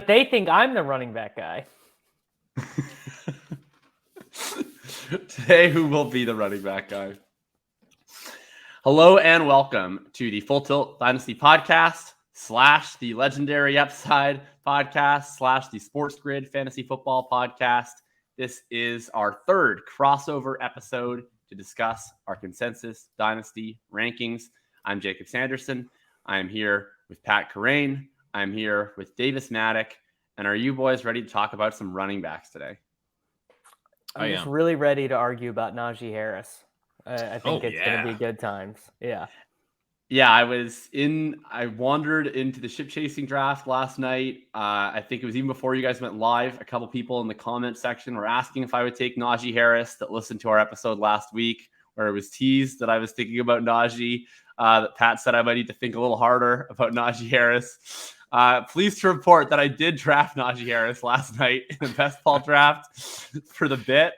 but they think I'm the running back guy. Today, who will be the running back guy? Hello and welcome to the Full Tilt Dynasty Podcast / the Legendary Upside Podcast / the Sports Grid Fantasy Football Podcast. This is our third crossover episode to discuss our Consensus Dynasty Rankings. I'm Jakob Sanderson. I'm here with Pat Kerrane. I'm here with Davis Mattek. And are you boys ready to talk about some running backs today? I'm just really ready to argue about Najee Harris. I think it's going to be good times. Yeah. Yeah, I wandered into the ship chasing draft last night. I think it was even before you guys went live. A couple people in the comment section were asking if I would take Najee Harris that listened to our episode last week where it was teased that I was thinking about Najee. That Pat said I might need to think a little harder about Najee Harris. Pleased to report that I did draft Najee Harris last night in the best ball draft for the bit.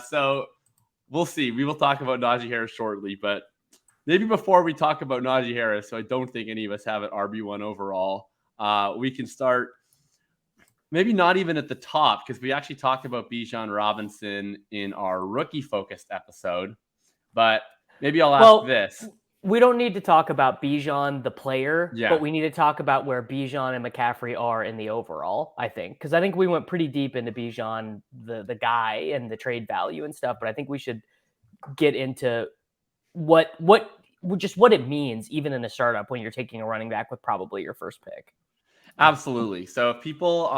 So we'll see. We will talk about Najee Harris shortly, but maybe before we talk about Najee Harris, so I don't think any of us have it RB1 overall, we can start maybe not even at the top because we actually talked about Bijan Robinson in our rookie-focused episode, but maybe I'll ask this. We don't need to talk about Bijan, the player, but we need to talk about where Bijan and McCaffrey are in the overall, I think. Because I think we went pretty deep into Bijan, the guy, and the trade value and stuff. But I think we should get into what it means, even in a startup, when you're taking a running back with probably your first pick. Absolutely. So if people,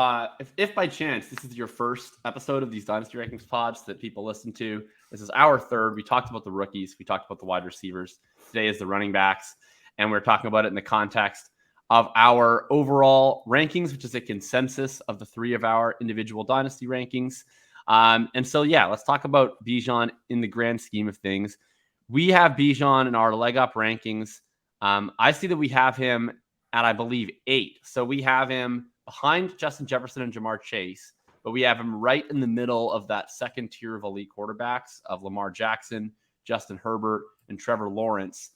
if by chance this is your first episode of these Dynasty Rankings pods that people listen to, this is our third. We talked about the rookies. We talked about the wide receivers. Today is the running backs. And we're talking about it in the context of our overall rankings, which is a consensus of the three of our individual Dynasty rankings. And so, let's talk about Bijan in the grand scheme of things. We have Bijan in our leg up rankings. I see that we have him at, I believe, 8. So we have him behind Justin Jefferson and Jamar Chase, but we have him right in the middle of that second tier of elite quarterbacks of Lamar Jackson, Justin Herbert, and Trevor Lawrence.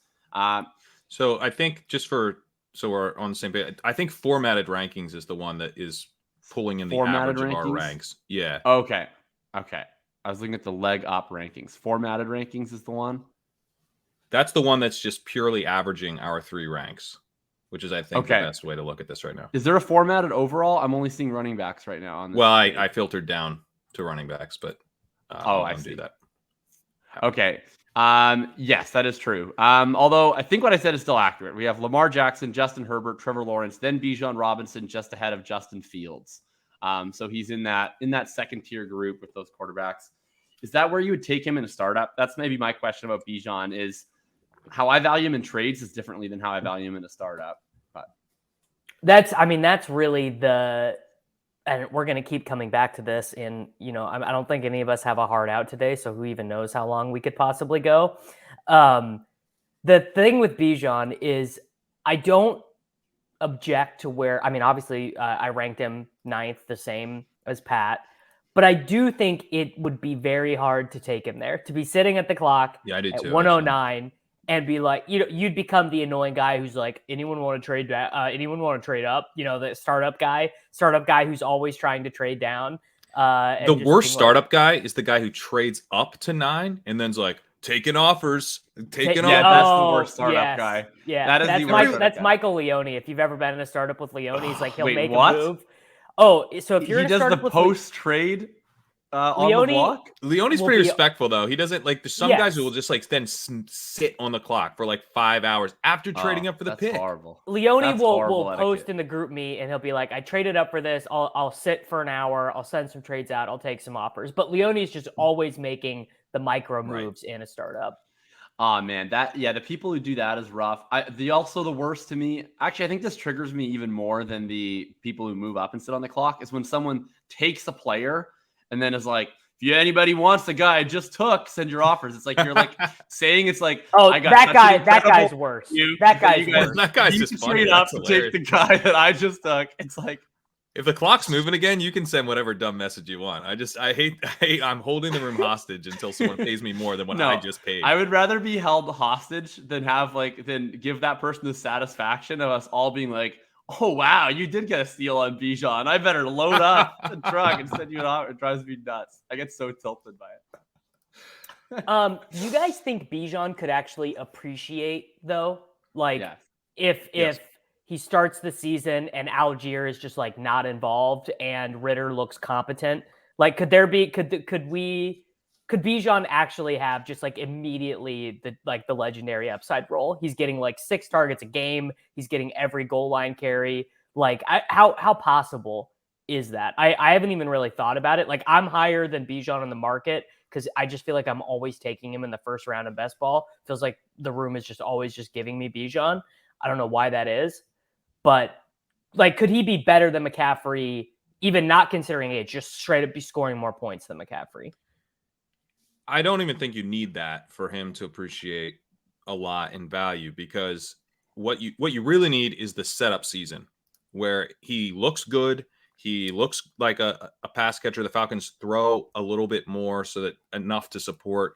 So I think so we're on the same page. I think formatted rankings is the one that is pulling in the average of our ranks. Yeah. Okay. I was looking at the leg up rankings. Formatted rankings is the one. That's the one that's just purely averaging our 3 ranks, which is, I think, the best way to look at this right now. Is there a formatted overall? I'm only seeing running backs right now. On this I filtered down to running backs, but I see that. Okay. Yes, that is true. Although I think what I said is still accurate. We have Lamar Jackson, Justin Herbert, Trevor Lawrence, then Bijan Robinson just ahead of Justin Fields. So he's in that second tier group with those quarterbacks. Is that where you would take him in a startup? That's maybe my question about Bijan is how I value him in trades is differently than how I value him in a startup. But that's really and we're going to keep coming back to this I don't think any of us have a hard out today. So who even knows how long we could possibly go. The thing with Bijan is I don't object to where, obviously I ranked him 9th, the same as Pat, but I do think it would be very hard to take him there, to be sitting at the clock at 109 and be like, you'd become the annoying guy who's like, anyone want to trade back? Anyone want to trade up? The startup guy who's always trying to trade down. The worst startup guy is the guy who trades up to 9 and then's like, taking offers. That's the worst startup guy. Yeah, that's Michael Leone. If you've ever been in a startup with Leone, he's like, he'll make a move. Oh, so if you're in a startup with post trade on the block, Leone's pretty respectful though. He doesn't there's some guys who will just then sit on the clock for 5 hours after trading up for the pick. Horrible. Leone will post in the group meet and he'll be like, I traded up for this. I'll sit for an hour. I'll send some trades out. I'll take some offers. But Leone's just always making the micro moves in a startup. Oh man, the people who do that is rough. The worst to me, actually, I think this triggers me even more than the people who move up and sit on the clock, is when someone takes a player and then is like, if anybody wants the guy I just took, send your offers. It's like you're saying it's like, I got that guy's worse. That guy's worse. That guy's just funny. Up to take the guy that I just took. It's like, if the clock's moving again, you can send whatever dumb message you want. I hate I'm holding the room hostage until someone pays me more than what I just paid. I would rather be held hostage than give that person the satisfaction of us all being like, Oh, wow. You did get a steal on Bijan. I better load up the truck and send you an offer. It drives me nuts. I get so tilted by it. Do you guys think Bijan could actually appreciate, though? Like, yes. if he starts the season and Algier is just like not involved and Ritter looks competent, like could Bijan actually have just like immediately the legendary upside role? He's getting like 6 targets a game. He's getting every goal line carry. Like how possible is that? I haven't even really thought about it. Like I'm higher than Bijan on the market because I just feel like I'm always taking him in the first round of best ball. Feels like the room is just always just giving me Bijan. I don't know why that is, but like, could he be better than McCaffrey, even not considering age, just straight up be scoring more points than McCaffrey? I don't even think you need that for him to appreciate a lot in value, because what you really need is the setup season where he looks good. He looks like a pass catcher. The Falcons throw a little bit more so that enough to support,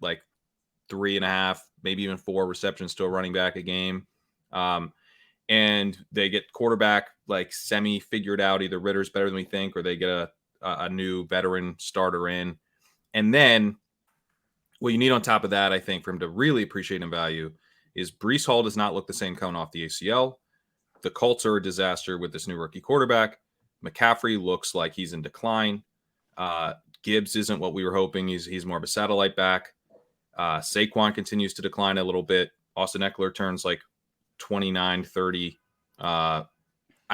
like 3.5, maybe even 4 receptions to a running back a game. And they get quarterback like semi figured out. Either Ritter's better than we think, or they get a new veteran starter in. And then what you need on top of that, I think, for him to really appreciate in value is Breece Hall does not look the same coming off the ACL. The Colts are a disaster with this new rookie quarterback. McCaffrey looks like he's in decline. Gibbs isn't what we were hoping. He's more of a satellite back. Saquon continues to decline a little bit. Austin Eckler turns like 29, 30. I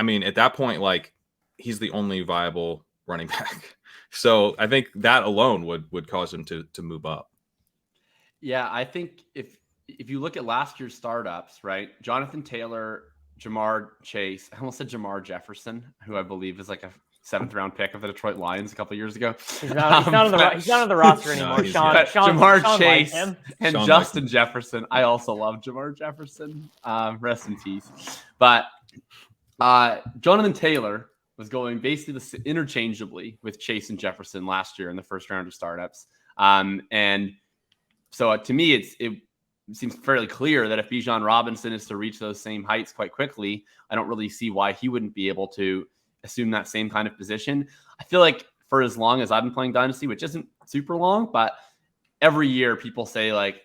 mean, at that point, like, he's the only viable running back. So I think that alone would cause him to move up. Yeah, I think if you look at last year's startups, right? Jonathan Taylor, Jamar Chase, I almost said Jamar Jefferson, who I believe is like a 7th round pick of the Detroit Lions a couple of years ago. He's not on the roster anymore. No, Jamar Chase and Sean Justin Jefferson. I also love Jamar Jefferson. Rest in peace. But Jonathan Taylor was going basically interchangeably with Chase and Jefferson last year in the first round of startups. And so to me, it seems fairly clear that if Bijan Robinson is to reach those same heights quite quickly, I don't really see why he wouldn't be able to assume that same kind of position. I feel like for as long as I've been playing Dynasty, which isn't super long, but every year people say like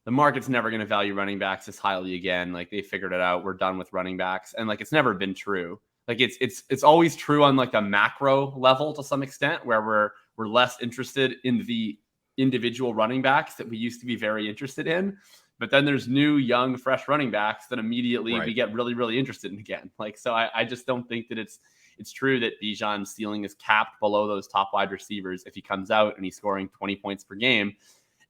the market's never going to value running backs this highly again. Like they figured it out. We're done with running backs. And like, it's never been true. Like it's always true on like a macro level to some extent, where we're less interested in the individual running backs that we used to be very interested in. But then there's new, young, fresh running backs that immediately we get really, really interested in again. Like, so I just don't think that it's true that Bijan's ceiling is capped below those top wide receivers if he comes out and he's scoring 20 points per game.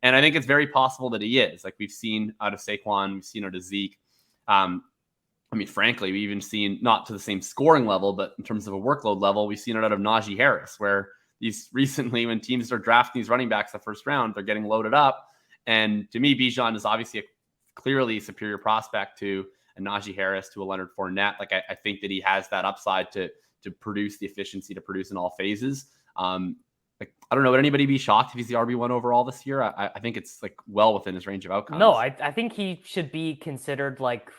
And I think it's very possible that he is. Like we've seen out of Saquon, we've seen out of Zeke. I mean, frankly, we've even seen, not to the same scoring level, but in terms of a workload level, we've seen it out of Najee Harris, where these recently, when teams are drafting these running backs the first round, they're getting loaded up. And to me, Bijan is obviously a clearly superior prospect to a Najee Harris, to a Leonard Fournette. Like I think that he has that upside to produce the efficiency to produce in all phases. Like, I don't know, would anybody be shocked if he's the RB1 overall this year? I think it's like well within his range of outcomes. No, I think he should be considered like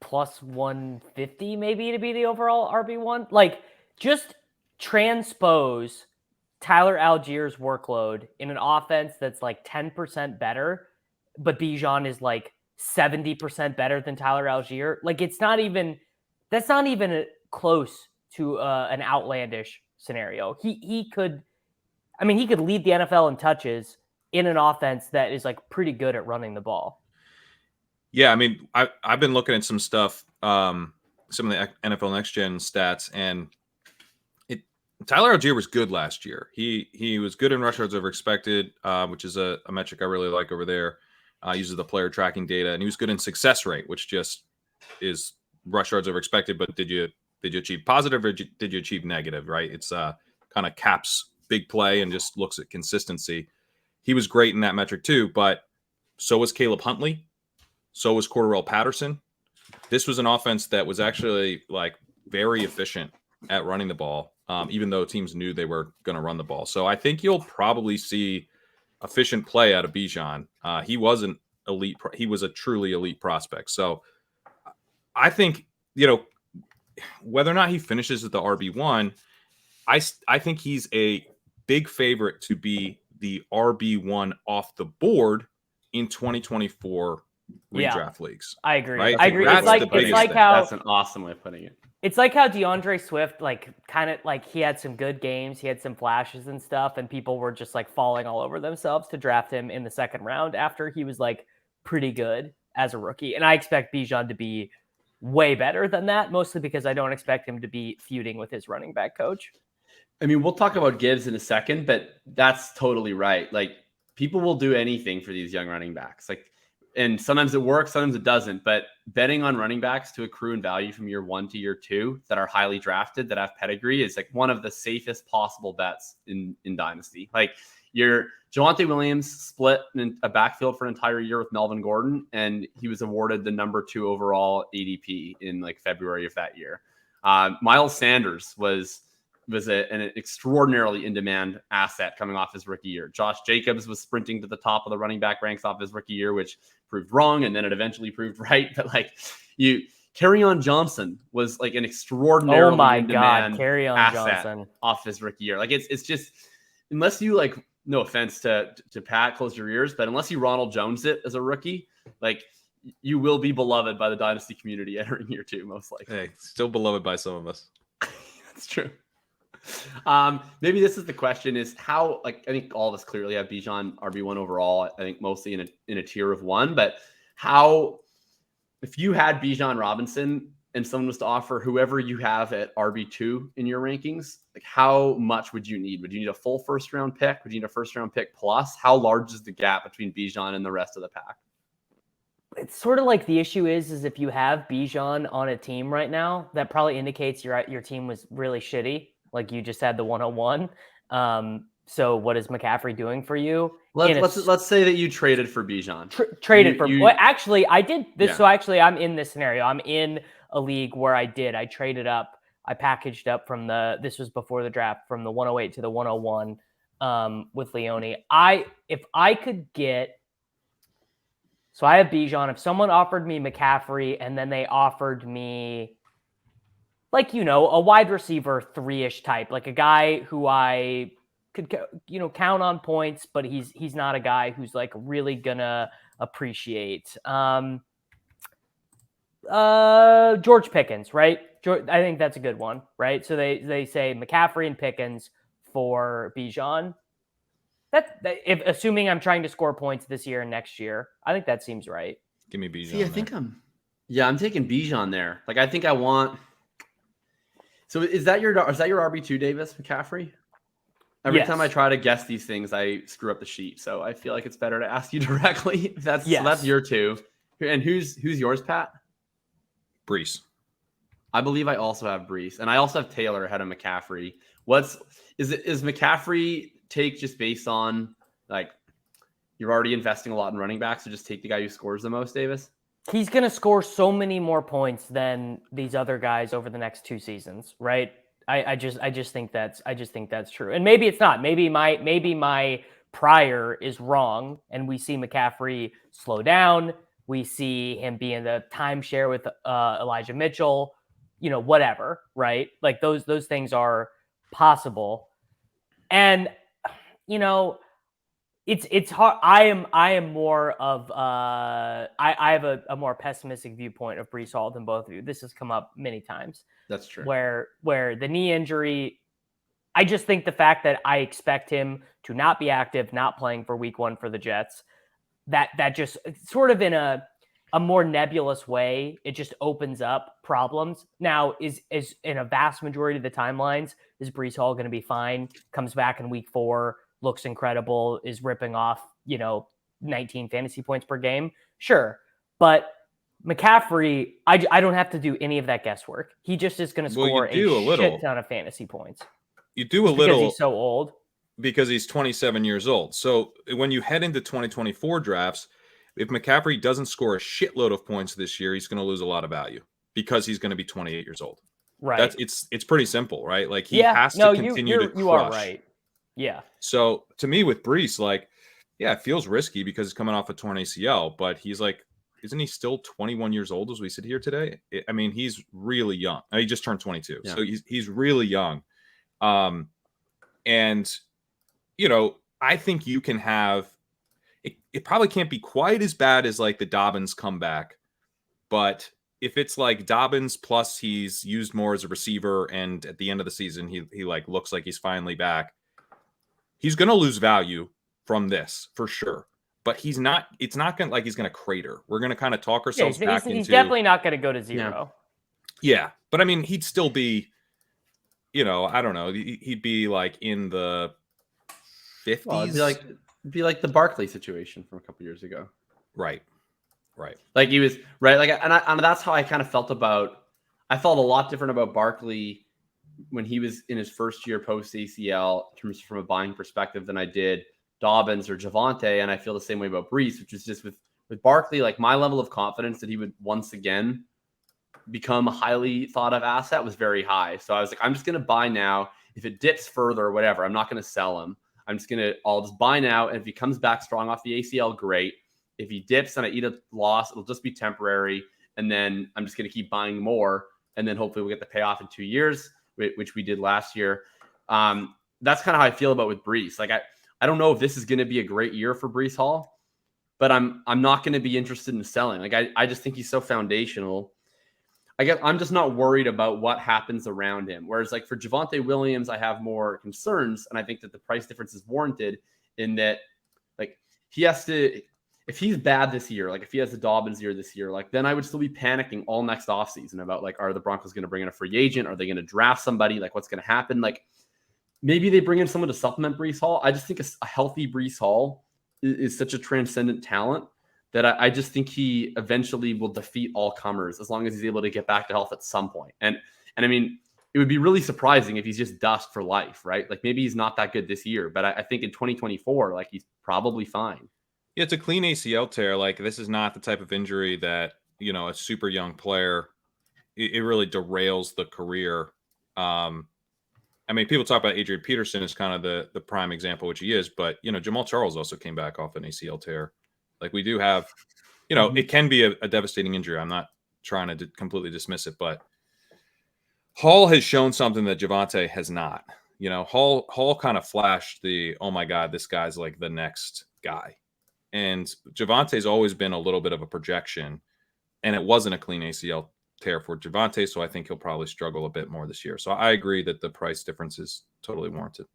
plus 150 maybe to be the overall RB1. Like, just transpose Tyler Algier's workload in an offense that's like 10% better, but Bijan is like 70% better than Tyler Algier. Like, that's not even close to an outlandish scenario. He could lead the NFL in touches in an offense that is like pretty good at running the ball. Yeah, I mean, I've been looking at some stuff, some of the NFL Next Gen stats, and Tyler Algier was good last year. He was good in rush yards over expected, which is a metric I really like over there. Uses the player tracking data, and he was good in success rate, which just is rush yards over expected. But did you achieve positive, or did you achieve negative? Right? It's kind of caps big play and just looks at consistency. He was great in that metric too, but so was Caleb Huntley. So was Cordarrelle Patterson. This was an offense that was actually like very efficient at running the ball, even though teams knew they were going to run the ball. So I think you'll probably see efficient play out of Bijan. He was an elite. He was a truly elite prospect. So I think whether or not he finishes at the RB1, I think he's a big favorite to be the RB1 off the board in 2024 redraft leagues. I agree. Right? I agree. That's It's like how that's an awesome way of putting it. It's like how DeAndre Swift, kind of he had some good games, he had some flashes and stuff, and people were just falling all over themselves to draft him in the second round after he was pretty good as a rookie. And I expect Bijan to be way better than that, mostly because I don't expect him to be feuding with his running back coach. I mean, we'll talk about Gibbs in a second, but that's totally right. People will do anything for these young running backs. And sometimes it works, sometimes it doesn't. But betting on running backs to accrue in value from year 1 to year 2 that are highly drafted, that have pedigree, is one of the safest possible bets in Dynasty. Your Javonte Williams split in a backfield for an entire year with Melvin Gordon, and he was awarded the number 2 overall ADP in February of that year. Miles Sanders was an extraordinarily in-demand asset coming off his rookie year. Josh Jacobs was sprinting to the top of the running back ranks off his rookie year, which proved wrong, and then it eventually proved right. But Kerrane Johnson was an extraordinarily in-demand asset off his rookie year. It's just, unless you no offense to Pat, close your ears, but unless you Ronald Jones it as a rookie, you will be beloved by the Dynasty community entering year 2, most likely. Hey, still beloved by some of us. That's true. Maybe this is the question: is how I think all of us clearly have Bijan RB1 overall. I think mostly in a tier of 1, but how, if you had Bijan Robinson and someone was to offer whoever you have at RB2 in your rankings, how much would you need? Would you need a full first round pick? Would you need a first round pick plus? How large is the gap between Bijan and the rest of the pack? It's sort of the issue is if you have Bijan on a team right now, that probably indicates your team was really shitty. You just had the 101. So what is McCaffrey doing for you? Let's say that you traded for Bijan. Actually, I did this. Yeah. So actually, I'm in this scenario. I'm in a league where I traded up. I packaged up this was before the draft, from the 108 to the 101 with Leone. If I could get, so I have Bijan. If someone offered me McCaffrey and then they offered me a wide receiver 3-ish type, a guy who I could, count on points, but he's not a guy who's really gonna appreciate. George Pickens, right? I think that's a good one, right? So they say McCaffrey and Pickens for Bijan. If assuming I'm trying to score points this year and next year, I think that seems right. Give me Bijan. See, I'm taking Bijan there. I think I want. So is that your RB2, Davis McCaffrey? Every time I try to guess these things, I screw up the sheet. So I feel like it's better to ask you directly. So that's your 2. And who's yours, Pat? Brees. I believe I also have Brees, and I also have Taylor ahead of McCaffrey. Is McCaffrey take just based on you're already investing a lot in running backs, so just take the guy who scores the most, Davis? He's going to score so many more points than these other guys over the next 2 seasons, right? I just think that's true. And maybe it's not. Maybe my prior is wrong, and we see McCaffrey slow down. We see him be in the timeshare with Elijah Mitchell, whatever, right? Those things are possible. And it's hard. I am more of I have a more pessimistic viewpoint of Breece Hall than both of you. This has come up many times. That's true. Where the knee injury, I just think the fact that I expect him to not be active, not playing for week 1 for the Jets, that just sort of in a more nebulous way, it just opens up problems. Now, is in a vast majority of the timelines, is Breece Hall going to be fine? Comes back in week 4, looks incredible, is ripping off, 19 fantasy points per game. Sure. But McCaffrey, I don't have to do any of that guesswork. He just is going to score a shit ton of fantasy points. You do a little because he's so old. Because he's 27 years old. So when you head into 2024 drafts, if McCaffrey doesn't score a shitload of points this year, he's going to lose a lot of value because he's going to be 28 years old. Right. It's pretty simple, right? He has to continue to crush. You are right. Yeah. So to me with Breece, it feels risky because he's coming off a torn ACL, but he's isn't he still 21 years old as we sit here today? I mean, he's really young. He just turned 22. Yeah. So he's really young. And, you know, I think you can have it probably can't be quite as bad as like the Dobbins comeback. But if it's like Dobbins plus he's used more as a receiver and at the end of the season, he like looks like he's finally back, he's going to lose value from this for sure. But it's not going to like he's going to crater. We're going to kind of talk ourselves back into. He's definitely not going to go to zero. Yeah. But I mean, he'd still be, you know, I don't know. He'd be like in the 50s. Well, it'd be like the Barkley situation from a couple years ago. Right. Like he was right. Like, and that's how I kind of felt about. I felt a lot different about Barkley when he was in his first year post ACL, in terms from a buying perspective, than I did Dobbins or Javonte. And I feel the same way about Breece, which is just with Barkley, like my level of confidence that he would once again become a highly thought of asset was very high. So I was like, I'm just going to buy now. If it dips further or whatever, I'm not going to sell him. I'll just buy now. And if he comes back strong off the ACL, great. If he dips and I eat a loss, it'll just be temporary. And then I'm just going to keep buying more. And then hopefully we'll get the payoff in 2 years, which we did last year. That's kind of how I feel about with Breece. Like, I don't know if this is going to be a great year for Breece Hall, but I'm not going to be interested in selling. Like, I just think he's so foundational. I'm just not worried about what happens around him. Whereas like for Javonte Williams, I have more concerns. And I think that the price difference is warranted in that, like, he has to, if he's bad this year, like if he has the Dobbins year this year, like then I would still be panicking all next offseason about like, are the Broncos going to bring in a free agent? Are they going to draft somebody? Like what's going to happen? Like maybe they bring in someone to supplement Breece Hall. I just think a healthy Breece Hall is such a transcendent talent that I just think he eventually will defeat all comers as long as he's able to get back to health at some point. And I mean, it would be really surprising if he's just dust for life, right? Like maybe he's not that good this year, but I think in 2024, like he's probably fine. Yeah, it's a clean ACL tear. Like this is not the type of injury that, you know, a super young player, it really derails the career. I mean, people talk about Adrian Peterson as kind of the prime example, which he is, but, you know, Jamal Charles also came back off an ACL tear. Like we do have, you know, it can be a devastating injury. I'm not trying to completely dismiss it, but Hall has shown something that Javonte has not. You know, Hall kind of flashed the, oh my God, this guy's like the next guy. And Javonte's always been a little bit of a projection, and it wasn't a clean ACL tear for Javonte, so I think he'll probably struggle a bit more this year. So I agree that the price difference is totally warranted.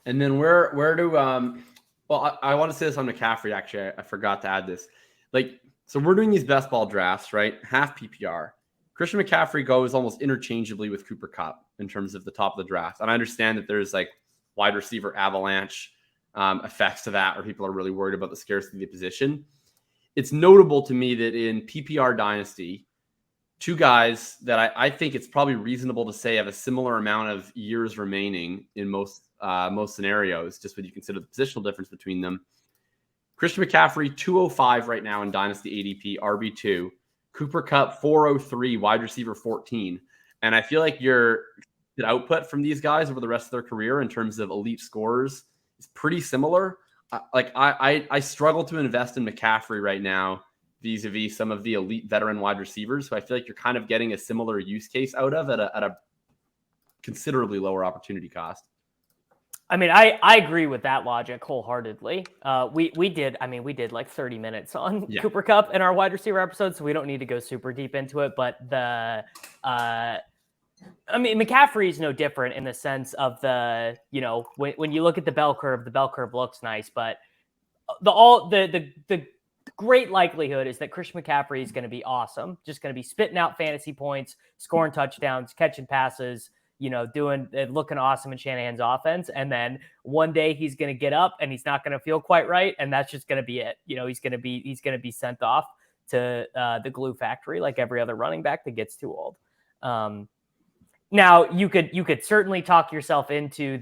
And then where do well, I want to say this on McCaffrey, actually. I forgot to add this. Like, so we're doing these best ball drafts, right? Half PPR. Christian McCaffrey goes almost interchangeably with Cooper Kupp in terms of the top of the draft. And I understand that there's like wide receiver avalanche effects to that, where people are really worried about the scarcity of the position. It's notable to me that in PPR Dynasty, two guys that I think it's probably reasonable to say have a similar amount of years remaining in most scenarios, just when you consider the positional difference between them. Christian McCaffrey, 205 right now in Dynasty ADP, RB2. Cooper Kupp, 403, wide receiver 14. And I feel like your output from these guys over the rest of their career in terms of elite scorers is pretty similar. I struggle to invest in McCaffrey right now vis-a-vis some of the elite veteran wide receivers, who I feel like you're kind of getting a similar use case out of at a considerably lower opportunity cost. I mean, I agree with that logic wholeheartedly. We did like 30 minutes on Cooper Kupp in our wide receiver episode, so we don't need to go super deep into it. But McCaffrey is no different in the sense of the, you know, when you look at the bell curve looks nice, but the great likelihood is that Christian McCaffrey is going to be awesome, just going to be spitting out fantasy points, scoring touchdowns, catching passes, you know, looking awesome in Shanahan's offense. And then one day he's going to get up and he's not going to feel quite right. And that's just going to be it. You know, he's going to be sent off to the glue factory like every other running back that gets too old. Now you could certainly talk yourself into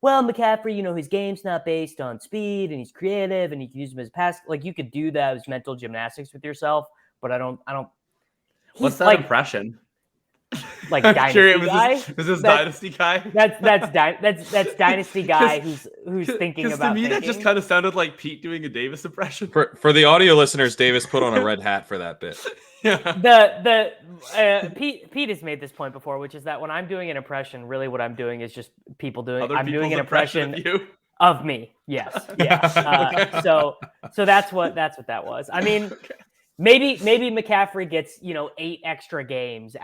McCaffrey, you know, his game's not based on speed and he's creative and you can use him as pass. Like you could do that as mental gymnastics with yourself, but I don't. What's that impression? like dynasty guy. Was this dynasty guy? That's dynasty guy who's thinking about. To me, that just kind of sounded like Pete doing a Davis impression. For the audio listeners, Davis put on a red hat for that bit. Yeah. Pete has made this point before, which is that when I'm doing an impression, really what I'm doing is just people doing. I'm doing an impression of you. Of me. Yes. Yeah. So that's what that was. I mean. Okay. Maybe McCaffrey gets 8 extra games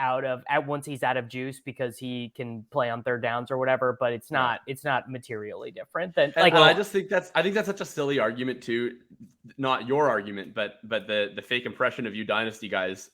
once he's out of juice because he can play on third downs or whatever, but it's not materially different than like. I think that's such a silly argument too. Not your argument, but the fake impression of you dynasty guys,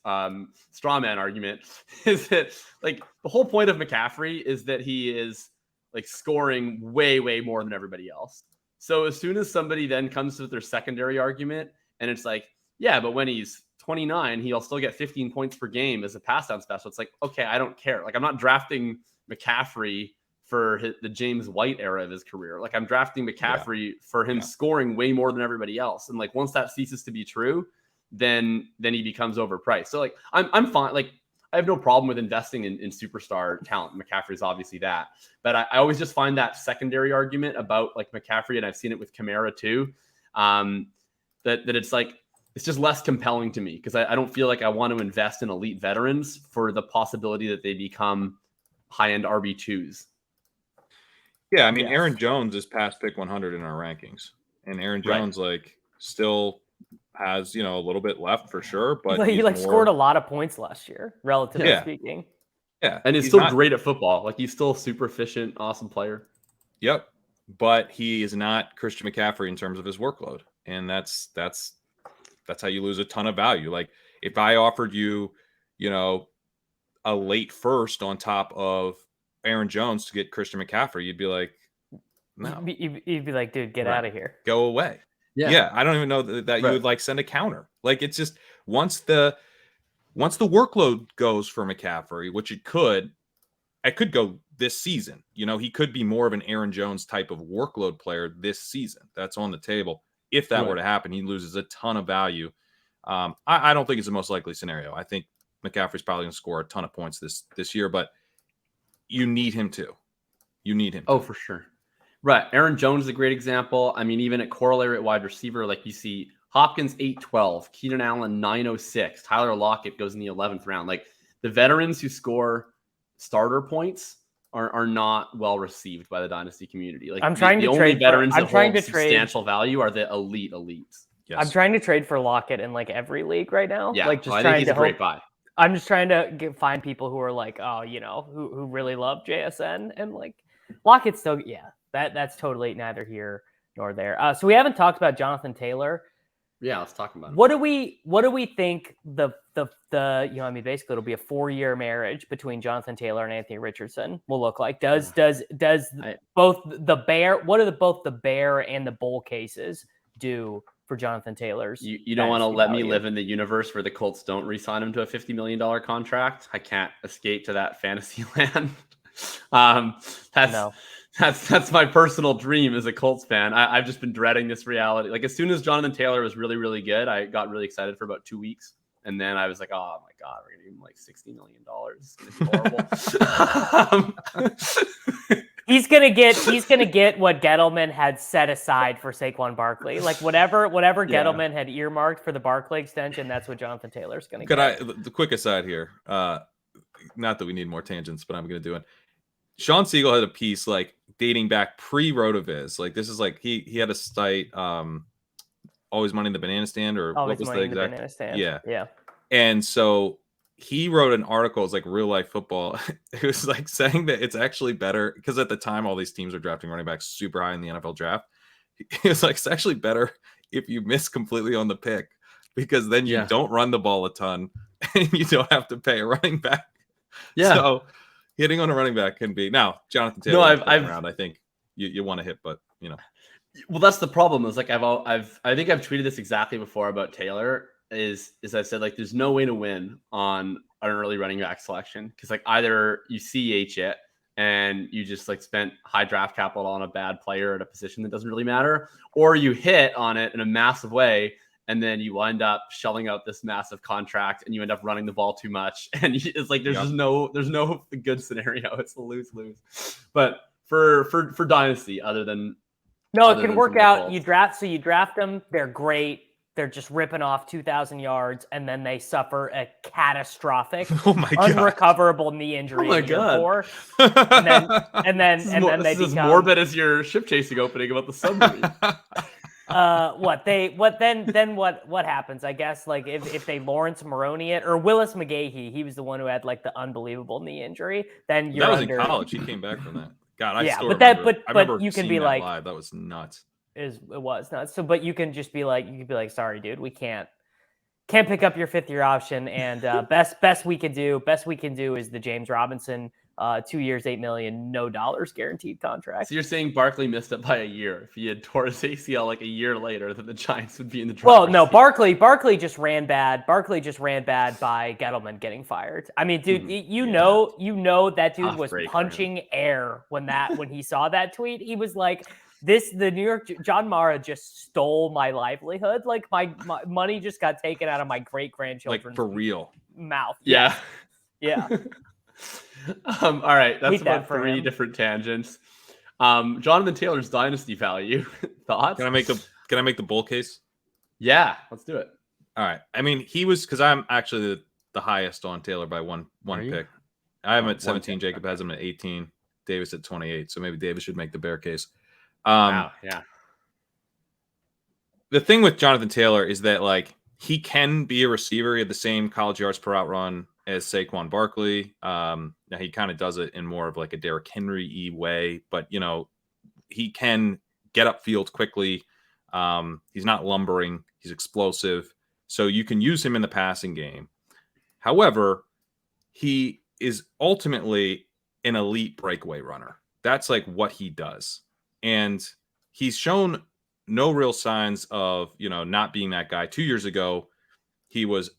straw man argument is that like the whole point of McCaffrey is that he is like scoring way more than everybody else. So as soon as somebody then comes with their secondary argument and it's like, yeah, but when he's 29, he'll still get 15 points per game as a pass down special. It's like, okay, I don't care. Like, I'm not drafting McCaffrey for the James White era of his career. Like, I'm drafting McCaffrey for him scoring way more than everybody else. And like, once that ceases to be true, then he becomes overpriced. So like, I'm fine. Like, I have no problem with investing in superstar talent. McCaffrey's obviously that. But I always just find that secondary argument about like McCaffrey, and I've seen it with Kamara too, that it's like, it's just less compelling to me because I don't feel like I want to invest in elite veterans for the possibility that they become high-end RB2s. Yeah, I mean, Aaron Jones is past pick 100 in our rankings. And Aaron Jones, like, still has, a little bit left for sure. But he scored a lot of points last year, relatively speaking. Yeah. And he's still great at football. Like, he's still super efficient, awesome player. Yep. But he is not Christian McCaffrey in terms of his workload. And that's how you lose a ton of value. Like if I offered you, a late first on top of Aaron Jones to get Christian McCaffrey, you'd be like, no. You'd be like, dude, get out of here. Go away. Yeah. I don't even know that you would like send a counter. Like it's just once the workload goes for McCaffrey, which it could go this season. He could be more of an Aaron Jones type of workload player this season. That's on the table. If that were to happen, he loses a ton of value. I don't think it's the most likely scenario. I think McCaffrey's probably going to score a ton of points this year, but you need him to. Oh, for sure. Right. Aaron Jones is a great example. I mean, even at corollary at wide receiver, like you see Hopkins 812, Keenan Allen 906, Tyler Lockett goes in the 11th round. Like the veterans who score starter points are not well received by the dynasty community. Like the only veterans that hold substantial value are the elites. Yes. I'm trying to trade for Lockett in like every league right now. Yeah, like I think he's a great buy. I'm just trying to find people who are like, who really love JSN and like Lockett still. Yeah, that's totally neither here nor there. So we haven't talked about Jonathan Taylor. Yeah, let's talk about it. What do we think basically it'll be a 4-year marriage between Jonathan Taylor and Anthony Richardson will look like? Does both the bear and the bull cases do for Jonathan Taylor's? You don't want to let me live in the universe where the Colts don't re-sign him to a $50 million contract. I can't escape to that fantasy land. That's my personal dream as a Colts fan. I've just been dreading this reality. Like as soon as Jonathan Taylor was really, really good, I got really excited for about 2 weeks. And then I was like, oh my God, we're going to give him like $60 million. It's going to be horrible. He's gonna get what Gettleman had set aside for Saquon Barkley. Like whatever Gettleman had earmarked for the Barkley extension, that's what Jonathan Taylor's gonna get. The quick aside here, not that we need more tangents, but I'm gonna do it. Sean Siegel had a piece like dating back pre-Rotoviz. Like this is like he had a site, Always Money in the Banana Stand, or Always what was Money the in the exact? Banana Stand. Yeah. And so he wrote an article, it's like real life football. It was like saying that it's actually better because at the time all these teams are drafting running backs super high in the NFL draft. He was like, it's actually better if you miss completely on the pick because then you don't run the ball a ton and you don't have to pay a running back. Yeah. So hitting on a running back can be now Jonathan Taylor. No, I think you want to hit, but Well, that's the problem. Is like I think I've tweeted this exactly before about Taylor. Is I said like there's no way to win on an early running back selection because like either you CH it and you just like spent high draft capital on a bad player at a position that doesn't really matter, or you hit on it in a massive way and then you wind up shelling out this massive contract, and you end up running the ball too much, and it's like there's no good scenario. It's a lose-lose. But for Dynasty, other than it can work out. You draft them, they're great. They're just ripping off 2,000 yards, and then they suffer a catastrophic, unrecoverable knee injury. Oh my God. And then this is as morbid as your ship chasing opening about the submarine. What happens? I guess like if they Lawrence Maroney it, or Willis McGahee, he was the one who had like the unbelievable knee injury. Then you're that was in college. He came back from that. God, I still remember. I remember you can seeing be that like live. That was nuts. It was nuts. So, but you can just be like, sorry, dude, we can't pick up your 5th-year option. And best we can do is the James Robinson 2 years, $8 million, no dollars guaranteed contract. So you're saying Barkley missed it by a year. If he had tore his ACL like a year later, then the Giants would be in the draft. Well, no, Barkley just ran bad. Barkley just ran bad by Gettleman getting fired. I mean, dude, you know that dude was punching air when he saw that tweet. He was like, the New York John Mara just stole my livelihood. Like my money just got taken out of my great-grandchildren's like for real mouth. Yeah. Yeah. All right. That's about 3 different tangents. Jonathan Taylor's dynasty value. Thoughts? Can I make the bull case? Yeah, let's do it. All right. I mean, he was, because I'm actually the highest on Taylor by one pick. I have him at 17. Jacob has him at 18. Davis at 28. So maybe Davis should make the bear case. Wow. Yeah. The thing with Jonathan Taylor is that like he can be a receiver. He had the same college yards per out run as Saquon Barkley. Now he kind of does it in more of like a Derrick Henry-y way, but he can get upfield quickly. He's not lumbering. He's explosive. So you can use him in the passing game. However, he is ultimately an elite breakaway runner. That's like what he does. And he's shown no real signs of, not being that guy. 2 years ago, he was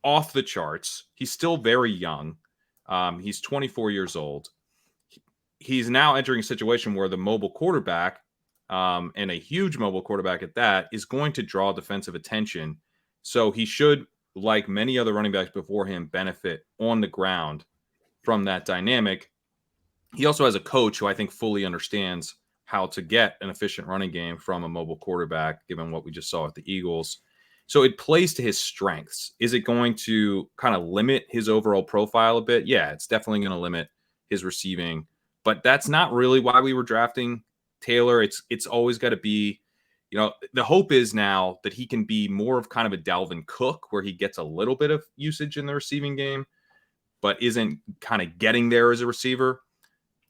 off the charts. He's still very young. He's 24 years old. He's now entering a situation where the mobile quarterback, and a huge mobile quarterback at that, is going to draw defensive attention. So he should, like many other running backs before him, benefit on the ground from that dynamic. He also has a coach who I think fully understands how to get an efficient running game from a mobile quarterback, given what we just saw at the Eagles. So it plays to his strengths. Is it going to kind of limit his overall profile a bit? Yeah, it's definitely going to limit his receiving, but that's not really why we were drafting Taylor. It's always got to be, the hope is now that he can be more of kind of a Dalvin Cook, where he gets a little bit of usage in the receiving game, but isn't kind of getting there as a receiver.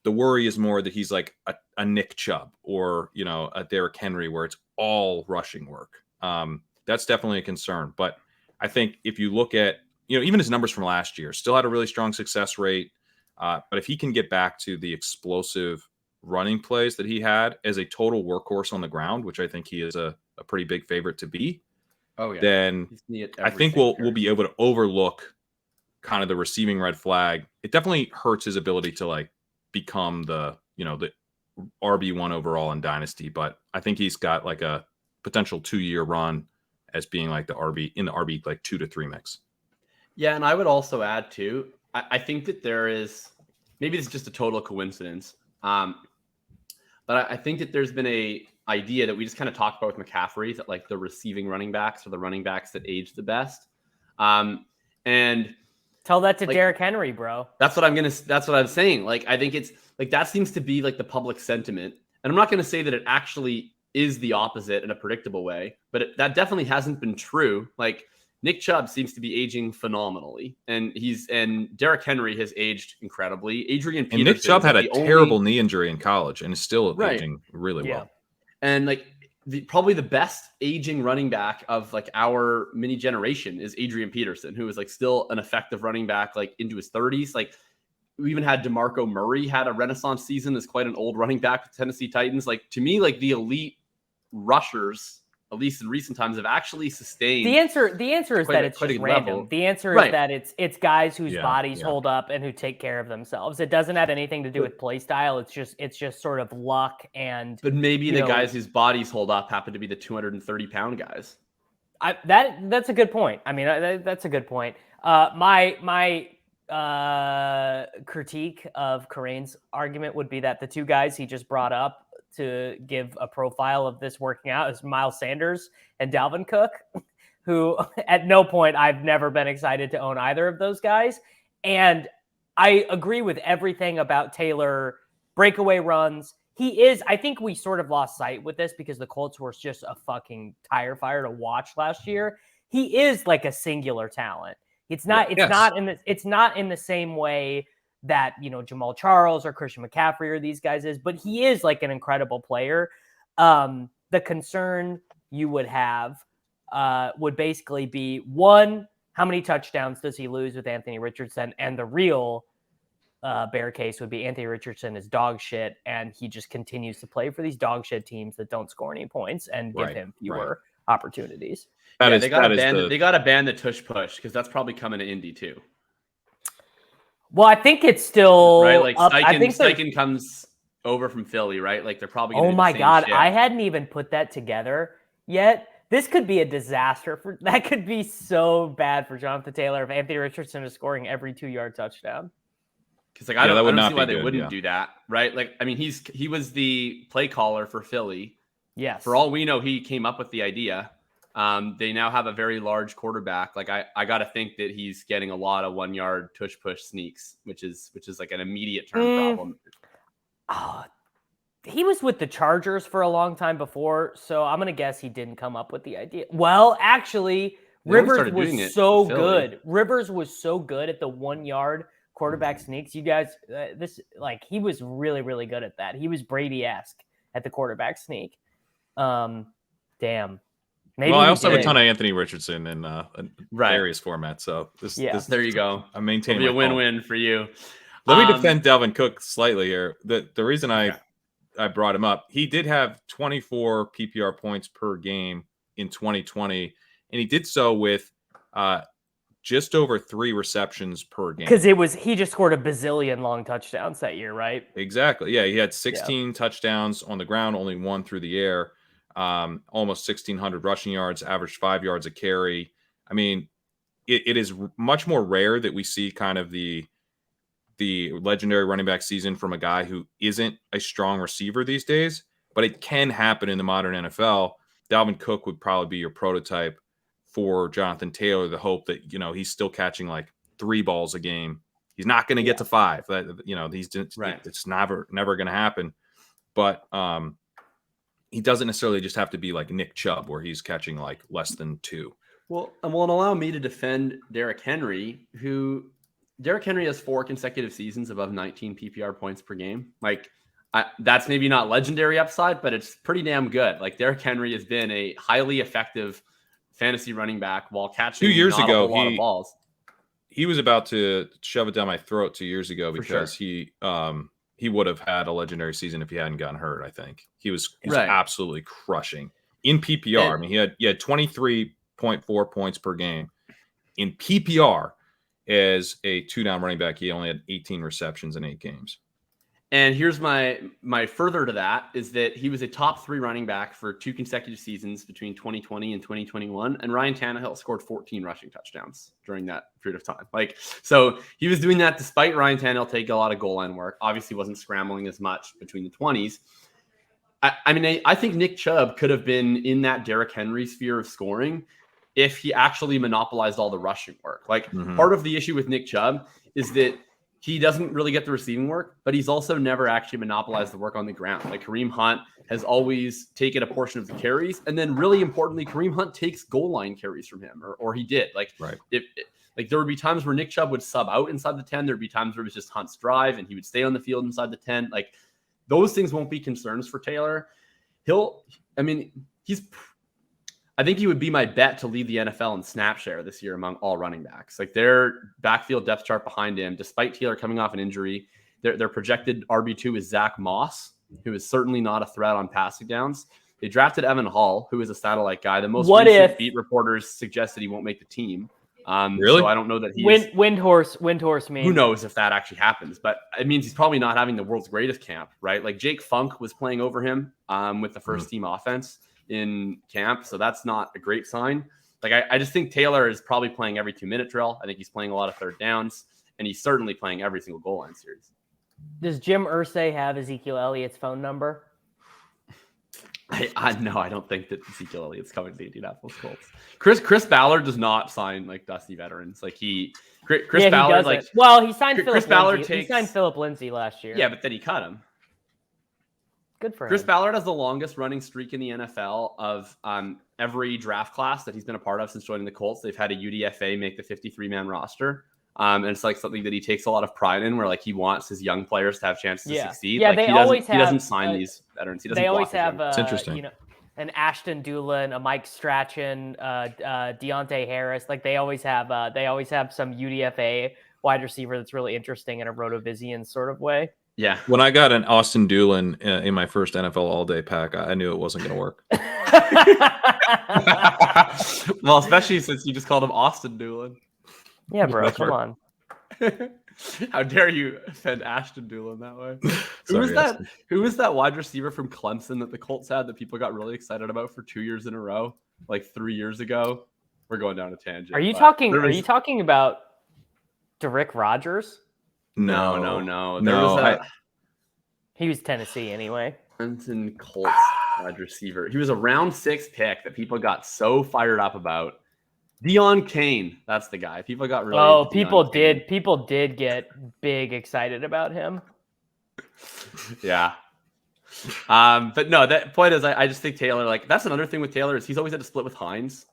The worry is more that he's like a Nick Chubb or, a Derrick Henry, where it's all rushing work. That's definitely a concern. But I think if you look at, even his numbers from last year, still had a really strong success rate. But if he can get back to the explosive running plays that he had as a total workhorse on the ground, which I think he is a pretty big favorite to be, then I think we'll be able to overlook kind of the receiving red flag. It definitely hurts his ability to like become the RB1 overall in Dynasty, but I think he's got like a potential 2-year run as being like the RB like 2 to 3 mix. Yeah, and I would also add too, I think that there is, maybe it's just a total coincidence, but I think that there's been a idea that we just kind of talked about with McCaffrey, that like the receiving running backs are the running backs that age the best. And tell that to Derrick Henry, bro. That's what I'm saying. Like, I think it's like, that seems to be like the public sentiment. And I'm not going to say that it actually is the opposite in a predictable way, but that definitely hasn't been true. Like, Nick Chubb seems to be aging phenomenally, and Derrick Henry has aged incredibly. Adrian Peterson, and Nick Chubb had a terrible knee injury in college and is still aging really well. And like probably the best aging running back of like our mini generation is Adrian Peterson, who is like still an effective running back, like into his 30s. Like, we even had DeMarco Murray had a renaissance season as quite an old running back with Tennessee Titans. Like, to me, like the elite rushers, at least in recent times, have actually sustained. The answer is that it's just random. Level. The answer is that it's guys whose bodies hold up and who take care of themselves. It doesn't have anything to do with play style. It's just sort of luck and. But maybe the guys whose bodies hold up happen to be the 230-pound guys. That's a good point. I mean, that's a good point. My critique of Kerrane's argument would be that the two guys he just brought up to give a profile of this working out is Miles Sanders and Dalvin Cook, who at no point I've never been excited to own either of those guys. And I agree with everything about Taylor. Breakaway runs. I think we sort of lost sight with this because the Colts were just a fucking tire fire to watch last year. He is like a singular talent. It's not in the same way that, Jamal Charles or Christian McCaffrey or these guys is, but he is like an incredible player. The concern you would have would basically be, one, how many touchdowns does he lose with Anthony Richardson? And the real bear case would be Anthony Richardson is dog shit, and he just continues to play for these dog shit teams that don't score any points and give him fewer opportunities. They got to ban the tush push because that's probably coming to Indy too. Well, I think it's still right. Like Steichen comes over from Philly, right? Like they're probably. Oh my God, shit. I hadn't even put that together yet. This could be a disaster. That could be so bad for Jonathan Taylor if Anthony Richardson is scoring every 2-yard touchdown. Because I don't see why they wouldn't do that, right? Like, I mean, he was the play caller for Philly. Yes. For all we know, he came up with the idea. They now have a very large quarterback. Like, I got to think that he's getting a lot of 1-yard tush push sneaks, which is like an immediate term problem. Oh, he was with the Chargers for a long time before, so I'm gonna guess he didn't come up with the idea. Well, actually, Rivers was so good. Rivers was so good at the 1-yard quarterback sneaks. You guys, he was really, really good at that. He was Brady-esque at the quarterback sneak. Damn. Maybe I also have a ton of Anthony Richardson in various formats. So this there you go. I'm maintaining. It'll be a win-win for you. Let me defend Dalvin Cook slightly here. The reason I brought him up, he did have 24 PPR points per game in 2020, and he did so with just over 3 receptions per game. Because he just scored a bazillion long touchdowns that year, right? Exactly. Yeah, he had 16 touchdowns on the ground, only 1 through the air. Almost 1,600 rushing yards, averaged 5 yards a carry. I mean, it is much more rare that we see kind of the legendary running back season from a guy who isn't a strong receiver these days, but it can happen in the modern NFL. Dalvin Cook would probably be your prototype for Jonathan Taylor, the hope that, he's still catching like 3 balls a game. He's not going to get to 5. It's never going to happen. But he doesn't necessarily just have to be like Nick Chubb, where he's catching like less than 2. Well, and allow me to defend Derrick Henry, who Derrick Henry has 4 consecutive seasons above 19 PPR points per game. Like, that's maybe not legendary upside, but it's pretty damn good. Like, Derrick Henry has been a highly effective fantasy running back while catching 2 years ago, a lot of balls. He was about to shove it down my throat 2 years ago because he would have had a legendary season if he hadn't gotten hurt. I think he was absolutely crushing in PPR. I mean, he had 23.4 points per game in PPR. As a 2-down running back, he only had 18 receptions in 8 games. And here's my further to that is that he was a top 3 running back for 2 consecutive seasons between 2020 and 2021. And Ryan Tannehill scored 14 rushing touchdowns during that period of time. Like, so he was doing that despite Ryan Tannehill taking a lot of goal line work. Obviously wasn't scrambling as much between the 20s. I think Nick Chubb could have been in that Derrick Henry sphere of scoring if he actually monopolized all the rushing work. Like, part of the issue with Nick Chubb is that he doesn't really get the receiving work, but he's also never actually monopolized the work on the ground. Like, Kareem Hunt has always taken a portion of the carries. And then really importantly, Kareem Hunt takes goal line carries from him, or he did. Like, there would be times where Nick Chubb would sub out inside the 10. There'd be times where it was just Hunt's drive and he would stay on the field inside the 10. Like, those things won't be concerns for Taylor. I think he would be my bet to lead the NFL in snap share this year among all running backs. Like, their backfield depth chart behind him, despite Taylor coming off an injury, their projected RB2 is Zach Moss, who is certainly not a threat on passing downs. They drafted Evan Hall, who is a satellite guy. The most recent beat reporters suggest that he won't make the team. Really? So I don't know that he's Windhorse means. Who knows if that actually happens, but it means he's probably not having the world's greatest camp, right? Like, Jake Funk was playing over him with the first team offense in camp. So that's not a great sign. Like I just think Taylor is probably playing every 2-minute drill. I think he's playing a lot of third downs, and he's certainly playing every single goal line series. Does Jim Irsay have Ezekiel Elliott's phone number? No, I don't think that Ezekiel Elliott's coming to the Indianapolis Colts. Chris Ballard does not sign like dusty veterans. Like Chris Ballard, like he signed Chris Ballard he signed Philip Lindsay last year. Yeah, but then he cut him. Good for him. Chris Ballard has the longest running streak in the NFL of every draft class that he's been a part of since joining the Colts. They've had a UDFA make the 53-man roster. And it's like something that he takes a lot of pride in, where like he wants his young players to have chances to succeed. Yeah, like, he doesn't sign these veterans. They always have it's interesting. An Ashton Doolin, a Mike Strachan, Deontay Harris. Like they always have some UDFA wide receiver that's really interesting in a Rotovizian sort of way. Yeah. When I got an Austin Doolin in my first NFL all-day pack, I knew it wasn't going to work. Well, especially since you just called him Austin Doolin. Yeah, bro, come on. How dare you offend Ashton Doolin that way? Sorry, Who was that wide receiver from Clemson that the Colts had that people got really excited about for 2 years in a row, like 3 years ago? We're going down a tangent. Are you talking about Derrick Rogers? No. He was Tennessee anyway. Clemson Colts wide receiver. He was a round 6 pick that people got so fired up about. Deion Kane, that's the guy. People got really. Oh, people did get big excited about him. Yeah. But no, that point is, I just think Taylor, like, that's another thing with Taylor is he's always had to split with Hines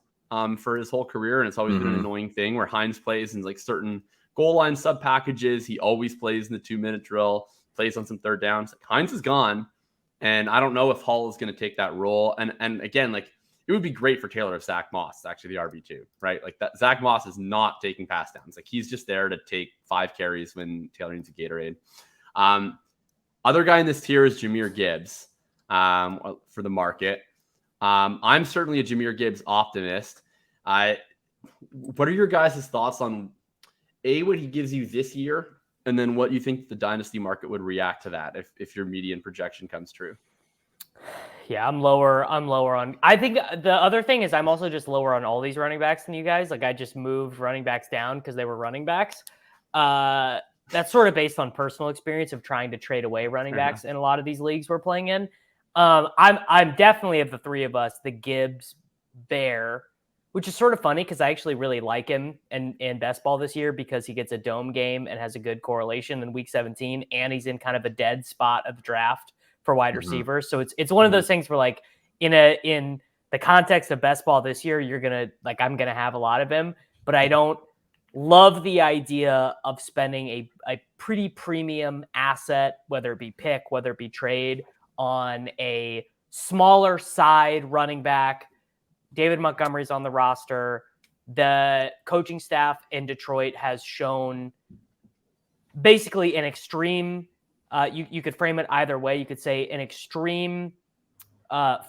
for his whole career, and it's always been an annoying thing where Hines plays in like certain goal line sub packages. He always plays in the 2-minute drill, plays on some third downs. Hines is gone, and I don't know if Hall is going to take that role. And again, like, it would be great for Taylor if Zach Moss is actually the RB2, right? Like that Zach Moss is not taking pass downs. Like he's just there to take 5 carries when Taylor needs a Gatorade. Other guy in this tier is Jahmyr Gibbs for the market. I'm certainly a Jahmyr Gibbs optimist. What are your guys' thoughts on what he gives you this year, and then what you think the dynasty market would react to that if your median projection comes true? Yeah, I'm lower on. I think the other thing is I'm also just lower on all these running backs than you guys. Like I just moved running backs down because they were running backs. That's sort of based on personal experience of trying to trade away running backs in a lot of these leagues we're playing in. I'm definitely, of the three of us, the Gibbs bear, which is sort of funny because I actually really like him in best ball this year because he gets a dome game and has a good correlation in week 17, and he's in kind of a dead spot of the draft for wide receivers. So it's one of those things where, like, in the context of best ball this year, I'm gonna have a lot of him, but I don't love the idea of spending a pretty premium asset, whether it be pick, whether it be trade, on a smaller side running back. David Montgomery's on the roster. The coaching staff in Detroit has shown basically an extreme, you could frame it either way. You could say an extreme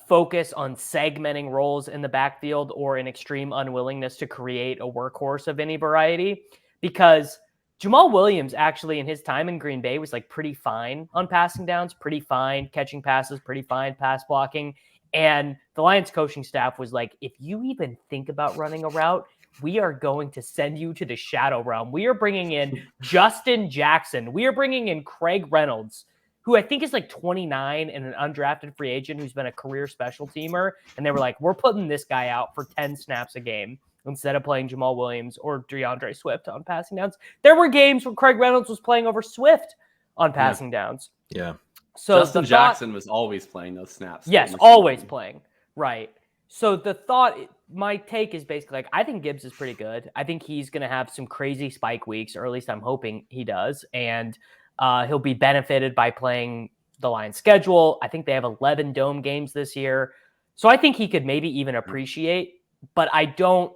focus on segmenting roles in the backfield, or an extreme unwillingness to create a workhorse of any variety, because Jamal Williams actually in his time in Green Bay was like pretty fine on passing downs, pretty fine catching passes, pretty fine pass blocking. And the Lions coaching staff was like, if you even think about running a route, we are going to send you to the shadow realm. We are bringing in Justin Jackson. We are bringing in Craig Reynolds, who I think is like 29 and an undrafted free agent who's been a career special teamer. And they were like, we're putting this guy out for 10 snaps a game instead of playing Jamal Williams or DeAndre Swift on passing downs. There were games where Craig Reynolds was playing over Swift on passing downs. Yeah. So Justin Jackson was always playing those snaps. Yes, always playing. Right. So the thought, my take is basically like, I think Gibbs is pretty good. I think he's going to have some crazy spike weeks, or at least I'm hoping he does. And he'll be benefited by playing the Lions schedule. I think they have 11 dome games this year. So I think he could maybe even appreciate, but I don't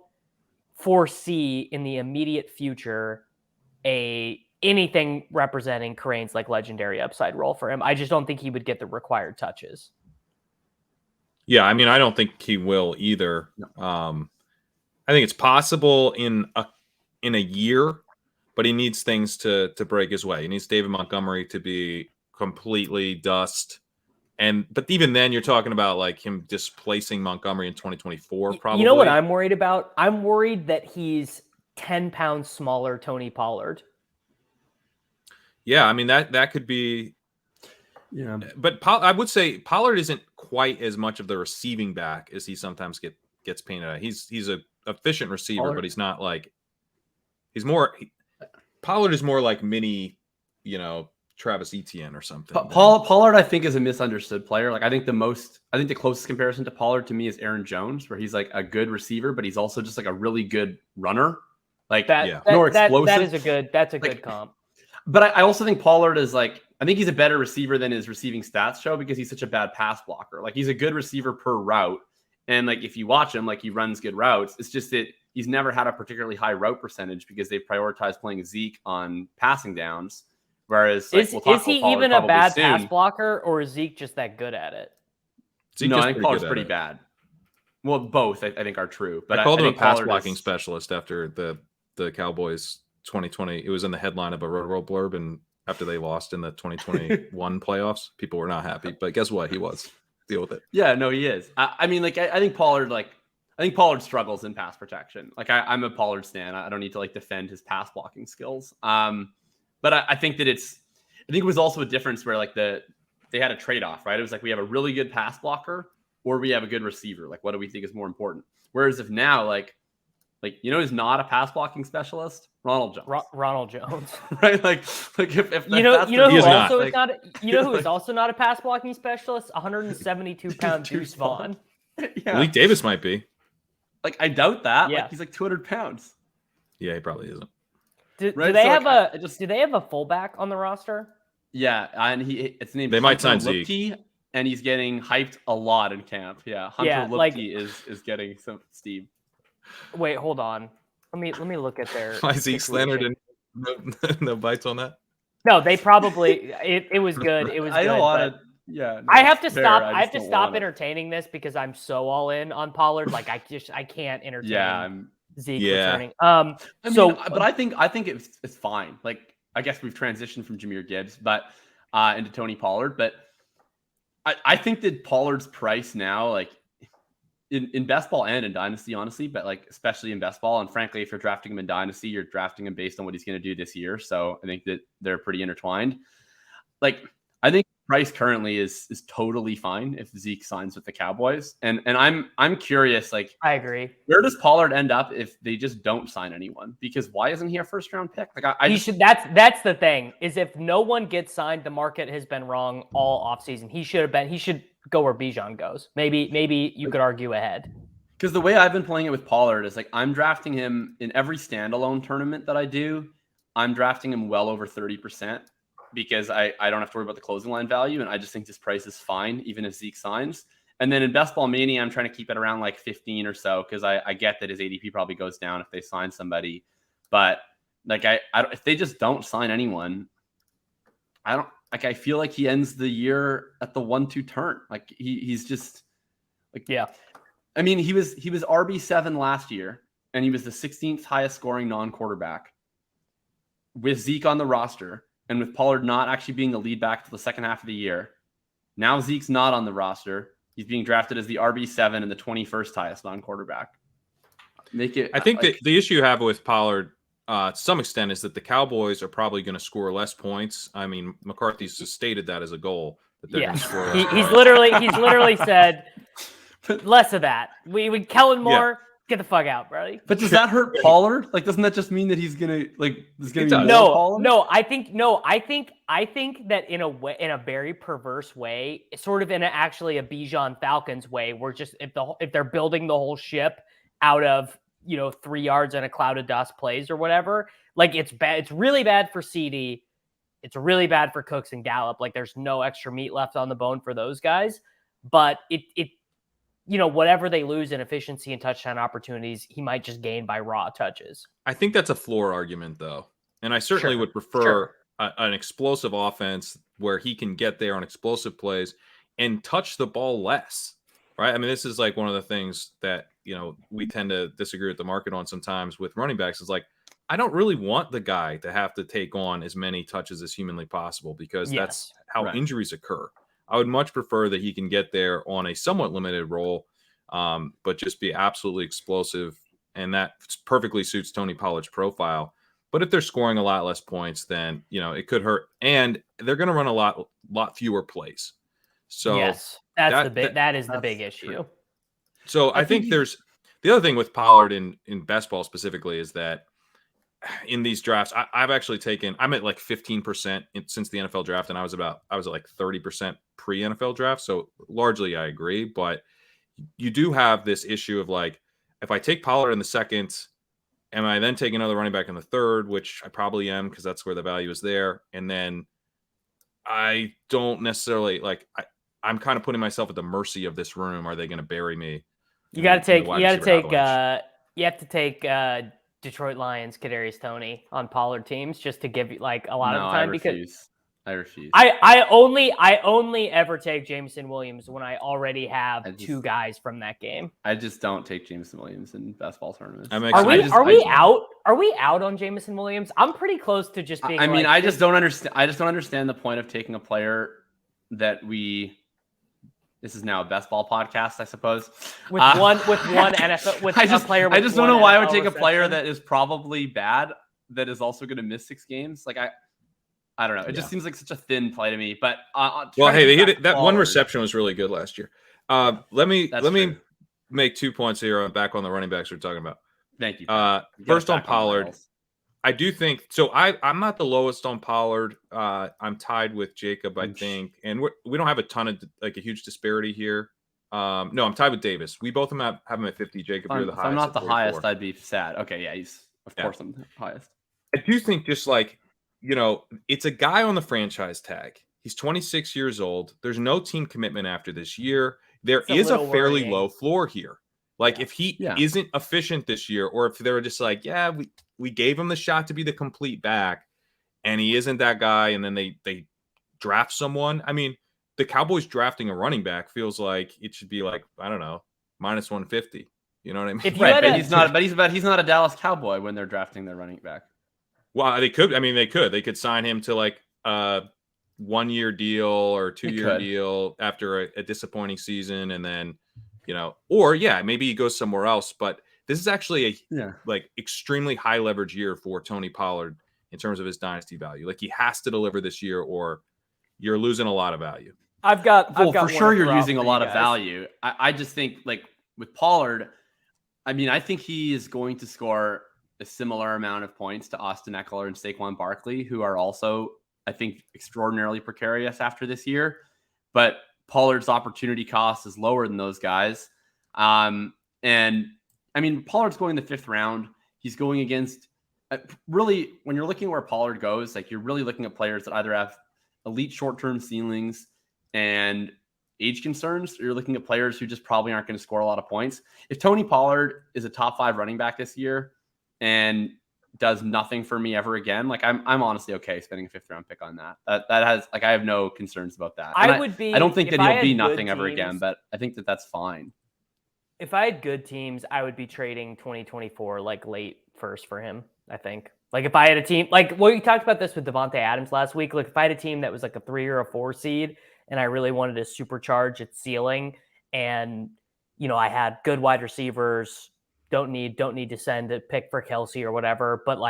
foresee in the immediate future anything representing Kerrane's like legendary upside role for him. I just don't think he would get the required touches. Yeah, I mean, I don't think he will either. I think it's possible in a year, but he needs things to break his way. He needs David Montgomery to be completely dust, But even then, you're talking about like him displacing Montgomery in 2024. Probably. You know what I'm worried about? I'm worried that he's 10 pounds smaller Tony Pollard. Yeah, I mean that could be. Yeah, but I would say Pollard isn't quite as much of the receiving back as he sometimes gets painted at. He's a efficient receiver, Pollard. But he's not like Pollard is more like mini, Travis Etienne or something. Pollard, I think, is a misunderstood player. Like I think the closest comparison to Pollard to me is Aaron Jones, where he's like a good receiver, but he's also just like a really good runner. Like more explosive. That's a good comp. But I also think Pollard is like, I think he's a better receiver than his receiving stats show because he's such a bad pass blocker. Like he's a good receiver per route. And like, if you watch him, like he runs good routes. It's just that he's never had a particularly high route percentage because they've prioritized playing Zeke on passing downs. Whereas is he even a bad pass blocker, or is Zeke just that good at it? No, I think Pollard's pretty bad. Well, both I think are true. But I called him a pass blocking specialist after the Cowboys 2020. It was in the headline of a Roto blurb, and after they lost in the 2021 playoffs, people were not happy. But guess what? He was. Deal with it. Yeah, no, he is. I mean, like I think Pollard struggles in pass protection. Like I'm a Pollard stan. I don't need to like defend his pass blocking skills. But I think that it was also a difference where like they had a trade-off, right? It was like we have a really good pass blocker or we have a good receiver. Like what do we think is more important? Whereas if now like who's not a pass blocking specialist? Ronald Jones. Ronald Jones. Right? Like if who's also not a pass blocking specialist? 172 pound Deuce Vaughn. Yeah. Malik Davis might be. Like I doubt that. Yeah. Like he's like 200 pounds. Yeah, he probably isn't. Do they have a fullback on the roster? Yeah, and it's named. They might sign Lipke, Zeke, and he's getting hyped a lot in camp. Yeah, Hunter Lipke is getting some steam. Wait, hold on. Let me look at their. Why Zeke slandered and no bites on that? No, they probably it was good. It was. I don't want to. Yeah, no, I have to stop. I have to stop entertaining this because I'm so all in on Pollard. Like I can't entertain. Yeah, Zeke returning. But I think it's fine. Like I guess we've transitioned from Jahmyr Gibbs, but into Tony Pollard. But I think that Pollard's price now, like in best ball and in dynasty, honestly, but like especially in best ball, and frankly, if you're drafting him in dynasty, you're drafting him based on what he's going to do this year. So I think that they're pretty intertwined. Like I think price currently is totally fine if Zeke signs with the Cowboys. And I'm curious, like I agree. Where does Pollard end up if they just don't sign anyone? Because why isn't he a first round pick? Like that's the thing, is if no one gets signed, the market has been wrong all offseason. He should go where Bijan goes. Maybe you could argue ahead. Because the way I've been playing it with Pollard is like I'm drafting him in every standalone tournament that I do. I'm drafting him well over 30%. Because I don't have to worry about the closing line value, and I just think this price is fine, even if Zeke signs. And then in Best Ball Mania, I'm trying to keep it around like 15 or so, because I get that his ADP probably goes down if they sign somebody. But like if they just don't sign anyone, I feel like he ends the year at the 1-2 turn. Like he's just like, yeah. I mean, he was RB7 last year, and he was the 16th highest scoring non-quarterback with Zeke on the roster. And with Pollard not actually being the lead back to the second half of the year, now Zeke's not on the roster. He's being drafted as the RB7 and the 21st highest non-quarterback. I think that the issue you have with Pollard, to some extent, is that the Cowboys are probably going to score less points. I mean, McCarthy's just stated that as a goal that they're going to score less he's literally said less of that. We Kellen Moore. Yeah. Get the fuck out, bro. But does that hurt Pollard? Like, doesn't that just mean that he's gonna be Pollard? No. I think that in a very perverse way, sort of in actually a Bijan Falcons way, where just if they're building the whole ship out of 3 yards and a cloud of dust plays or whatever, like it's bad. It's really bad for CD. It's really bad for Cooks and Gallup. Like there's no extra meat left on the bone for those guys. But it whatever they lose in efficiency and touchdown opportunities, he might just gain by raw touches. I think that's a floor argument, though. And I certainly would prefer an explosive offense where he can get there on explosive plays and touch the ball less, right? I mean, this is like one of the things that, we tend to disagree with the market on sometimes with running backs. Is like, I don't really want the guy to have to take on as many touches as humanly possible because that's how injuries occur. I would much prefer that he can get there on a somewhat limited role, but just be absolutely explosive. And that perfectly suits Tony Pollard's profile. But if they're scoring a lot less points, then, it could hurt. And they're going to run a lot fewer plays. So yes, that is the big issue. True. So I think there's the other thing with Pollard in best ball specifically is that in these drafts, I'm at like 15% since the NFL draft, and I was at like 30% pre-NFL draft. So largely I agree, but you do have this issue of like, if I take Pollard in the second, am I then taking another running back in the third, which I probably am because that's where the value is there. And then I don't necessarily I'm kind of putting myself at the mercy of this room. Are they going to bury me? You have to take Detroit Lions, Kadarius Toney on Pollard teams just to give you like a lot of the time. I refuse. I only ever take Jameson Williams when I already have two guys from that game. I just don't take Jameson Williams in best ball tournaments. Are we out on Jameson Williams? I'm pretty close to just being. I just don't understand the point of taking a player that This is now a best ball podcast, I suppose. With one NFL, I just don't know why I would take a player that is probably bad that is also going to miss 6 games. Like I don't know. It just seems like such a thin play to me. But they hit it. That one reception was really good last year. Let me make 2 points here back on the running backs we're talking about. Thank you. First on Pollard. I do think so. I'm not the lowest on Pollard. I'm tied with Jacob, I think, and we don't have a ton of a huge disparity here. No, I'm tied with Davis. We both have him at 50. Jacob, you're the highest. I'm not the highest. I'd be sad. Okay, yeah, of course I'm the highest. I do think just it's a guy on the franchise tag. He's 26 years old. There's no team commitment after this year. There is a fairly low floor here. If he isn't efficient this year, or if they're just we gave him the shot to be the complete back, and he isn't that guy, and then they draft someone. I mean, the Cowboys drafting a running back feels like it should be I don't know, minus 150. You know what I mean? But he's not a Dallas Cowboy when they're drafting their running back. Well, they could. I mean, they could sign him to a 1-year deal or 2-year deal after a disappointing season, and then. Maybe he goes somewhere else, but this is actually a extremely high leverage year for Tony Pollard in terms of his dynasty value. He has to deliver this year, or you're losing a lot of value. For sure you're using a lot of value. I just think with Pollard, I think he is going to score a similar amount of points to Austin Eckler and Saquon Barkley, who are also, I think, extraordinarily precarious after this year. But Pollard's opportunity cost is lower than those guys. Pollard's going in the 5th round. He's going against really, when you're looking where Pollard goes, you're really looking at players that either have elite short-term ceilings and age concerns, or you're looking at players who just probably aren't going to score a lot of points. If Tony Pollard is a top 5 running back this year and does nothing for me ever again, I'm honestly okay spending a 5th round pick on that. That has I have no concerns about that. I don't think that he'll be nothing ever again, but I think that that's fine. If I had good teams, I would be trading 2024 late first for him. I think if I had a team we talked about this with Devontae Adams last week. If I had a team that was a 3 or a 4 seed, and I really wanted to supercharge its ceiling, and I had good wide receivers. Don't need to send a pick for Kelsey or whatever, but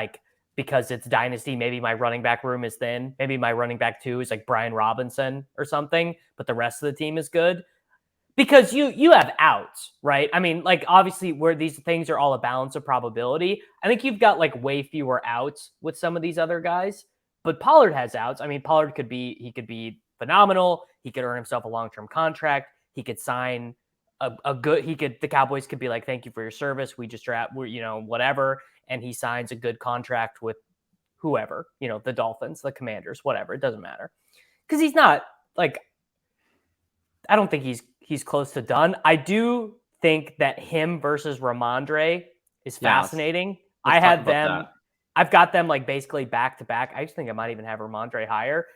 because it's dynasty, maybe my running back room is thin. Maybe my running back 2 is Brian Robinson or something, but the rest of the team is good because you have outs, right? Obviously where these things are all a balance of probability. I think you've got way fewer outs with some of these other guys, but Pollard has outs. Pollard could be phenomenal. He could earn himself a long-term contract. He could sign the Cowboys could be thank you for your service. We just draft, whatever. And he signs a good contract with whoever, the Dolphins, the Commanders, whatever. It doesn't matter. Cause he's not I don't think he's close to done. I do think that him versus Ramondre is fascinating. I've got them basically back to back. I just think I might even have Ramondre higher.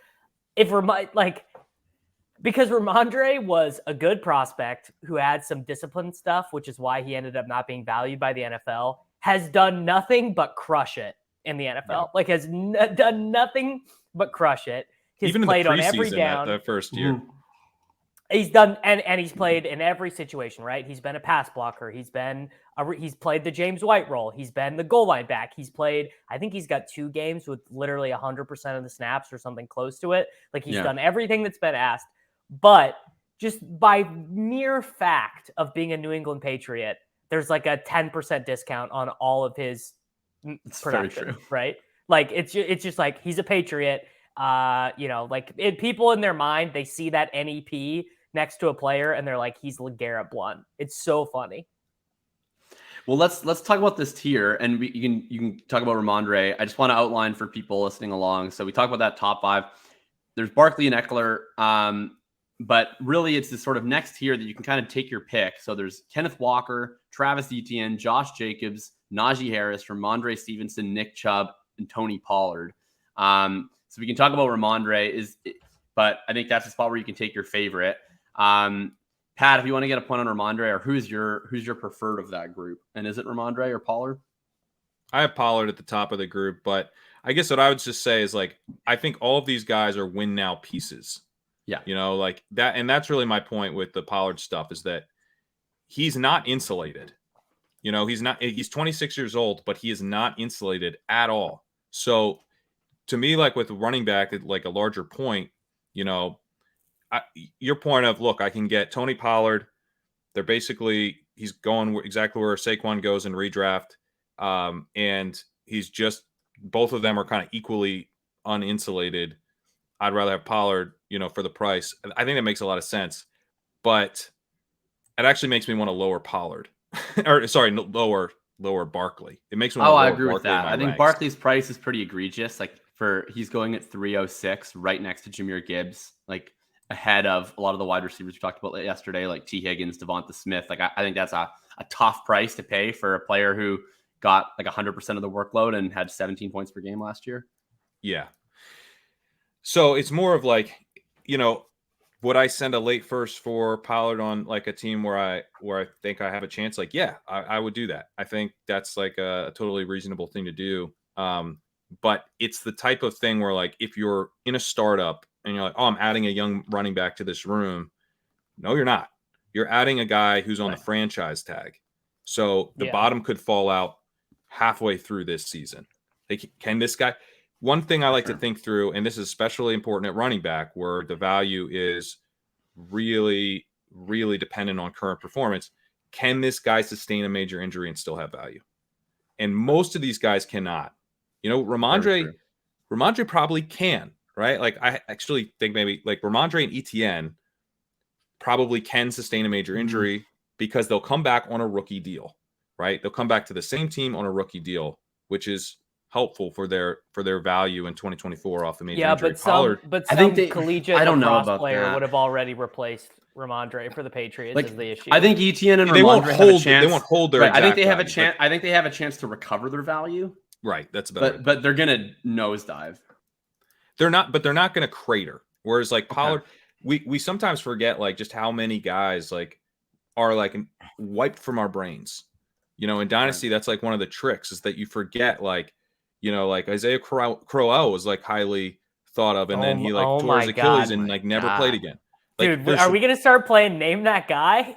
Because Ramondre was a good prospect who had some discipline stuff, which is why he ended up not being valued by the NFL, has done nothing but crush it in the NFL. Has done nothing but crush it. He's even played in the on every preseason down. the first year. He's done, and he's played in every situation, right? He's been a pass blocker. He's played the James White role. He's been the goal line back. I think he's got 2 games with literally 100% of the snaps or something close to it. Like he's done everything that's been asked. But just by mere fact of being a New England Patriot, there's like a 10% discount on all of his production, right? Like it's just like he's a Patriot. People in their mind, they see that NEP next to a player and they're like, he's LeGarrette Blount. It's so funny. Well, let's talk about this tier, and you can talk about Ramondre. I just want to outline for people listening along. So we talk about that top 5. There's Barkley and Eckler, but really it's this sort of next tier that you can kind of take your pick. So there's Kenneth Walker, Travis Etienne, Josh Jacobs, Najee Harris, Ramondre Stevenson, Nick Chubb, and Tony Pollard. So we can talk about Ramondre, but I think that's a spot where you can take your favorite. Pat, if you want to get a point on Ramondre, or who's your preferred of that group? And is it Ramondre or Pollard? I have Pollard at the top of the group, but I guess what I would just say is like, I think all of these guys are win now pieces. Yeah. Like that. And that's really my point with the Pollard stuff is that he's not insulated. He's 26 years old, but he is not insulated at all. So to me, like with running back, like a larger point, your point of, look, I can get Tony Pollard. He's going exactly where Saquon goes in redraft. And he's just, both of them are kind of equally uninsulated. I'd rather have Pollard, for the price. I think that makes a lot of sense, but it actually makes me want to lower Pollard lower Barkley. It makes me want to lower I agree with Barkley that. I think ranks. Barkley's price is pretty egregious. Like he's going at 306 right next to Jahmyr Gibbs, like ahead of a lot of the wide receivers we talked about yesterday, like T. Higgins, Devonta Smith. Like I think that's a tough price to pay for a player who got like 100% of the workload and had 17 points per game last year. Yeah. So it's more of like, would I send a late first for Pollard on like a team where I think I have a chance? Like, yeah, I would do that. I think that's like a totally reasonable thing to do. But it's the type of thing where like, if you're in a startup and you're like, oh, I'm adding a young running back to this room. No, you're not. You're adding a guy who's on the franchise tag. So the bottom could fall out halfway through this season. Like, can this guy? One thing I like to think through, and this is especially important at running back, where the value is really, really dependent on current performance. Can this guy sustain a major injury and still have value? And most of these guys cannot. Ramondre probably can, right? Like, I actually think maybe like Ramondre and Etienne probably can sustain a major injury because they'll come back on a rookie deal, right? They'll come back to the same team on a rookie deal, which is helpful for their value in 2024 off the major injury. But some collegiate lacrosse player would have already replaced Ramondre for the Patriots is the issue. I think Etienne and Ramondre have a chance. They won't hold their. Right, I think they have a chance. I think they have a chance to recover their value. Right, that's better. But they're gonna nosedive. They're not gonna crater. Whereas like Pollard, we sometimes forget like just how many guys like are like wiped from our brains. In Dynasty, that's like one of the tricks is that you forget like. Like Isaiah Crowell was like highly thought of, and then he like tore his Achilles and like never played again. Like, dude, are we gonna start playing Name That Guy?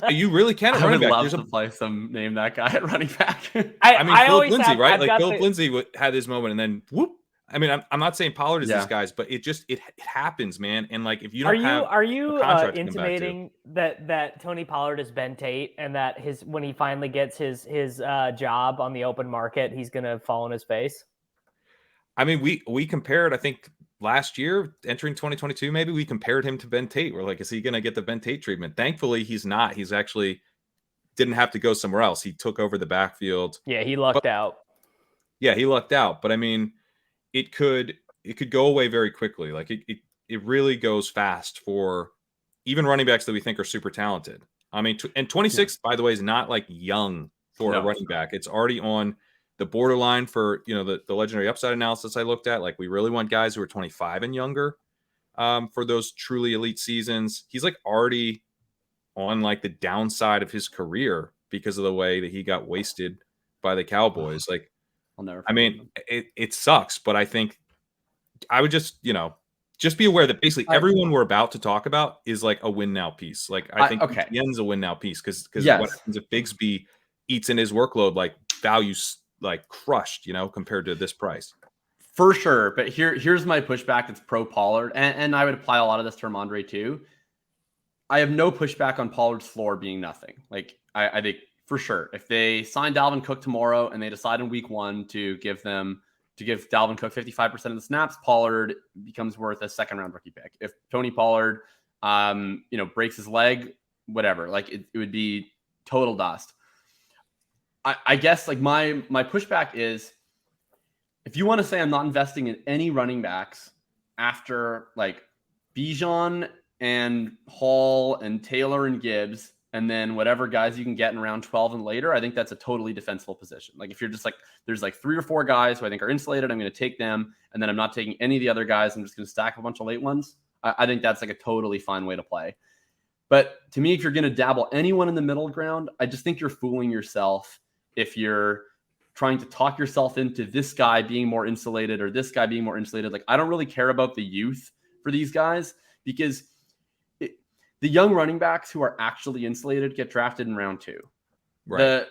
You really can at running back. Love to play some Name That Guy at running back. I mean, Philip Lindsay, right? Like Philip Lindsay had his moment, and then whoop. I mean, I'm not saying Pollard is these guys, but it happens, man. And like, if you don't are you intimating that Tony Pollard is Ben Tate, and that when he finally gets his job on the open market, he's gonna fall on his face? I mean, we compared, I think last year, entering 2022, maybe we compared him to Ben Tate. We're like, is he gonna get the Ben Tate treatment? Thankfully, he's not. He's actually didn't have to go somewhere else. He took over the backfield. Yeah, he lucked out. Yeah, he lucked out. But I mean, it could go away very quickly. Like it really goes fast for even running backs that we think are super talented. I mean, and 26, by the way, is not like young for a running back. It's already on the borderline for, the legendary upside analysis I looked at. Like, we really want guys who are 25 and younger for those truly elite seasons. He's like already on like the downside of his career because of the way that he got wasted by the Cowboys. Like, I'll never. I mean, it sucks, but I think I would just, just be aware that basically everyone we're about to talk about is like a win now piece. Like I think ETN's a win now piece because what happens if Bigsby eats in his workload, like value's like crushed, compared to this price. For sure. But here's my pushback that's pro Pollard. And I would apply a lot of this to Ramondre too. I have no pushback on Pollard's floor being nothing. Like I think for sure, if they sign Dalvin Cook tomorrow and they decide in week 1 to give Dalvin Cook 55% of the snaps, Pollard becomes worth a second-round rookie pick. If Tony Pollard, breaks his leg, whatever, like it would be total dust. I guess like my pushback is, if you want to say I'm not investing in any running backs after like Bijan and Hall and Taylor and Gibbs, and then whatever guys you can get in round 12 and later, I think that's a totally defensible position. Like if you're just like, there's like 3 or 4 guys who I think are insulated, I'm going to take them, and then I'm not taking any of the other guys. I'm just going to stack a bunch of late ones. I think that's like a totally fine way to play. But to me, if you're going to dabble anyone in the middle ground, I just think you're fooling yourself if you're trying to talk yourself into this guy being more insulated or this guy being more insulated. Like I don't really care about the youth for these guys, because the young running backs who are actually insulated get drafted in round 2. Right.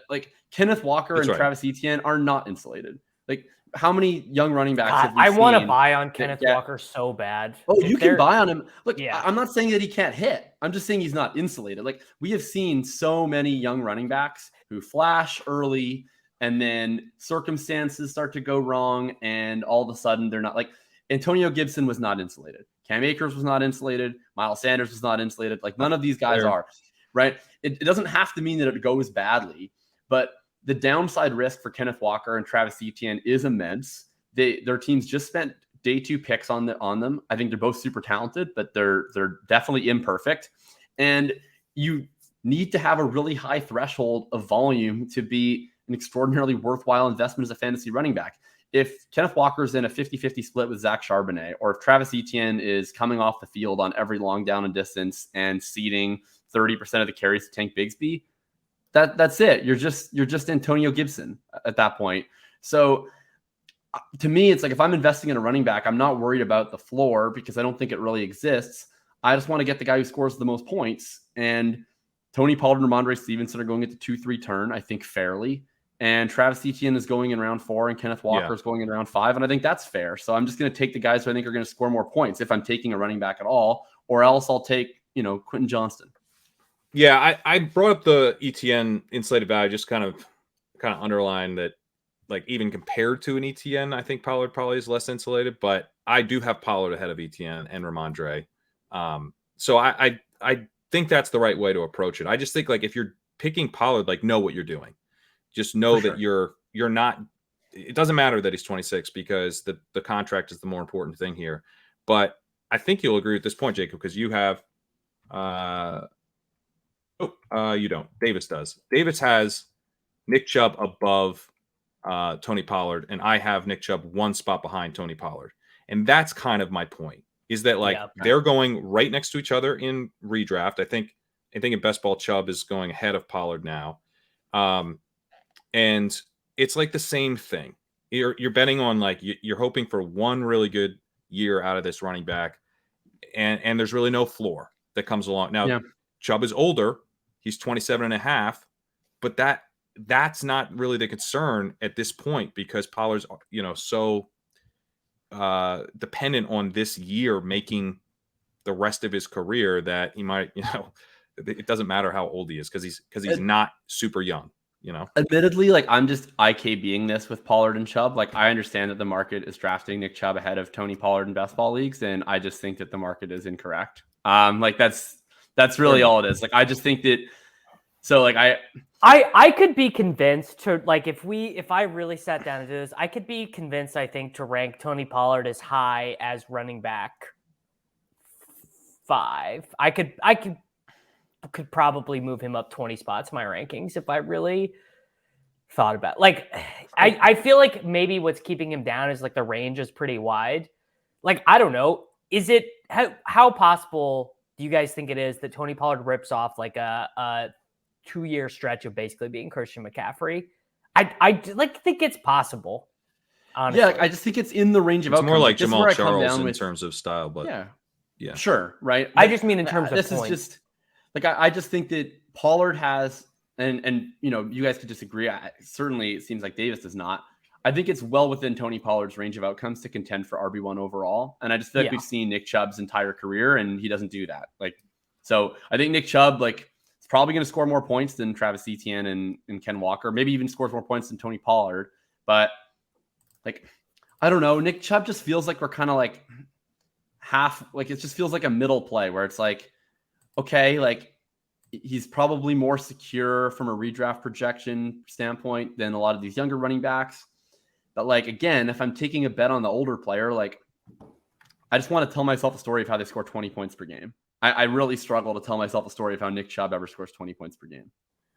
Kenneth Walker and Travis Etienne are not insulated. Like how many young running backs have we I seen want to buy on Kenneth Walker so bad. Oh, you can buy on him. Look, I'm not saying that he can't hit. I'm just saying he's not insulated. Like we have seen so many young running backs who flash early and then circumstances start to go wrong and all of a sudden they're not. Like Antonio Gibson was not insulated. Cam Akers was not insulated. Miles Sanders was not insulated. Like none of these guys are, right? It doesn't have to mean that it goes badly, but the downside risk for Kenneth Walker and Travis Etienne is immense. Their teams just spent day 2 picks on them. I think they're both super talented, but they're definitely imperfect. And you need to have a really high threshold of volume to be an extraordinarily worthwhile investment as a fantasy running back. If Kenneth Walker's in a 50-50 split with Zach Charbonnet, or if Travis Etienne is coming off the field on every long down and distance and ceding 30% of the carries to Tank Bigsby, that's it. You're just Antonio Gibson at that point. So to me, it's like if I'm investing in a running back, I'm not worried about the floor because I don't think it really exists. I just want to get the guy who scores the most points. And Tony Pollard and Ramondre Stevenson are going at the 2-3 turn, I think fairly. And Travis Etienne is going in round 4 and Kenneth Walker is going in round 5. And I think that's fair. So I'm just going to take the guys who I think are going to score more points if I'm taking a running back at all, or else I'll take, Quentin Johnston. Yeah. I brought up the Etienne insulated value, just kind of underline that, like even compared to an Etienne, I think Pollard probably is less insulated, but I do have Pollard ahead of Etienne and Ramondre. So I think that's the right way to approach it. I just think like if you're picking Pollard, like know what you're doing. Just know that you're not, it doesn't matter that he's 26 because the contract is the more important thing here. But I think you'll agree with this point, Jacob, because you have, you don't. Davis does. Davis has Nick Chubb above Tony Pollard, and I have Nick Chubb 1 spot behind Tony Pollard. And that's kind of my point, is that they're going right next to each other in redraft. I think in best ball, Chubb is going ahead of Pollard now. And it's like the same thing. You're betting on you're hoping for one really good year out of this running back, and there's really no floor that comes along. Now, Chubb is older. He's 27.5, but that's not really the concern at this point because Pollard's, so dependent on this year making the rest of his career that he might, it doesn't matter how old he is because he's not super young. Admittedly, I'm just IKBing this with Pollard and Chubb. I understand that the market is drafting Nick Chubb ahead of Tony Pollard in best ball leagues, and I just think that the market is incorrect. That's really all it is. I just think that. So I could be convinced to if I really sat down and did this, I could be convinced, I think, to rank Tony Pollard as high as running back 5. I could probably move him up 20 spots in my rankings if I really thought about it. I feel like maybe what's keeping him down is the range is pretty wide. I don't know. Is it how possible do you guys think it is that Tony Pollard rips off a 2-year stretch of basically being Christian McCaffrey? I think it's possible. honestly. Yeah, I just think it's in the range of It's outcomes. more like This is Jamal where I come Charles down in with, terms of style, but yeah, sure, right. I just mean in terms of this points. is just like I just think that Pollard has, and you know, you guys could disagree. Certainly, it seems like Davis does not. I think it's well within Tony Pollard's range of outcomes to contend for RB1 overall. And I just feel like we've seen Nick Chubb's entire career, and he doesn't do that. Like, so I think Nick Chubb, like, is probably going to score more points than Travis Etienne and Ken Walker. Maybe even scores more points than Tony Pollard. But like, I don't know. Nick Chubb just feels like we're kind of like half, like it just feels like a middle play where it's like, okay, like he's probably more secure from a redraft projection standpoint than a lot of these younger running backs. But like, again, if I'm taking a bet on the older player, like I just want to tell myself a story of how they score 20 points per game. I really struggle to tell myself a story of how Nick Chubb ever scores 20 points per game.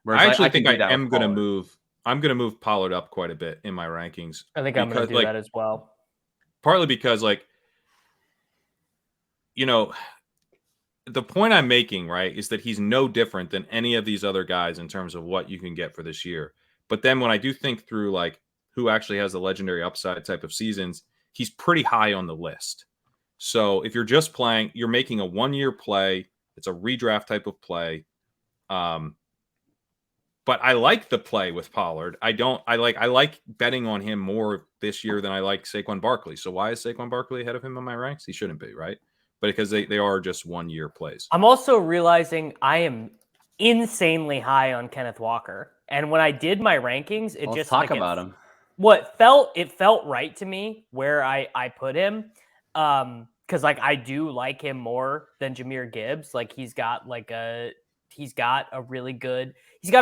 Whereas I actually think I am going to move. I'm going to move Pollard up quite a bit in my rankings. I think I'm going to do that as well. Partly because, like, you know, the point I'm making, right, is that he's no different than any of these other guys in terms of what you can get for this year. But then when I do think through, like, who actually has the legendary upside type of seasons, he's pretty high on the list. So if you're just playing, you're making a 1-year play. It's a redraft type of play. But I like the play with Pollard. I like betting on him more this year than I like Saquon Barkley. So why is Saquon Barkley ahead of him on my ranks? He shouldn't be, right? But because they are just 1-year plays. I'm also realizing I am insanely high on Kenneth Walker. And when I did my rankings, let's talk about him. It felt right to me where I put him. Because like I do like him more than Jahmyr Gibbs. Like he's got a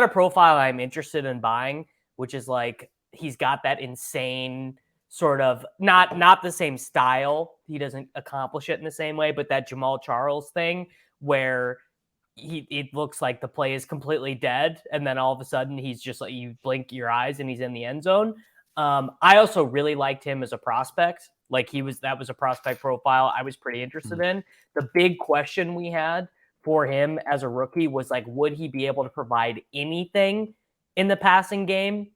profile I'm interested in buying, which is like he's got that insane sort of not the same style. He doesn't accomplish it in the same way, but that Jamal Charles thing where it looks like the play is completely dead, and then all of a sudden he's just like you blink your eyes and he's in the end zone. I also really liked him as a prospect. Like that was a prospect profile I was pretty interested in. The big question we had for him as a rookie was like, would he be able to provide anything in the passing game?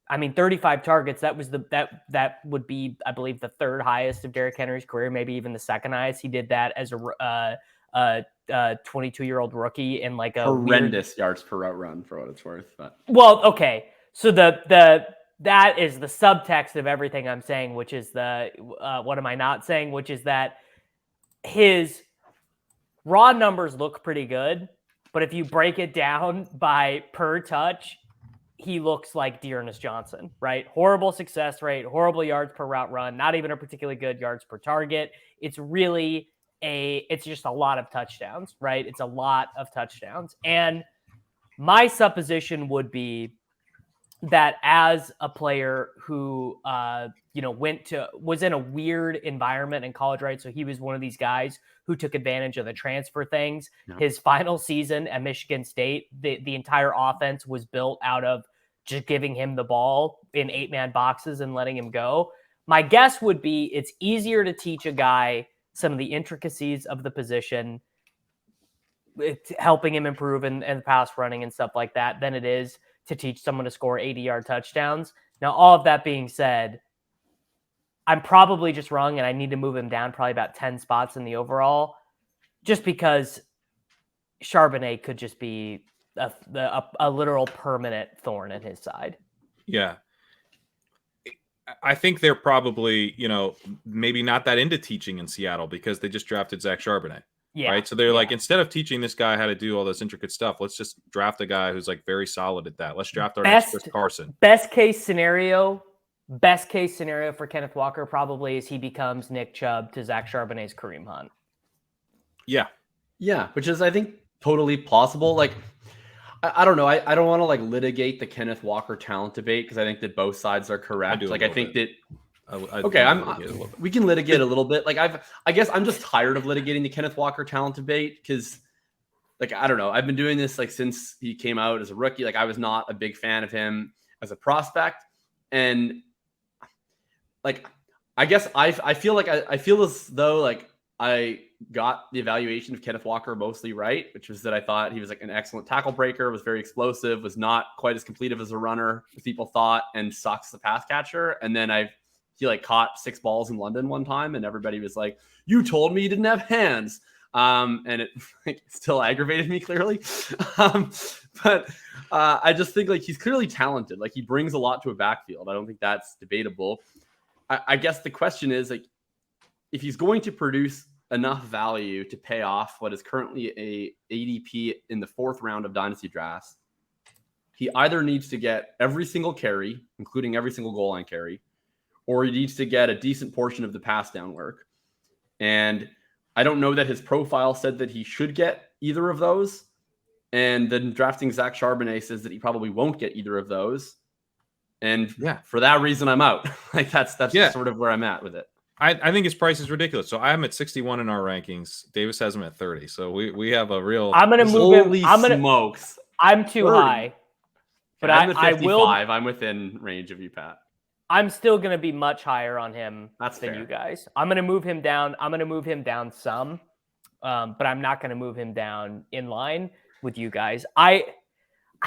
I mean, 35 targets, that would be, I believe, the third highest of Derrick Henry's career, maybe even the second highest. He did that as a 22-year-old rookie in like a horrendous yards per route run for what it's worth. But well, okay. So that is the subtext of everything I'm saying, which is what am I not saying? Which is that his raw numbers look pretty good, but if you break it down by per touch, he looks like Dearness Johnson, right? Horrible success rate, horrible yards per route run, not even a particularly good yards per target. It's really it's just a lot of touchdowns, right? It's a lot of touchdowns. And my supposition would be that as a player who, was in a weird environment in college, right? So he was one of these guys who took advantage of the transfer things. Yeah. His final season at Michigan State, the entire offense was built out of just giving him the ball in 8-man boxes and letting him go. My guess would be it's easier to teach a guy some of the intricacies of the position, helping him improve in pass running and stuff like that, than it is to teach someone to score 80-yard touchdowns. Now, all of that being said, I'm probably just wrong, and I need to move him down probably about 10 spots in the overall, just because Charbonnet could just be a literal permanent thorn in his side. Yeah. I think they're probably, maybe not that into teaching in Seattle because they just drafted Zach Charbonnet. Yeah. Right. So they're like, instead of teaching this guy how to do all this intricate stuff, let's just draft a guy who's like very solid at that. Let's draft our next Chris Carson. Best case scenario for Kenneth Walker probably is he becomes Nick Chubb to Zach Charbonnet's Kareem Hunt. Yeah. Yeah. Which is, I think, totally plausible. Like, I don't know. I don't want to like litigate the Kenneth Walker talent debate because I think that both sides are correct. I think that. We can litigate a little bit. Like I guess I'm just tired of litigating the Kenneth Walker talent debate because, like, I don't know. I've been doing this like since he came out as a rookie. Like I was not a big fan of him as a prospect, and like I guess I feel as though like I got the evaluation of Kenneth Walker mostly right, which was that I thought he was like an excellent tackle breaker, was very explosive, was not quite as complete as a runner as people thought, and sucks the pass catcher. And then I've he like caught 6 balls in London one time, and everybody was like, "You told me he didn't have hands." And it like, still aggravated me clearly. But I just think like he's clearly talented. Like he brings a lot to a backfield. I don't think that's debatable. I guess the question is like, if he's going to produce enough value to pay off what is currently a ADP in the 4th round of dynasty drafts, he either needs to get every single carry, including every single goal line carry, or he needs to get a decent portion of the pass down work. And I don't know that his profile said that he should get either of those. And then drafting Zach Charbonnet says that he probably won't get either of those. And for that reason, I'm out. Like that's sort of where I'm at with it. I think his price is ridiculous. So I have him at 61 in our rankings. Davis has him at 30. So we have a real. I'm gonna move him. Smokes. I'm too 30. High, but I'm at 55. I will. I'm within range of you, Pat. I'm still gonna be much higher on him than fair. You guys. I'm gonna move him down. I'm gonna move him down some, but I'm not gonna move him down in line with you guys. I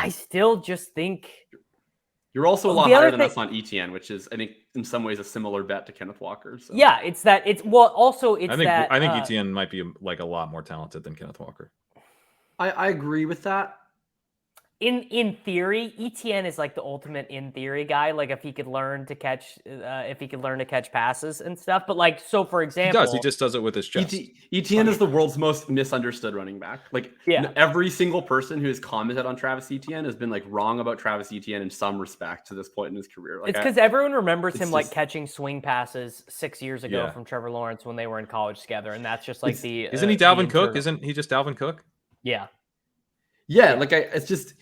still just think. You're also a lot higher than us on ETN, which is, I think, in some ways a similar bet to Kenneth Walker. So. Yeah, it's that. I think ETN might be like a lot more talented than Kenneth Walker. I agree with that. In theory, ETN is like the ultimate in theory guy. Like if he could learn to catch, passes and stuff. But like, so for example, he just does it with his chest. ETN is the world's most misunderstood running back. Like every single person who has commented on Travis Etienne has been like wrong about Travis Etienne in some respect to this point in his career. Like, it's because everyone remembers him like catching swing passes 6 years ago from Trevor Lawrence when they were in college together, and that's just like isn't he Dalvin Cook? Isn't he just Dalvin Cook? Yeah. Yeah, like it's just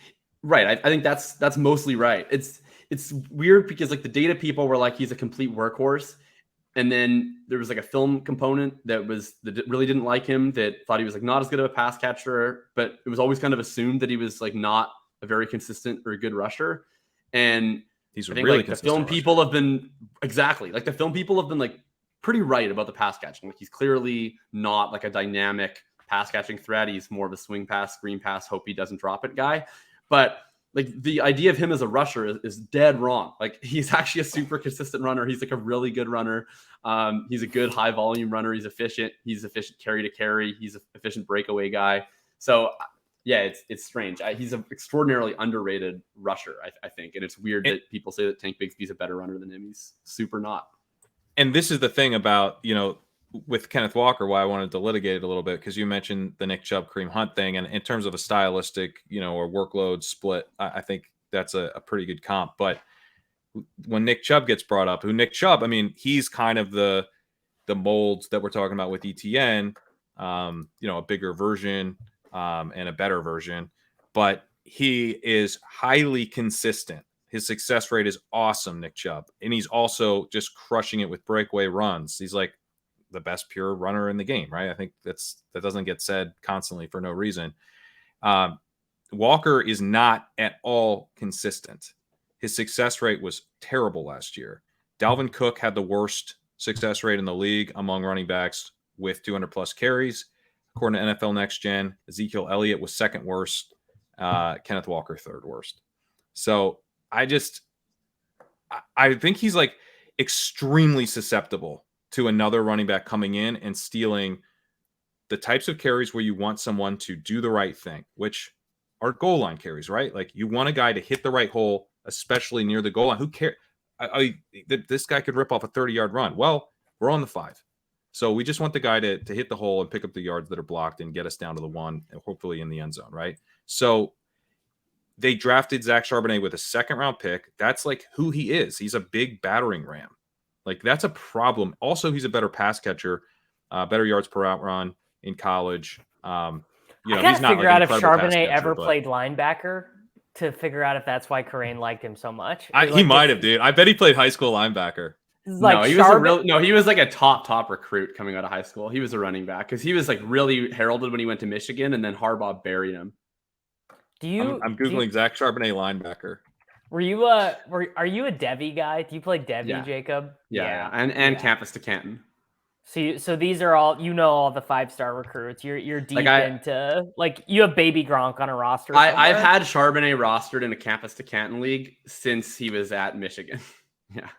right. I think that's mostly right. It's weird because like the data people were like he's a complete workhorse, and then there was like a film component that really didn't like him, that thought he was like not as good of a pass catcher, but it was always kind of assumed that he was like not a very consistent or a good rusher. And he's really like the film people have been like pretty right about the pass catching. Like he's clearly not like a dynamic pass catching threat. He's more of a swing pass, screen pass, hope he doesn't drop it guy. But like the idea of him as a rusher is dead wrong. Like he's actually a super consistent runner. He's like a really good runner. He's a good high volume runner. He's efficient. He's efficient carry to carry. He's an efficient breakaway guy. So yeah, it's strange. He's an extraordinarily underrated rusher, I think. And it's weird that people say that Tank Bigsby's a better runner than him. He's super not. And this is the thing about, with Kenneth Walker, why I wanted to litigate it a little bit, because you mentioned the Nick Chubb, Kareem Hunt thing. And in terms of a stylistic, or workload split, I think that's a pretty good comp. But when Nick Chubb gets brought up, he's kind of the molds that we're talking about with ETN, a bigger version and a better version. But he is highly consistent. His success rate is awesome, Nick Chubb. And he's also just crushing it with breakaway runs. He's like the best pure runner in the game, right? I think that doesn't get said constantly for no reason. Walker is not at all consistent. His success rate was terrible last year. Dalvin Cook had the worst success rate in the league among running backs with 200 plus carries. According to NFL Next Gen, Ezekiel Elliott was second worst. Kenneth Walker, third worst. So I think he's like extremely susceptible to another running back coming in and stealing the types of carries where you want someone to do the right thing, which are goal line carries, right? Like you want a guy to hit the right hole, especially near the goal line. Who cares? This guy could rip off a 30-yard run. Well, we're on the 5. So we just want the guy to hit the hole and pick up the yards that are blocked and get us down to the 1 and hopefully in the end zone, right? So they drafted Zach Charbonnet with a 2nd-round pick. That's like who he is. He's a big battering ram. Like that's a problem. Also, he's a better pass catcher, better yards per out run in college. I can't figure out if Charbonnet ever played linebacker to figure out if that's why Kerrane liked him so much. He might have, dude. I bet he played high school linebacker. Like he was like a top recruit coming out of high school. He was a running back because he was like really heralded when he went to Michigan, and then Harbaugh buried him. I'm googling Zach Charbonnet linebacker. Are you a Devy guy? Do you play Devy, Jacob? Yeah. And Campus to Canton. So these are all all the 5-star recruits. You're deep into like you have Baby Gronk on a roster. I've had Charbonnet rostered in a Campus to Canton league since he was at Michigan. Yeah.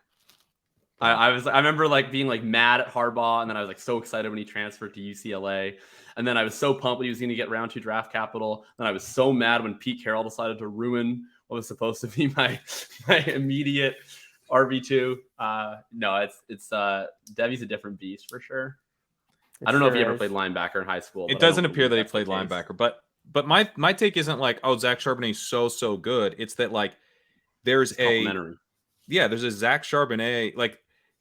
I remember like being like mad at Harbaugh, and then I was like so excited when he transferred to UCLA, and then I was so pumped when he was going to get round 2 draft capital. And I was so mad when Pete Carroll decided to ruin what was supposed to be my immediate RB2. No, it's Devy's a different beast for sure. I don't know if he ever played linebacker in high school. It doesn't appear that he played linebacker, but my take isn't like, oh, Zach Charbonnet's so good. It's that like there's a Zach Charbonnet, like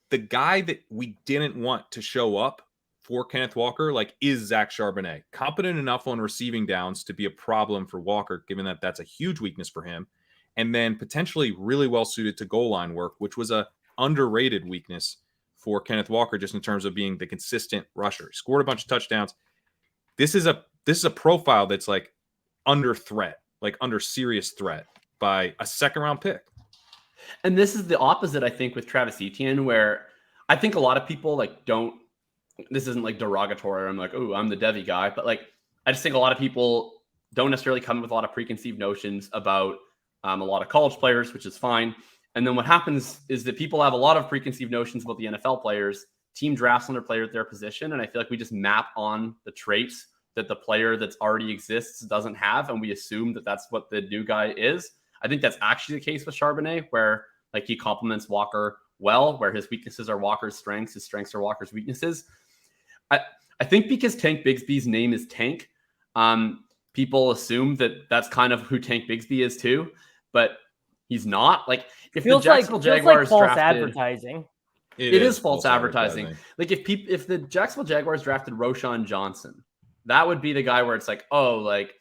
the guy that we didn't want to show up for Kenneth Walker, like is Zach Charbonnet. Competent enough on receiving downs to be a problem for Walker, given that that's a huge weakness for him. And then potentially really well suited to goal line work, which was a underrated weakness for Kenneth Walker, just in terms of being the consistent rusher. He scored a bunch of touchdowns. This is a profile that's like under threat, like under serious threat by a 2nd round pick. And this is the opposite, I think, with Travis Etienne, where I think a lot of people like don't. This isn't like derogatory. I'm like, oh, I'm the Devy guy, but like I just think a lot of people don't necessarily come with a lot of preconceived notions about a lot of college players, which is fine. And then what happens is that people have a lot of preconceived notions about the NFL players. Team drafts on their player at their position, and I feel like we just map on the traits that the player that's already exists doesn't have, and we assume that that's what the new guy is. I think that's actually the case with Charbonnet, where like he complements Walker well, where his weaknesses are Walker's strengths, his strengths are Walker's weaknesses. I think because Tank Bigsby's name is Tank, people assume that that's kind of who Tank Bigsby is too, but he's not. Like if the Jacksonville Jaguars false drafted, advertising. It is false advertising. Like if the Jacksonville Jaguars drafted Roshan Johnson, that would be the guy where it's like, oh, like,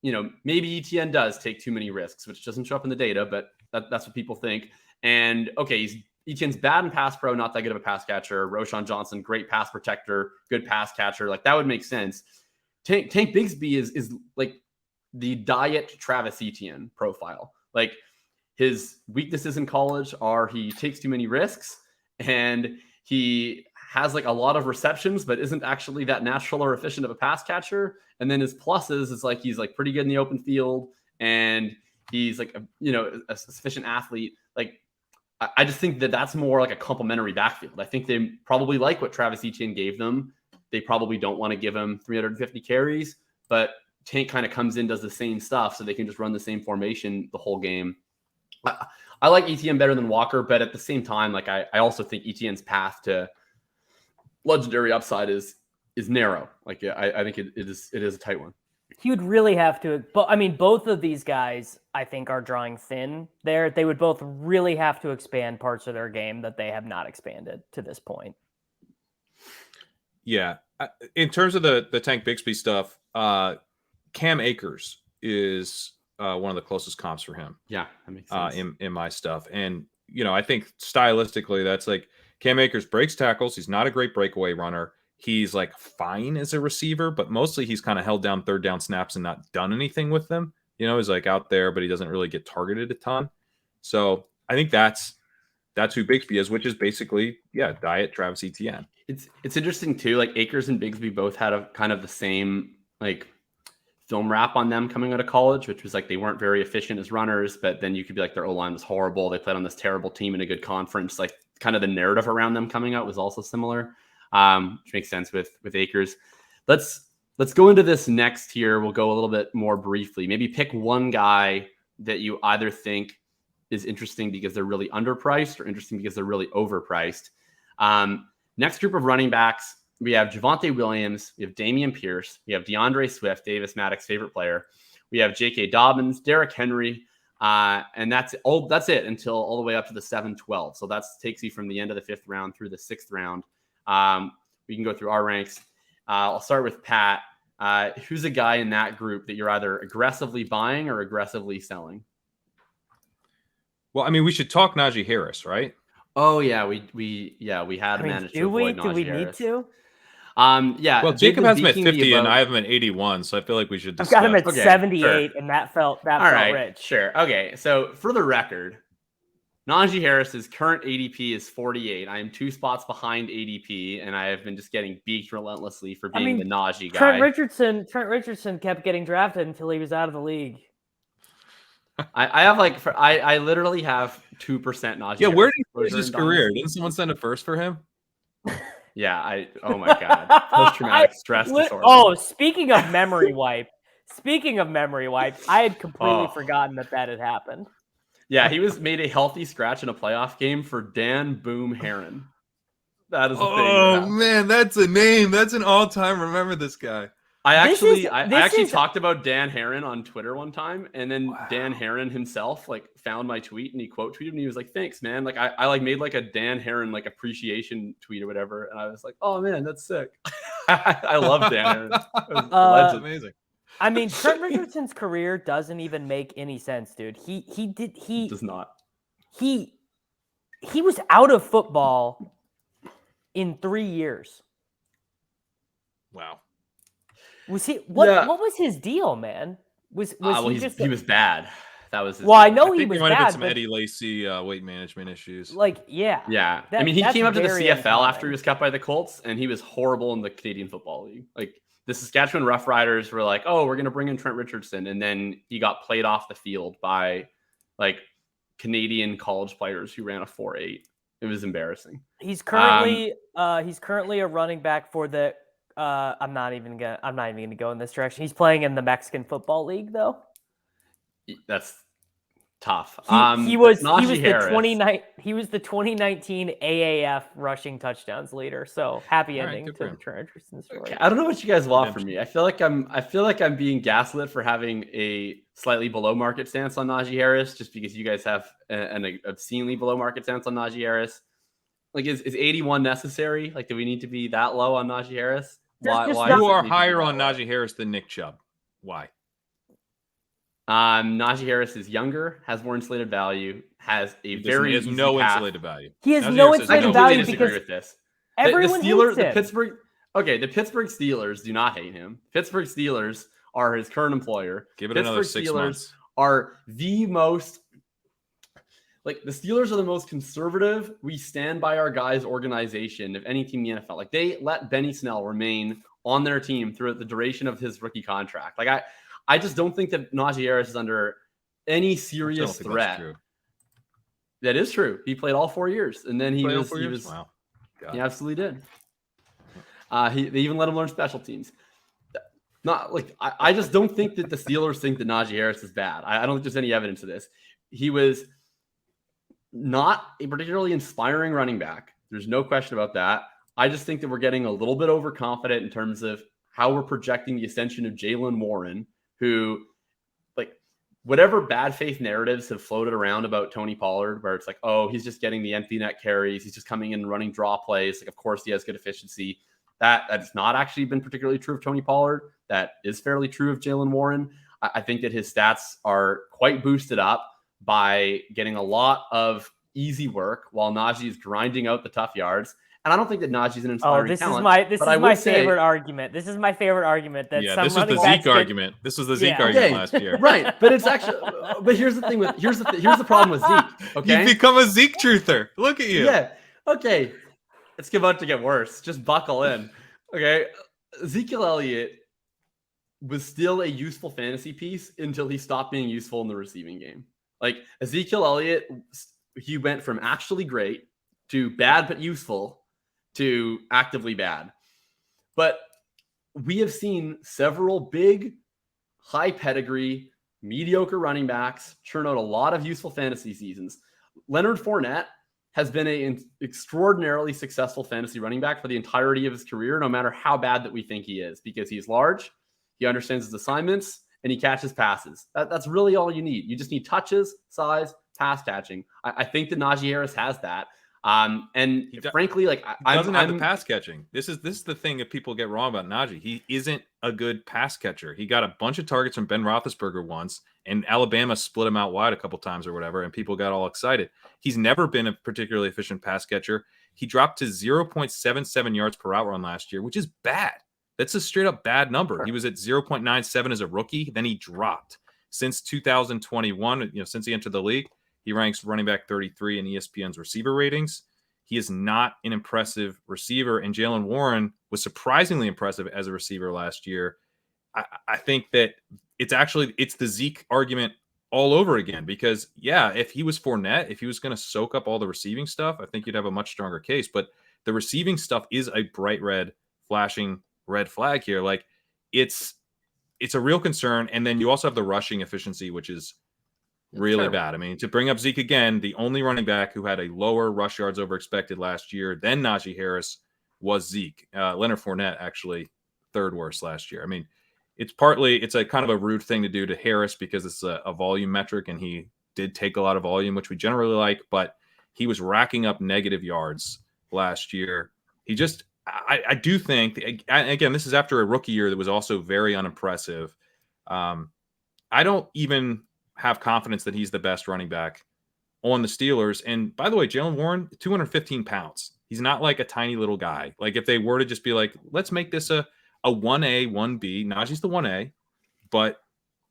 you know, maybe ETN does take too many risks, which doesn't show up in the data, but that's what people think. And okay, ETN's bad in pass pro, not that good of a pass catcher. Roshan Johnson, great pass protector, good pass catcher. Like that would make sense. Tank Bigsby is like the diet Travis Etienne profile. Like his weaknesses in college are he takes too many risks and he has like a lot of receptions, but isn't actually that natural or efficient of a pass catcher. And then his pluses is like he's like pretty good in the open field and he's like a sufficient athlete. Like I just think that that's more like a complementary backfield. I think they probably like what Travis Etienne gave them. They probably don't want to give him 350 carries, but Tank kind of comes in, does the same stuff, so they can just run the same formation the whole game. I like Etienne better than Walker, but at the same time, like I also think Etienne's path to legendary upside is narrow. Like I think it is a tight one. He would really have to, but I mean, both of these guys, I think, are drawing thin there. They would both really have to expand parts of their game that they have not expanded to this point. Yeah. In terms of the Tank Bigsby stuff, Cam Akers is one of the closest comps for him. Yeah, that makes sense. In my stuff. And, I think stylistically, that's like Cam Akers breaks tackles. He's not a great breakaway runner. He's like fine as a receiver, but mostly he's kind of held down 3rd down snaps and not done anything with them. He's like out there, but he doesn't really get targeted a ton. So I think that's who Bigsby is, which is basically, diet Travis Etienne. It's interesting too. Like Akers and Bigsby both had a kind of the same like film wrap on them coming out of college, which was like they weren't very efficient as runners, but then you could be like their O-line was horrible. They played on this terrible team in a good conference. Like kind of the narrative around them coming out was also similar. Which makes sense with Akers. Let's go into this next here. We'll go a little bit more briefly. Maybe pick one guy that you either think is interesting because they're really underpriced or interesting because they're really overpriced. Next group of running backs, we have Javonte Williams, we have Damian Pierce, we have DeAndre Swift, Davis Mattek's favorite player. We have J.K. Dobbins, Derrick Henry, and that's it until all the way up to the 7-12. So that takes you from the end of the 5th round through the 6th round. We can go through our ranks. I'll start with Pat. Who's a guy in that group that you're either aggressively buying or aggressively selling? Well, I mean, we should talk Najee Harris, right? Oh yeah, we had managed to avoid Najee Harris. Do we need to? Yeah. Well, Jacob has him at 50 and I have him at 81, so I feel like we should discuss. I've got him at 78, sure. And that felt rich. Sure. Okay. So for the record, Najee Harris's current ADP is 48. I am 2 spots behind ADP, and I have been just getting beaked relentlessly for being the Najee guy. Trent Richardson kept getting drafted until he was out of the league. I have like I literally have 2% Najee. Yeah, where did he Harris finish his exposure in career? Dynasty. Didn't someone send a first for him? Yeah, oh my god, post-traumatic stress disorder. Oh, speaking of memory wipe, I had completely forgotten that had happened. Yeah, he was made a healthy scratch in a playoff game for Dan Boom Herron. That is a thing. Oh man, that's a name. That's an all-time. Remember this guy. I actually talked about Dan Herron on Twitter one time, and then Dan Herron himself like found my tweet and he quote tweeted and he was like, "Thanks, man." Like I like made like a Dan Herron like appreciation tweet or whatever, and I was like, "Oh man, that's sick." I love Dan Herron. That's amazing. I mean, Trent Richardson's career doesn't even make any sense, dude. He does not. He was out of football in 3 years. Wow. Was he what was his deal, man? Was he was bad. That was his well, deal. I know he think was there might have bad. been some Eddie Lacy weight management issues. Like, yeah. I mean, he came up to the CFL after he was cut by the Colts, and he was horrible in the Canadian Football League. Like the Saskatchewan Roughriders were like, "Oh, we're going to bring in Trent Richardson," and then he got played off the field by like Canadian college players who ran a 4.8. It was embarrassing. He's currently a running back for the. I'm not even gonna go in this direction. He's playing in the Mexican Football League, though. That's tough. He was the 2019 AAF rushing touchdowns leader. So happy ending to the Trent Richardson story. Okay, I don't know what you guys want from me. I feel like I'm being gaslit for having a slightly below market stance on Najee Harris, just because you guys have an obscenely below market stance on Najee Harris. Like, is 81 necessary? Like, do we need to be that low on Najee Harris? Why you are higher on Najee Harris than Nick Chubb? Why? Najee Harris is younger, has more insulated value, has a very he has no insulated value. He has no insulated value because with this. Everyone hates him. The Pittsburgh Steelers do not hate him. Pittsburgh Steelers are his current employer. Give it another 6 months. Are the most the Steelers are the most conservative. We stand by our guys organization of any team in the NFL. Like, they let Benny Snell remain on their team throughout the duration of his rookie contract. Like, I just don't think that Najee Harris is under any serious threat. That is true. He played all 4 years, and then he was wow. He absolutely did. They even let him learn special teams. Not like I just don't think that the Steelers think that Najee Harris is bad. I don't think there's any evidence of this. He was not a particularly inspiring running back. There's no question about that. I just think that we're getting a little bit overconfident in terms of how we're projecting the ascension of Jaylen Warren, who, like, whatever bad faith narratives have floated around about Tony Pollard, where it's like, oh, he's just getting the empty net carries, he's just coming in and running draw plays. Like, of course he has good efficiency. That's not actually been particularly true of Tony Pollard. That is fairly true of Jaylen Warren. I think that his stats are quite boosted up by getting a lot of easy work while Najee is grinding out the tough yards. And I don't think that Najee's an inspiring talent. This is my favorite argument. This is my favorite argument. That this was the Zeke argument. This was the Zeke argument last year. Right. But it's actually, but here's the thing here's the problem with Zeke. Okay. You've become a Zeke truther. Look at you. Yeah. Okay. It's about to get worse. Just buckle in. Okay. Ezekiel Elliott was still a useful fantasy piece until he stopped being useful in the receiving game. Like, Ezekiel Elliott, he went from actually great to bad but useful to actively bad. But we have seen several big, high pedigree, mediocre running backs churn out a lot of useful fantasy seasons. Leonard Fournette has been an extraordinarily successful fantasy running back for the entirety of his career, no matter how bad that we think he is, because he's large, he understands his assignments, and he catches passes. That's really all you need. You just need touches, size, pass catching. I think that Najee Harris has that. Frankly, like, he doesn't have the pass catching. This is the thing that people get wrong about Najee. He isn't a good pass catcher. He got a bunch of targets from Ben Roethlisberger once, and Alabama split him out wide a couple times or whatever, and people got all excited. He's never been a particularly efficient pass catcher. He dropped to 0.77 yards per route run last year, which is bad. That's a straight up bad number. Sure. He was at 0.97 as a rookie. Then he dropped. Since 2021, since he entered the league, he ranks running back 33 in ESPN's receiver ratings. He is not an impressive receiver, and Jaylen Warren was surprisingly impressive as a receiver last year. I think that it's the Zeke argument all over again because, yeah, if he was Fournette, if he was going to soak up all the receiving stuff, I think you'd have a much stronger case. But the receiving stuff is a bright red, flashing red flag here. Like, it's a real concern. And then you also have the rushing efficiency, which is really bad. I mean, to bring up Zeke again, the only running back who had a lower rush yards over expected last year than Najee Harris was Zeke. Leonard Fournette actually third worst last year. I mean, it's a kind of a rude thing to do to Harris because it's a volume metric, and he did take a lot of volume, which we generally like, but he was racking up negative yards last year. I do think, again, this is after a rookie year that was also very unimpressive. I don't even have confidence that he's the best running back on the Steelers. And by the way, Jaylen Warren, 215 pounds. He's not like a tiny little guy. Like, if they were to just be like, let's make this a 1A, 1B, Najee's the 1A, but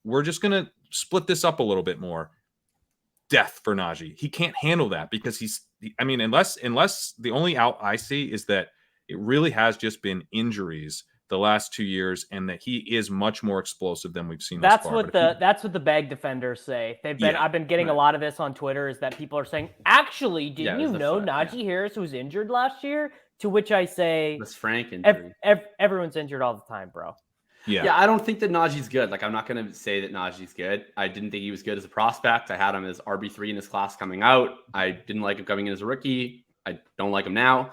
we're just going to split this up a little bit more. Death for Najee. He can't handle that because unless the only out I see is that it really has just been injuries the last 2 years, and that he is much more explosive than we've seen. That's what the bag defenders say. I've been getting a lot of this on Twitter, is that people are saying, actually, didn't you know Najee Harris was injured last year? To which I say, was Frank injury. Everyone's injured all the time, bro. Yeah, I don't think that Najee's good. Like, I'm not going to say that Najee's good. I didn't think he was good as a prospect. I had him as RB3 in his class coming out. I didn't like him coming in as a rookie. I don't like him now.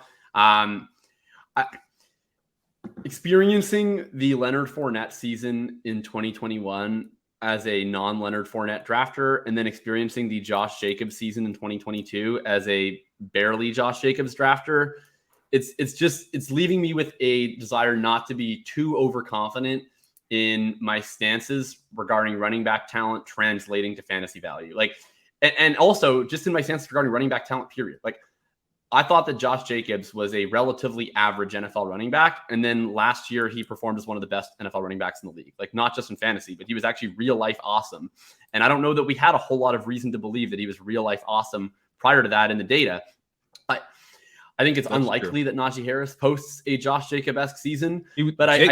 Experiencing the Leonard Fournette season in 2021 as a non-Leonard Fournette drafter, and then experiencing the Josh Jacobs season in 2022 as a barely Josh Jacobs drafter, it's leaving me with a desire not to be too overconfident in my stances regarding running back talent translating to fantasy value. Like, and also just in my stance regarding running back talent, period. Like, I thought that Josh Jacobs was a relatively average NFL running back. And then last year he performed as one of the best NFL running backs in the league. Like, not just in fantasy, but he was actually real life awesome. And I don't know that we had a whole lot of reason to believe that he was real life awesome prior to that in the data. I think it's unlikely that Najee Harris posts a Josh Jacob-esque season.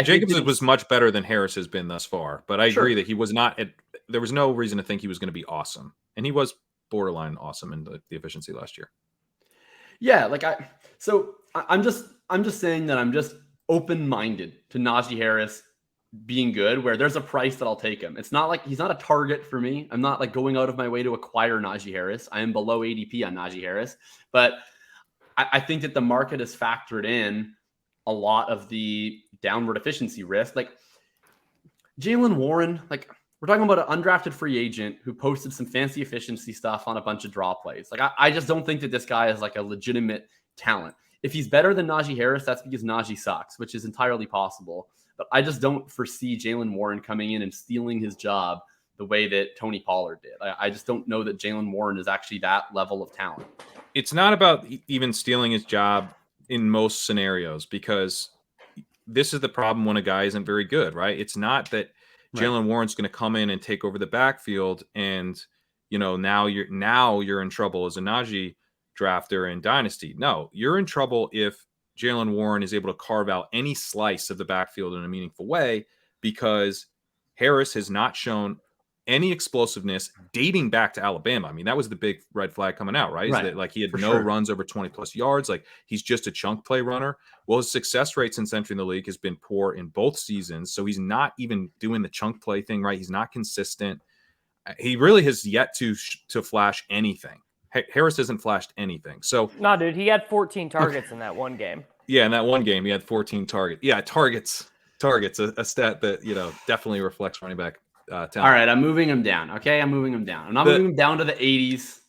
Jacobs was much better than Harris has been thus far. But I agree that he was not. There was no reason to think he was going to be awesome, and he was borderline awesome in the efficiency last year. Yeah, I'm just saying that I'm just open-minded to Najee Harris being good, where there's a price that I'll take him. It's not like he's not a target for me. I'm not like going out of my way to acquire Najee Harris. I am below ADP on Najee Harris, but I think that the market has factored in a lot of the downward efficiency risk. Like, Jaylen Warren, like, we're talking about an undrafted free agent who posted some fancy efficiency stuff on a bunch of draw plays. Like, I just don't think that this guy is like a legitimate talent. If he's better than Najee Harris, that's because Najee sucks, which is entirely possible. But I just don't foresee Jaylen Warren coming in and stealing his job the way that Tony Pollard did. I just don't know that Jaylen Warren is actually that level of talent. It's not about even stealing his job in most scenarios, because this is the problem when a guy isn't very good, right? It's not that Jaylen Warren's going to come in and take over the backfield and, now you're in trouble as a Najee drafter in Dynasty. No, you're in trouble if Jaylen Warren is able to carve out any slice of the backfield in a meaningful way, because Harris has not shown any explosiveness dating back to Alabama. I mean, that was the big red flag coming out, right? Is that, like, he had runs over 20 plus yards. Like, he's just a chunk play runner. Well, his success rate since entering the league has been poor in both seasons. So he's not even doing the chunk play thing, right? He's not consistent. He really has yet to flash anything. Harris hasn't flashed anything. So no, dude, he had 14 targets in that one game. Yeah, in that one game, he had 14 targets. Yeah, targets, a stat that, definitely reflects running back talent. All right, I'm moving him down. Okay, I'm moving him down. I'm not moving him down to the 80s.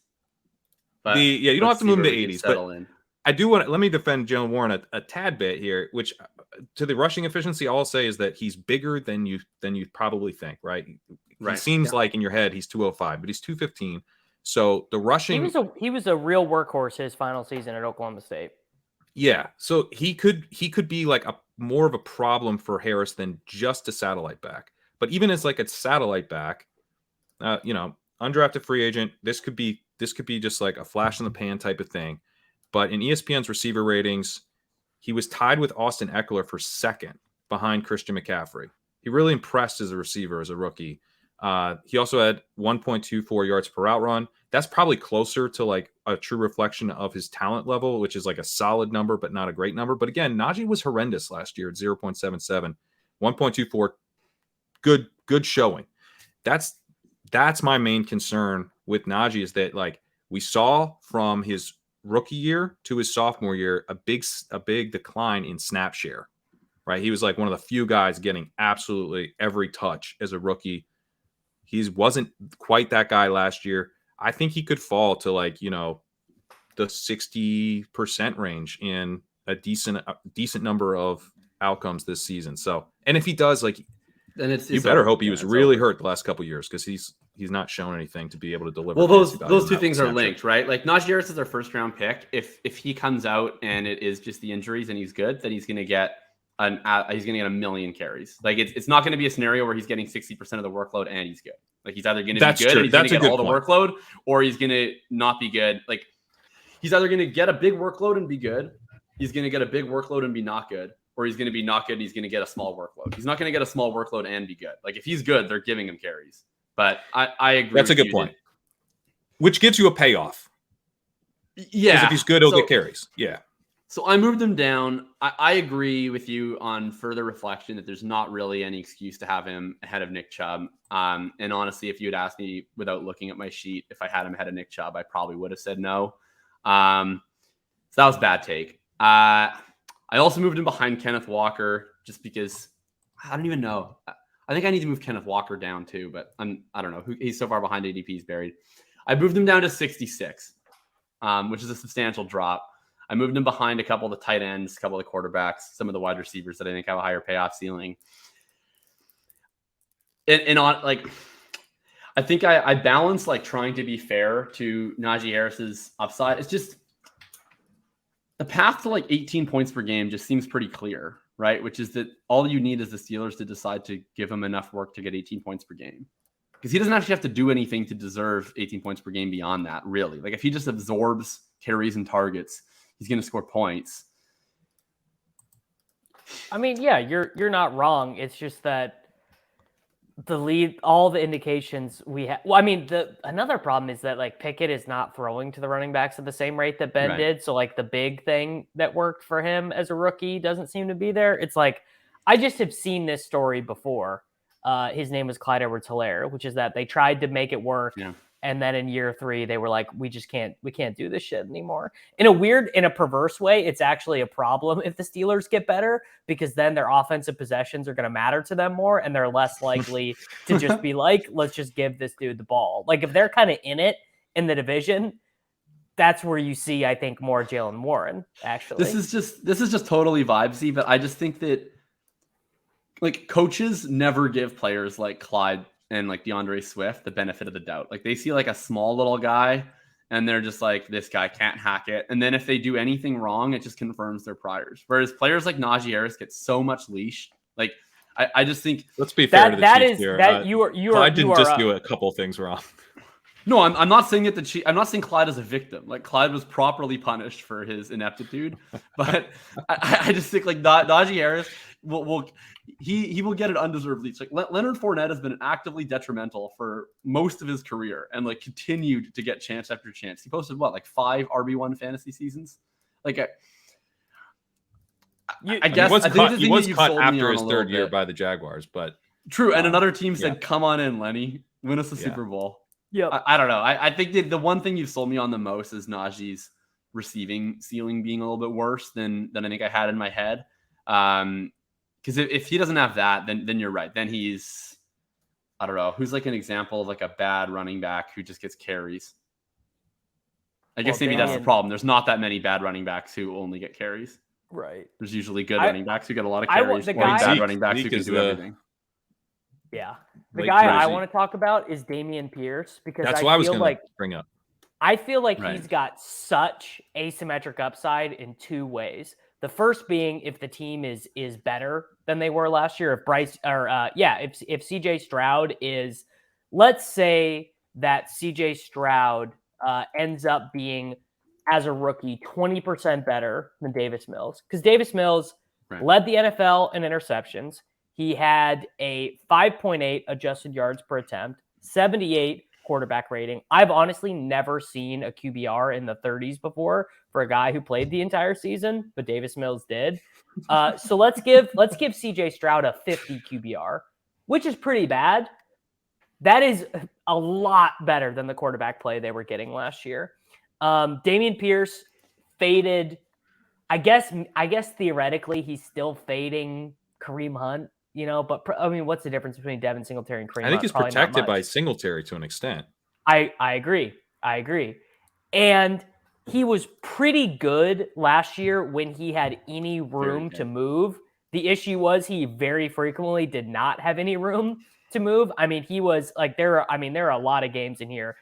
But you don't have to move him to 80s. But I do want to, let me defend Jaylen Warren a tad bit here, which to the rushing efficiency, all I'll say is that he's bigger than you probably think, right? He seems like in your head he's 205, but he's 215. So the rushing, he was a real workhorse his final season at Oklahoma State. Yeah, so he could be like more of a problem for Harris than just a satellite back. But even as like a satellite back, undrafted free agent, this could be just like a flash in the pan type of thing. But in ESPN's receiver ratings, he was tied with Austin Eckler for second behind Christian McCaffrey. He really impressed as a receiver, as a rookie. He also had 1.24 yards per route run. That's probably closer to like a true reflection of his talent level, which is like a solid number, but not a great number. But again, Najee was horrendous last year at 0.77, 1.24. Good showing. That's my main concern with Najee is that like we saw from his rookie year to his sophomore year, a big decline in snap share, right? He was like one of the few guys getting absolutely every touch as a rookie. He wasn't quite that guy last year. I think he could fall to like, you know, the 60% range in a decent number of outcomes this season. So, and if he does, like, then you better hope he was really hurt the last couple of years because he's not shown anything to be able to deliver. Well, those two things are linked, right? Like Najee Harris is our first round pick. If he comes out and it is just the injuries and he's good, then he's going to get a million carries. Like it's not going to be a scenario where he's getting 60% of the workload and he's good. Like he's either going to be good and he's going to get all the workload, or he's going to not be good. Like he's either going to get a big workload and be good, he's going to get a big workload and be not good, or he's going to be not good and he's going to get a small workload. He's not going to get a small workload and be good. Like if he's good, they're giving him carries. But I agree. That's a good point. Which gives you a payoff. Yeah. Because if he's good, he'll get carries. Yeah. So I moved him down. I agree with you on further reflection that there's not really any excuse to have him ahead of Nick Chubb. And honestly, if you had asked me without looking at my sheet, if I had him ahead of Nick Chubb, I probably would have said no. So that was a bad take. I also moved him behind Kenneth Walker just because I don't even know. I think I need to move Kenneth Walker down too, but I don't know. He's so far behind ADP, he's buried. I moved him down to 66, which is a substantial drop. I moved him behind a couple of the tight ends, a couple of the quarterbacks, some of the wide receivers that I think have a higher payoff ceiling. And on like, I think I balance like trying to be fair to Najee Harris's upside. It's just the path to like 18 points per game just seems pretty clear, right? Which is that all you need is the Steelers to decide to give him enough work to get 18 points per game. Because he doesn't actually have to do anything to deserve 18 points per game beyond that, really. Like if he just absorbs carries and targets, he's going to score points. I mean, yeah, you're not wrong. It's just that all the indications we have. Well, I mean, another problem is that like Pickett is not throwing to the running backs at the same rate that Ben did. So like the big thing that worked for him as a rookie doesn't seem to be there. It's like I just have seen this story before. His name was Clyde Edwards-Helaire, which is that they tried to make it work. Yeah. And then in year 3, they were like, we can't do this shit anymore. In a perverse way, it's actually a problem if the Steelers get better, because then their offensive possessions are going to matter to them more. And they're less likely to just be like, let's just give this dude the ball. Like if they're kind of in it in the division, that's where you see, I think, more Jaylen Warren, actually. This is just totally vibesy, but I just think that like coaches never give players like Clyde and like DeAndre Swift the benefit of the doubt. Like they see like a small little guy and they're just like, this guy can't hack it. And then if they do anything wrong, it just confirms their priors. Whereas players like Najee Harris get so much leash. Like I just think, let's be fair to the Chiefs here. Clyde didn't just do a couple things wrong. No, I'm not saying that I'm not saying Clyde is a victim. Like Clyde was properly punished for his ineptitude, but I just think like Najee Harris he will get an undeserved lead. Like Leonard Fournette has been actively detrimental for most of his career and like continued to get chance after chance. He posted like 5 RB1 fantasy seasons. Like I guess he was cut after his third year by the Jaguars, but true. And another team said, "Come on in, Lenny, win us the Super Bowl." Yeah, I don't know. I think that the one thing you've sold me on the most is Najee's receiving ceiling being a little bit worse than I think I had in my head. Because if he doesn't have that, then you're right. Then he's, I don't know, who's like an example of like a bad running back who just gets carries. I guess maybe that's the problem. There's not that many bad running backs who only get carries. Right. There's usually good running backs who get a lot of carries. Bad running backs who can do everything. Yeah. The guy I want to talk about is Dameon Pierce, because that's what I was going to bring up. I feel like he's got such asymmetric upside in 2 ways. The first being if the team is better than they were last year. If if CJ Stroud is, let's say that CJ Stroud ends up being, as a rookie, 20% better than Davis Mills, because Davis Mills led the NFL in interceptions. he had a 5.8 adjusted yards per attempt, 78 quarterback rating. I've honestly never seen a QBR in the 30s before for a guy who played the entire season, but Davis Mills did. So let's give CJ Stroud a 50 QBR, which is pretty bad. That is a lot better than the quarterback play they were getting last year. Dameon Pierce faded. I guess theoretically he's still fading Kareem Hunt, but I mean, what's the difference between Devin Singletary and Kareem Hunt? I think he's protected by Singletary to an extent. I agree. And he was pretty good last year when he had any room to move. The issue was he very frequently did not have any room to move. I mean, he was like, there are a lot of games in here,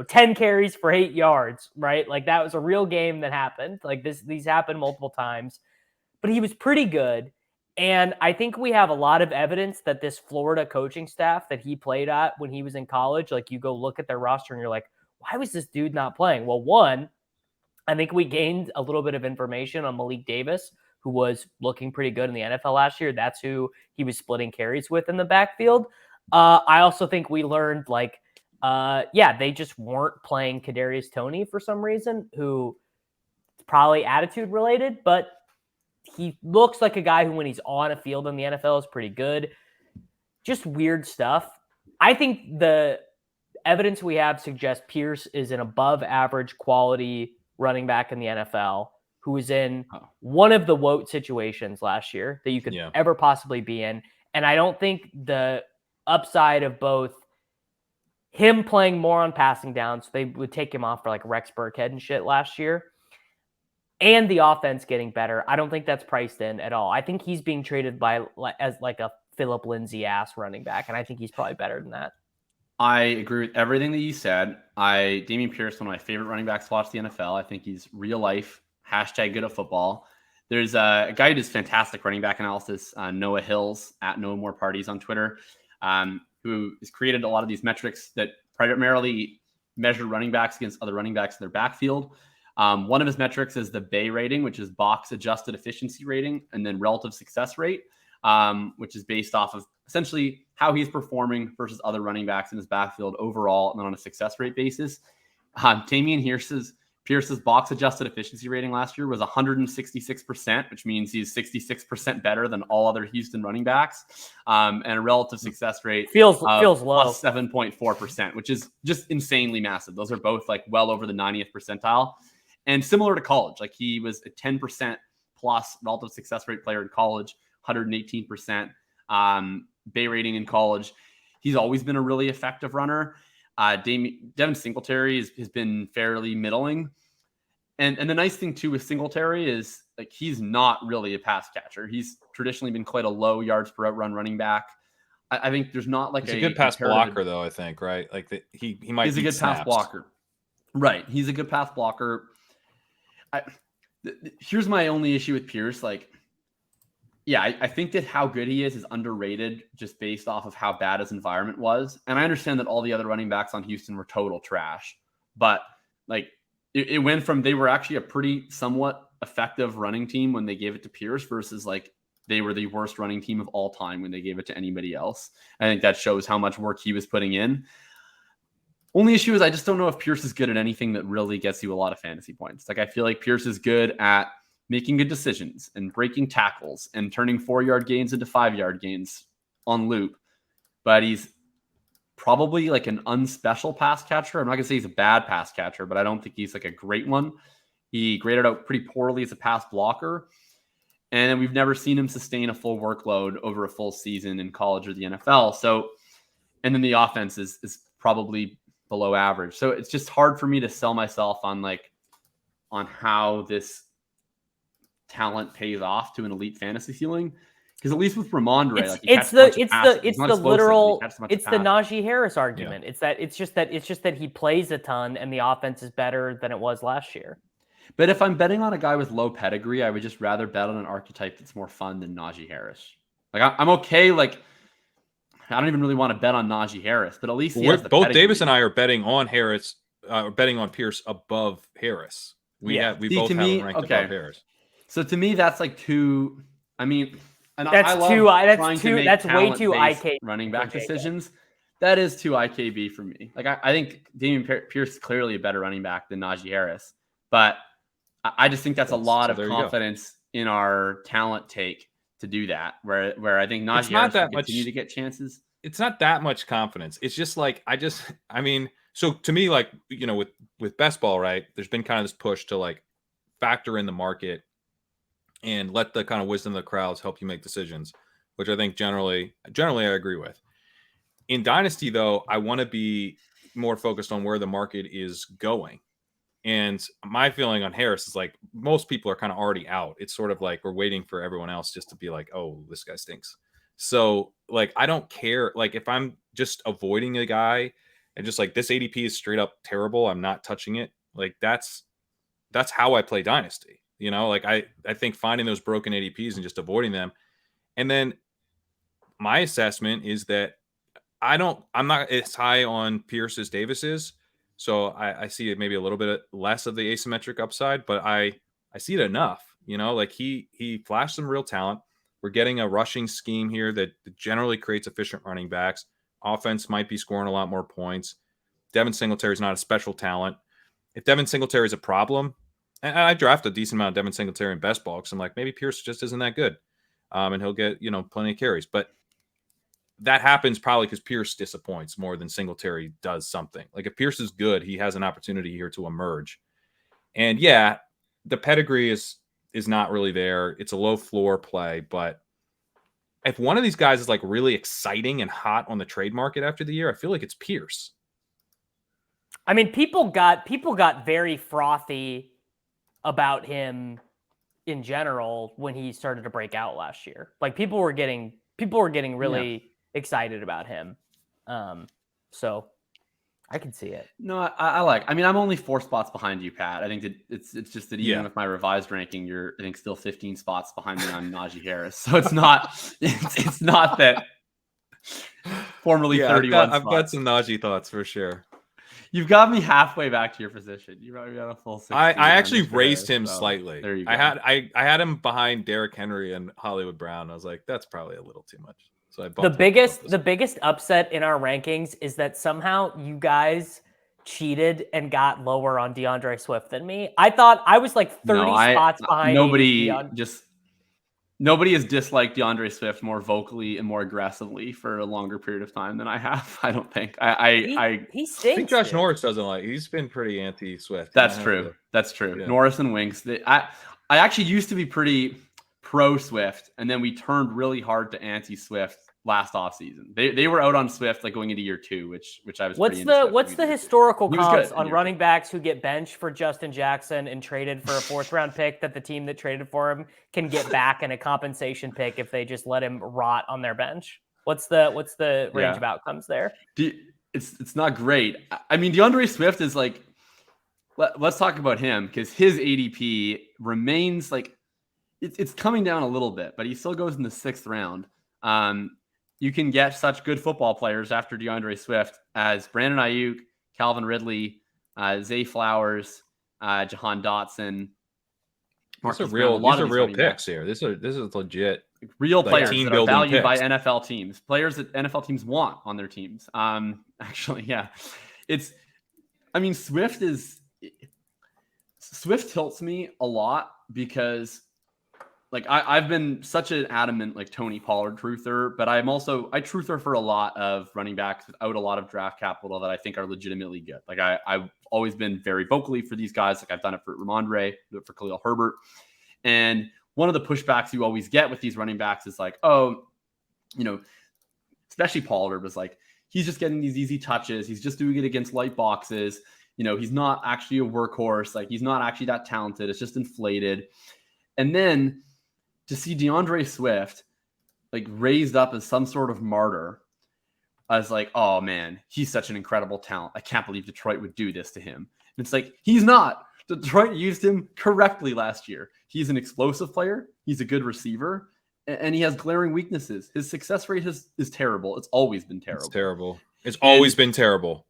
10 carries for 8 yards, right? Like that was a real game that happened. Like these happened multiple times, but he was pretty good. And I think we have a lot of evidence that this Florida coaching staff that he played at when he was in college, like you go look at their roster and you're like, why was this dude not playing? Well, one, I think we gained a little bit of information on Malik Davis, who was looking pretty good in the NFL last year. That's who he was splitting carries with in the backfield. I also think we learned they just weren't playing Kadarius Toney for some reason, who probably attitude related, but he looks like a guy who, when he's on a field in the NFL, is pretty good. Just weird stuff. I think the evidence we have suggests Pierce is an above average quality running back in the NFL who was in one of the WOT situations last year that you could ever possibly be in. And I don't think the upside of both him playing more on passing downs, so they would take him off for like Rex Burkhead and shit last year, and the offense getting better, I don't think that's priced in at all. I think he's being traded as like a Phillip Lindsay ass running back, and I think he's probably better than that. I agree with everything that you said. Dameon Pierce, one of my favorite running backs to watch the NFL. I think he's real life, # good at football. There's a guy who does fantastic running back analysis, Noah Hills at No More Parties on Twitter, who has created a lot of these metrics that primarily measure running backs against other running backs in their backfield. One of his metrics is the Bay rating, which is box adjusted efficiency rating, and then relative success rate, which is based off of essentially how he's performing versus other running backs in his backfield overall, and then on a success rate basis. Dameon Pierce's box adjusted efficiency rating last year was 166%, which means he's 66% better than all other Houston running backs, and a relative success rate feels low, plus 7.4%, which is just insanely massive. Those are both like well over the 90th percentile. And similar to college, like he was a 10% plus relative success rate player in college, 118% Bay rating in college. He's always been a really effective runner. Devin Singletary has been fairly middling. And the nice thing too with Singletary is like he's not really a pass catcher. He's traditionally been quite a low yards per out run running back. I think there's not like he's a good pass blocker though, I think, right? Like he might he's a good pass blocker. Right. He's a good pass blocker. Here's my only issue with Pierce. I think that how good he is underrated just based off of how bad his environment was. And I understand that all the other running backs on Houston were total trash, but it went from they were actually a pretty somewhat effective running team when they gave it to Pierce versus they were the worst running team of all time when they gave it to anybody else. I think that shows how much work he was putting in. Only issue is I just don't know if Pierce is good at anything that really gets you a lot of fantasy points. I feel like Pierce is good at making good decisions and breaking tackles and turning 4-yard gains into 5-yard gains on loop. But he's probably an unspecial pass catcher. I'm not going to say he's a bad pass catcher, but I don't think he's a great one. He graded out pretty poorly as a pass blocker. And we've never seen him sustain a full workload over a full season in college or the NFL. So, and then the offense is probably below average. So it's just hard for me to sell myself on how this talent pays off to an elite fantasy ceiling. Because at least with Ramondre, it's the Najee Harris argument. Yeah. It's just that he plays a ton and the offense is better than it was last year. But if I'm betting on a guy with low pedigree, I would just rather bet on an archetype that's more fun than Najee Harris. I'm okay. I don't even really want to bet on Najee Harris, but at least he has the both pedigree. Davis and I are betting on Harris, betting on Pierce above Harris. We both have him ranked above Harris. So to me, that's two. I And That's I love too. trying That's to too. make That's way too talent-based IK running back for Jacob. decisions. That is too IKB for me. Like I think Dameon Pierce is clearly a better running back than Najee Harris, but I just think that's a lot of confidence in our talent take to do that. Where I think Najee Harris will continue to get chances. It's not that much confidence. It's just like I mean, so to me, like, you know, with best ball, right? There's been kind of this push to like factor in the market and let the kind of wisdom of the crowds help you make decisions, which I think generally I agree with. In Dynasty, though, I want to be more focused on where the market is going. And my feeling on Harris is like most people are kind of already out. It's sort of like we're waiting for everyone else just to be like, oh, this guy stinks. So like, I don't care. Like if I'm just avoiding a guy and just like this ADP is straight up terrible, I'm not touching it. Like that's how I play Dynasty. You know, like I think finding those broken ADPs and just avoiding them. And then my assessment is that I'm not as high on Pierce as Davis is. So I see it maybe a little bit less of the asymmetric upside, but I see it enough, you know, like he flashed some real talent. We're getting a rushing scheme here that generally creates efficient running backs. Offense might be scoring a lot more points. Devin Singletary is not a special talent. If Devin Singletary is a problem, and I draft a decent amount of Devin Singletary in best ball because I'm like, maybe Pierce just isn't that good. And he'll get, you know, plenty of carries. But that happens probably because Pierce disappoints more than Singletary does something. Like if Pierce is good, he has an opportunity here to emerge. And yeah, the pedigree is not really there. It's a low floor play, but if one of these guys is like really exciting and hot on the trade market after the year, I feel like it's Pierce. I mean, people got very frothy about him in general when he started to break out last year. Like people were getting really excited about him. So I can see it. No, I mean, I'm only 4 spots behind you, Pat. I think that it's just that even with my revised ranking, you're I think still 15 spots behind me on Najee Harris. So it's not that formerly 31 I've got some Najee thoughts for sure. You've got me halfway back to your position. You probably got a full 16. I actually raised him slightly. There you go. I had him behind Derrick Henry and Hollywood Brown. I was like, that's probably a little too much. So I the biggest upset in our rankings is that somehow you guys cheated and got lower on DeAndre Swift than me. I thought I was like 30 spots behind. Nobody has disliked DeAndre Swift more vocally and more aggressively for a longer period of time than I have. I don't think. He stinks. I think Josh Norris doesn't like. He's been pretty anti-Swift. That's true. That's true. Yeah. Norris and Winks. I actually used to be pretty pro Swift, and then we turned really hard to anti-Swift last offseason. They were out on Swift like going into year 2, which I was. What's the historical comps on running backs who get benched for Justin Jackson and traded for a 4th round pick that the team that traded for him can get back in a compensation pick if they just let him rot on their bench? What's the range of outcomes there? It's not great. I mean, DeAndre Swift is like, let's talk about him because his ADP remains like it's coming down a little bit, but he still goes in the 6th round. You can get such good football players after DeAndre Swift as Brandon Ayuk, Calvin Ridley, Zay Flowers, Jahan Dotson. These are real picks here. This is legit. Real players that are valued by NFL teams. Players that NFL teams want on their teams. Actually, yeah. Swift tilts me a lot because like I've been such an adamant like Tony Pollard truther, but I truther for a lot of running backs without a lot of draft capital that I think are legitimately good. Like I've always been very vocally for these guys. Like I've done it for Ramondre, do it for Khalil Herbert. And one of the pushbacks you always get with these running backs is like, oh, you know, especially Pollard was like, he's just getting these easy touches. He's just doing it against light boxes. You know, he's not actually a workhorse. Like he's not actually that talented. It's just inflated. And then to see DeAndre Swift like raised up as some sort of martyr, I was like, oh man, he's such an incredible talent. I can't believe Detroit would do this to him. And it's like, he's not. Detroit used him correctly last year. He's an explosive player. He's a good receiver. And he has glaring weaknesses. His success rate is terrible. It's always been terrible. It's terrible. It's always been terrible.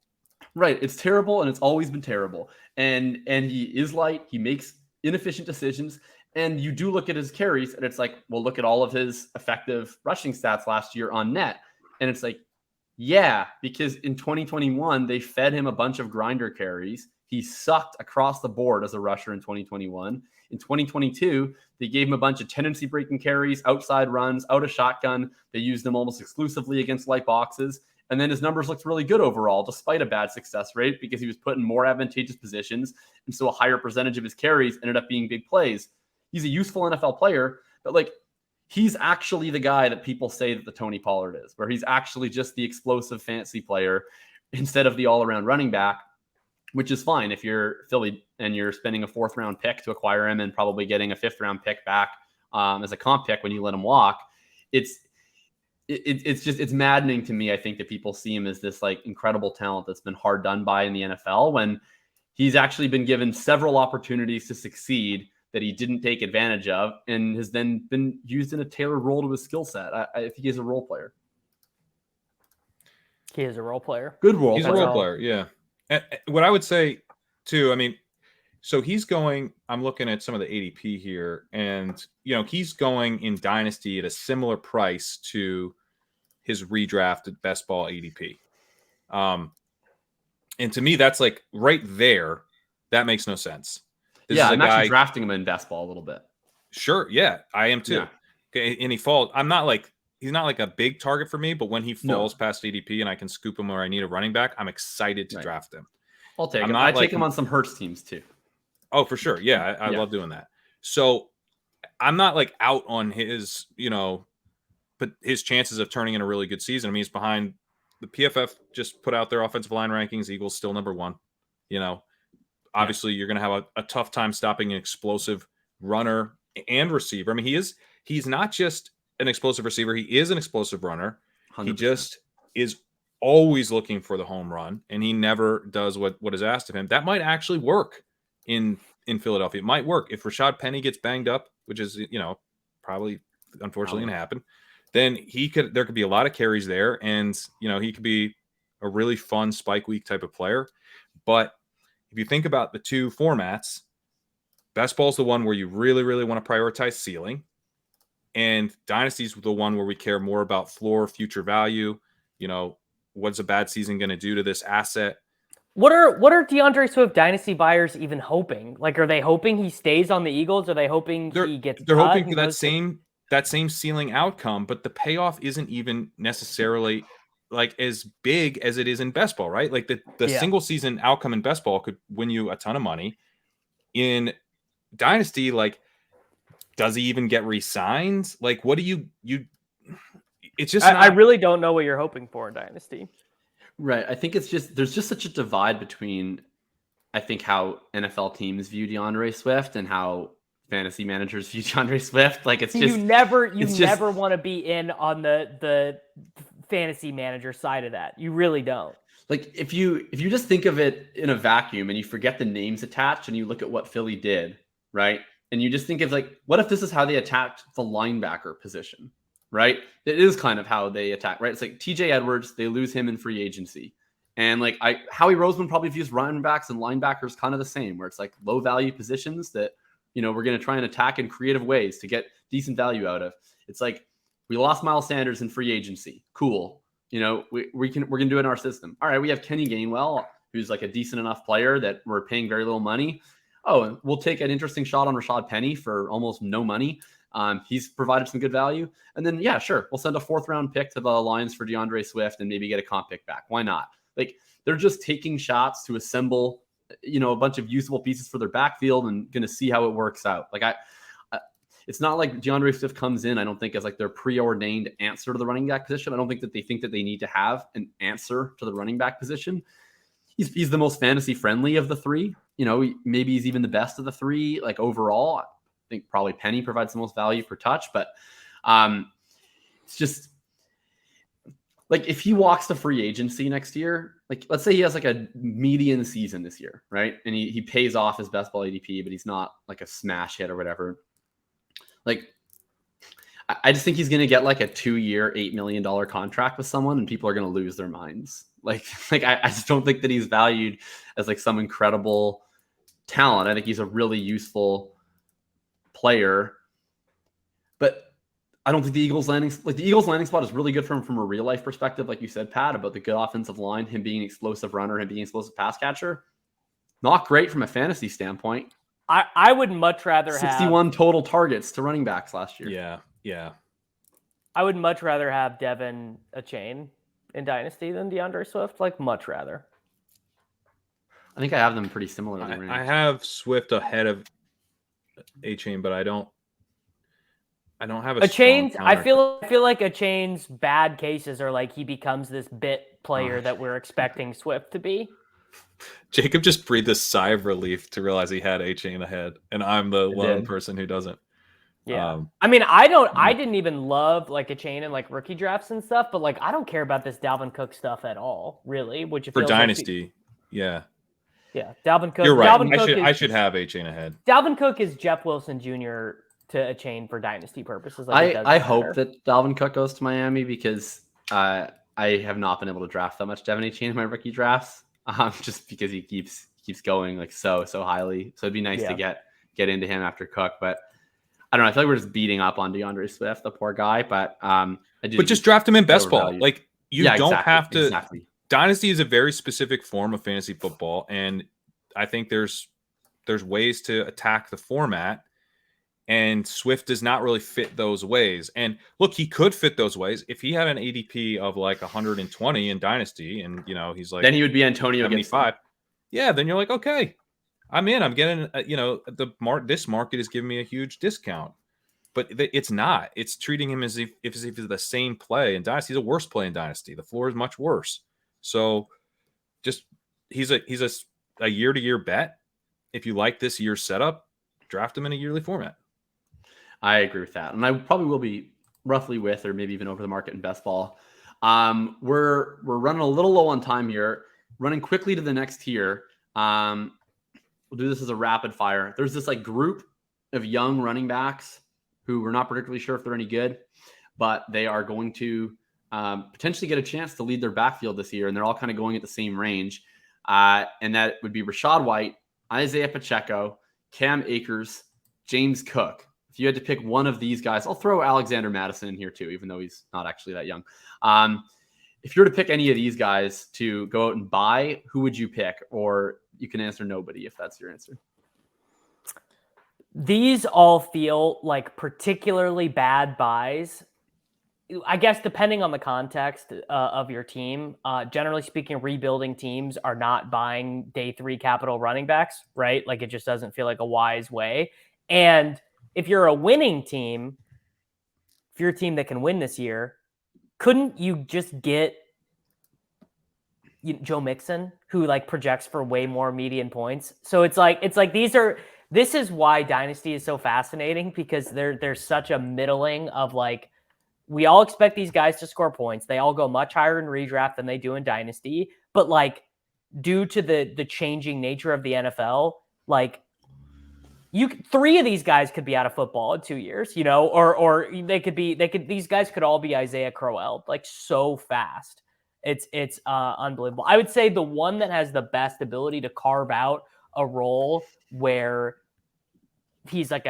Right. It's terrible and it's always been terrible. And he is light. He makes inefficient decisions. And you do look at his carries, and it's like, well, look at all of his effective rushing stats last year on net. And it's like, yeah, because in 2021, they fed him a bunch of grinder carries. He sucked across the board as a rusher in 2021. In 2022, they gave him a bunch of tendency breaking carries, outside runs, out of shotgun. They used them almost exclusively against light boxes. And then his numbers looked really good overall, despite a bad success rate, because he was put in more advantageous positions. And so a higher percentage of his carries ended up being big plays. He's a useful NFL player, but like, he's actually the guy that people say that the Tony Pollard is, where he's actually just the explosive fantasy player instead of the all-around running back, which is fine if you're Philly and you're spending a 4th round pick to acquire him and probably getting a 5th round pick back as a comp pick when you let him walk. It's maddening to me. I think that people see him as this like incredible talent that's been hard done by in the NFL when he's actually been given several opportunities to succeed that he didn't take advantage of and has then been used in a tailored role to his skill set. I think he's a role player. He is a role player. Good role He's player. a role player, yeah. And what I would say, too, I mean, so he's going, I'm looking at some of the ADP here, and, you know, he's going in Dynasty at a similar price to his redrafted best ball ADP. And to me, that's like right there. That makes no sense. I'm actually drafting him in best ball a little bit. Sure. Yeah, I am too. Yeah. Okay. And he's not like a big target for me, but when he falls past ADP and I can scoop him where I need a running back, I'm excited to draft him. I'll take him. I take him on some Hurts teams too. Oh, for sure. Yeah. I love doing that. So I'm not like out on his, but his chances of turning in a really good season. I mean, he's behind the PFF just put out their offensive line rankings. Eagles still number 1, Obviously, you're going to have a tough time stopping an explosive runner and receiver. I mean, he's not just an explosive receiver. He is an explosive runner. 100%. He just is always looking for the home run, and he never does what is asked of him. That might actually work in Philadelphia. It might work. If Rashad Penny gets banged up, which is, probably unfortunately going to happen, then there could be a lot of carries there, and, he could be a really fun spike week type of player. But if you think about the two formats, best ball is the one where you really, really want to prioritize ceiling, and Dynasty is the one where we care more about floor, future value. What's a bad season going to do to this asset? What are DeAndre Swift Dynasty buyers even hoping? Like, are they hoping he stays on the Eagles? Are they hoping he gets? They're hoping for that same ceiling outcome, but the payoff isn't even necessarily like as big as it is in best ball, right? Like the single season outcome in best ball could win you a ton of money. In Dynasty, like, does he even get re-signed? Like, what do you it's just I really don't know what you're hoping for in Dynasty. Right. I think there's just such a divide between, I think, how NFL teams view DeAndre Swift and how fantasy managers view DeAndre Swift. Like, it's just you never want to be in on the fantasy manager side of that. You really don't. Like, if you just think of it in a vacuum and you forget the names attached and you look at what Philly did, right? And you just think of like, what if this is how they attacked the linebacker position, right? It is kind of how they attack, right? It's like TJ Edwards, they lose him in free agency. And like Howie Roseman probably views running backs and linebackers kind of the same, where it's like low value positions that, we're going to try and attack in creative ways to get decent value out of. It's like, we lost Miles Sanders in free agency. Cool. We're going to do it in our system. All right. We have Kenny Gainwell, who's like a decent enough player that we're paying very little money. Oh, and we'll take an interesting shot on Rashad Penny for almost no money. He's provided some good value. And then, yeah, sure, we'll send a 4th round pick to the Lions for DeAndre Swift and maybe get a comp pick back. Why not? Like, they're just taking shots to assemble, a bunch of usable pieces for their backfield and going to see how it works out. Like, it's not like DeAndre Swift comes in, I don't think, as like their preordained answer to the running back position. I don't think that they think that they need to have an answer to the running back position. He's the most fantasy friendly of the three. Maybe he's even the best of the three, like overall. I think probably Penny provides the most value per touch, but it's just like, if he walks to free agency next year, like, let's say he has like a median season this year, right? And he pays off his best ball ADP, but he's not like a smash hit or whatever. Like, I just think he's going to get like a 2-year, $8 million contract with someone, and people are going to lose their minds. Like I just don't think that he's valued as like some incredible talent. I think he's a really useful player, but I don't think the Eagles landing spot is really good for him from a real life perspective. Like you said, Pat, about the good offensive line, him being an explosive runner and being an explosive pass catcher. Not great from a fantasy standpoint. I would much rather 61 total targets to running backs last year. Yeah. I would much rather have Devin Achane in Dynasty than DeAndre Swift. Like, much rather. I think I have them pretty similar. I have Swift ahead of Achane, but I don't have a Achane. I feel like Achane's bad cases are like he becomes this bit player that we're expecting Swift to be. Jacob just breathed a sigh of relief to realize he had Achane ahead, and I'm the lone person who doesn't. Yeah. I mean, I didn't even love like Achane and like rookie drafts and stuff, but like I don't care about this Dalvin Cook stuff at all, really. Which for Dynasty, yeah. Yeah, Dalvin Cook. You're right. Dalvin I should have Achane ahead. Dalvin Cook is Jeff Wilson Jr. to Achane for Dynasty purposes. I hope that Dalvin Cook goes to Miami because I have not been able to draft that much Devin Achane in my rookie drafts, just because he keeps going like so highly. So it'd be nice to get into him after Cook, but I don't know. I feel like we're just beating up on DeAndre Swift, the poor guy. But just draft him in best ball. Like you don't have to. Exactly. Dynasty is a very specific form of fantasy football, and I think there's ways to attack the format, and Swift does not really fit those ways. And look, he could fit those ways if he had an ADP of like 120 in Dynasty, and he's like then he would be Antonio 75. Yeah, then you're like, okay, I'm in. I'm getting this market is giving me a huge discount, but it's not. It's treating him as if he's the same play in Dynasty. He's a worse play in Dynasty. The floor is much worse. So just he's a year-to-year bet. If you like this year's setup, draft him in a yearly format. I agree with that. And I probably will be roughly with or maybe even over the market in best ball. We're running a little low on time here. Running quickly to the next tier. We'll do this as a rapid fire. There's this like group of young running backs who we're not particularly sure if they're any good, but they are going to potentially get a chance to lead their backfield this year, and they're all kind of going at the same range. And that would be Rachaad White, Isaiah Pacheco, Cam Akers, James Cook. If you had to pick one of these guys, I'll throw Alexander Madison in here too, even though he's not actually that young. If you were to pick any of these guys to go out and buy, who would you pick? Or you can answer nobody if that's your answer. These all feel like particularly bad buys. I guess depending on the context of your team, generally speaking, rebuilding teams are not buying day 3 capital running backs, right? Like it just doesn't feel like a wise way. And if you're a winning team, if you're a team that can win this year, couldn't you just get Joe Mixon, who like projects for way more median points? So it's like this is why Dynasty is so fascinating, because there's such a middling of like, we all expect these guys to score points. They all go much higher in redraft than they do in Dynasty. But like, due to the changing nature of the NFL, like 3 of these guys could be out of football in 2 years, or these guys could all be Isaiah Crowell, like so fast. It's unbelievable. I would say the one that has the best ability to carve out a role where he's like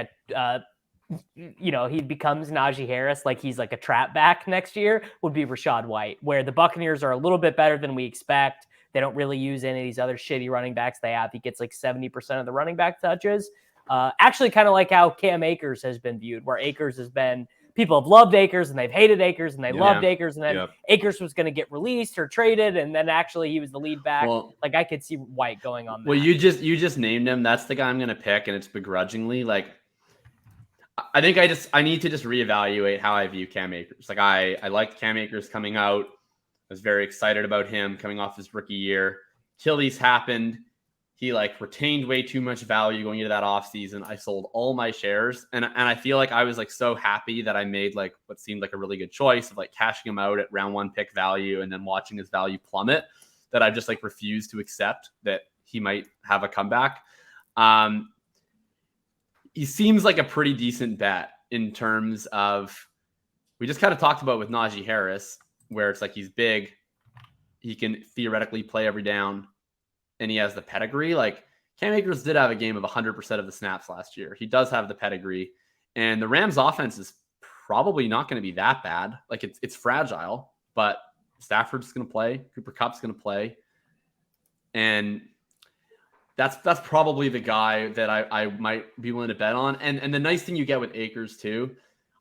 he becomes Najee Harris, like he's like a trap back next year, would be Rachaad White, where the Buccaneers are a little bit better than we expect. They don't really use any of these other shitty running backs they have. He gets like 70% of the running back touches. Actually kind of like how Cam Akers has been viewed, where Akers has been, people have loved Akers and they've hated Akers and they loved Akers, and then Akers was going to get released or traded, and then actually he was the lead back. Well, like I could see White going on that. Well, you just named him. That's the guy I'm going to pick, and it's begrudgingly. Like, I think I need to just reevaluate how I view Cam Akers. Like I liked Cam Akers coming out. I was very excited about him coming off his rookie year. Achilles happened. He like retained way too much value going into that offseason. I sold all my shares, and I feel like I was like so happy that I made like what seemed like a really good choice of like cashing him out at round 1 pick value and then watching his value plummet, that I just like refused to accept that he might have a comeback. He seems like a pretty decent bet in terms of, we just kind of talked about with Najee Harris, where it's like he's big, he can theoretically play every down, and he has the pedigree. Like Cam Akers did have a game of 100% of the snaps last year. He does have the pedigree. And the Rams offense is probably not going to be that bad. Like it's fragile, but Stafford's going to play. Cooper Kupp's going to play. And that's probably the guy that I might be willing to bet on. And the nice thing you get with Akers too,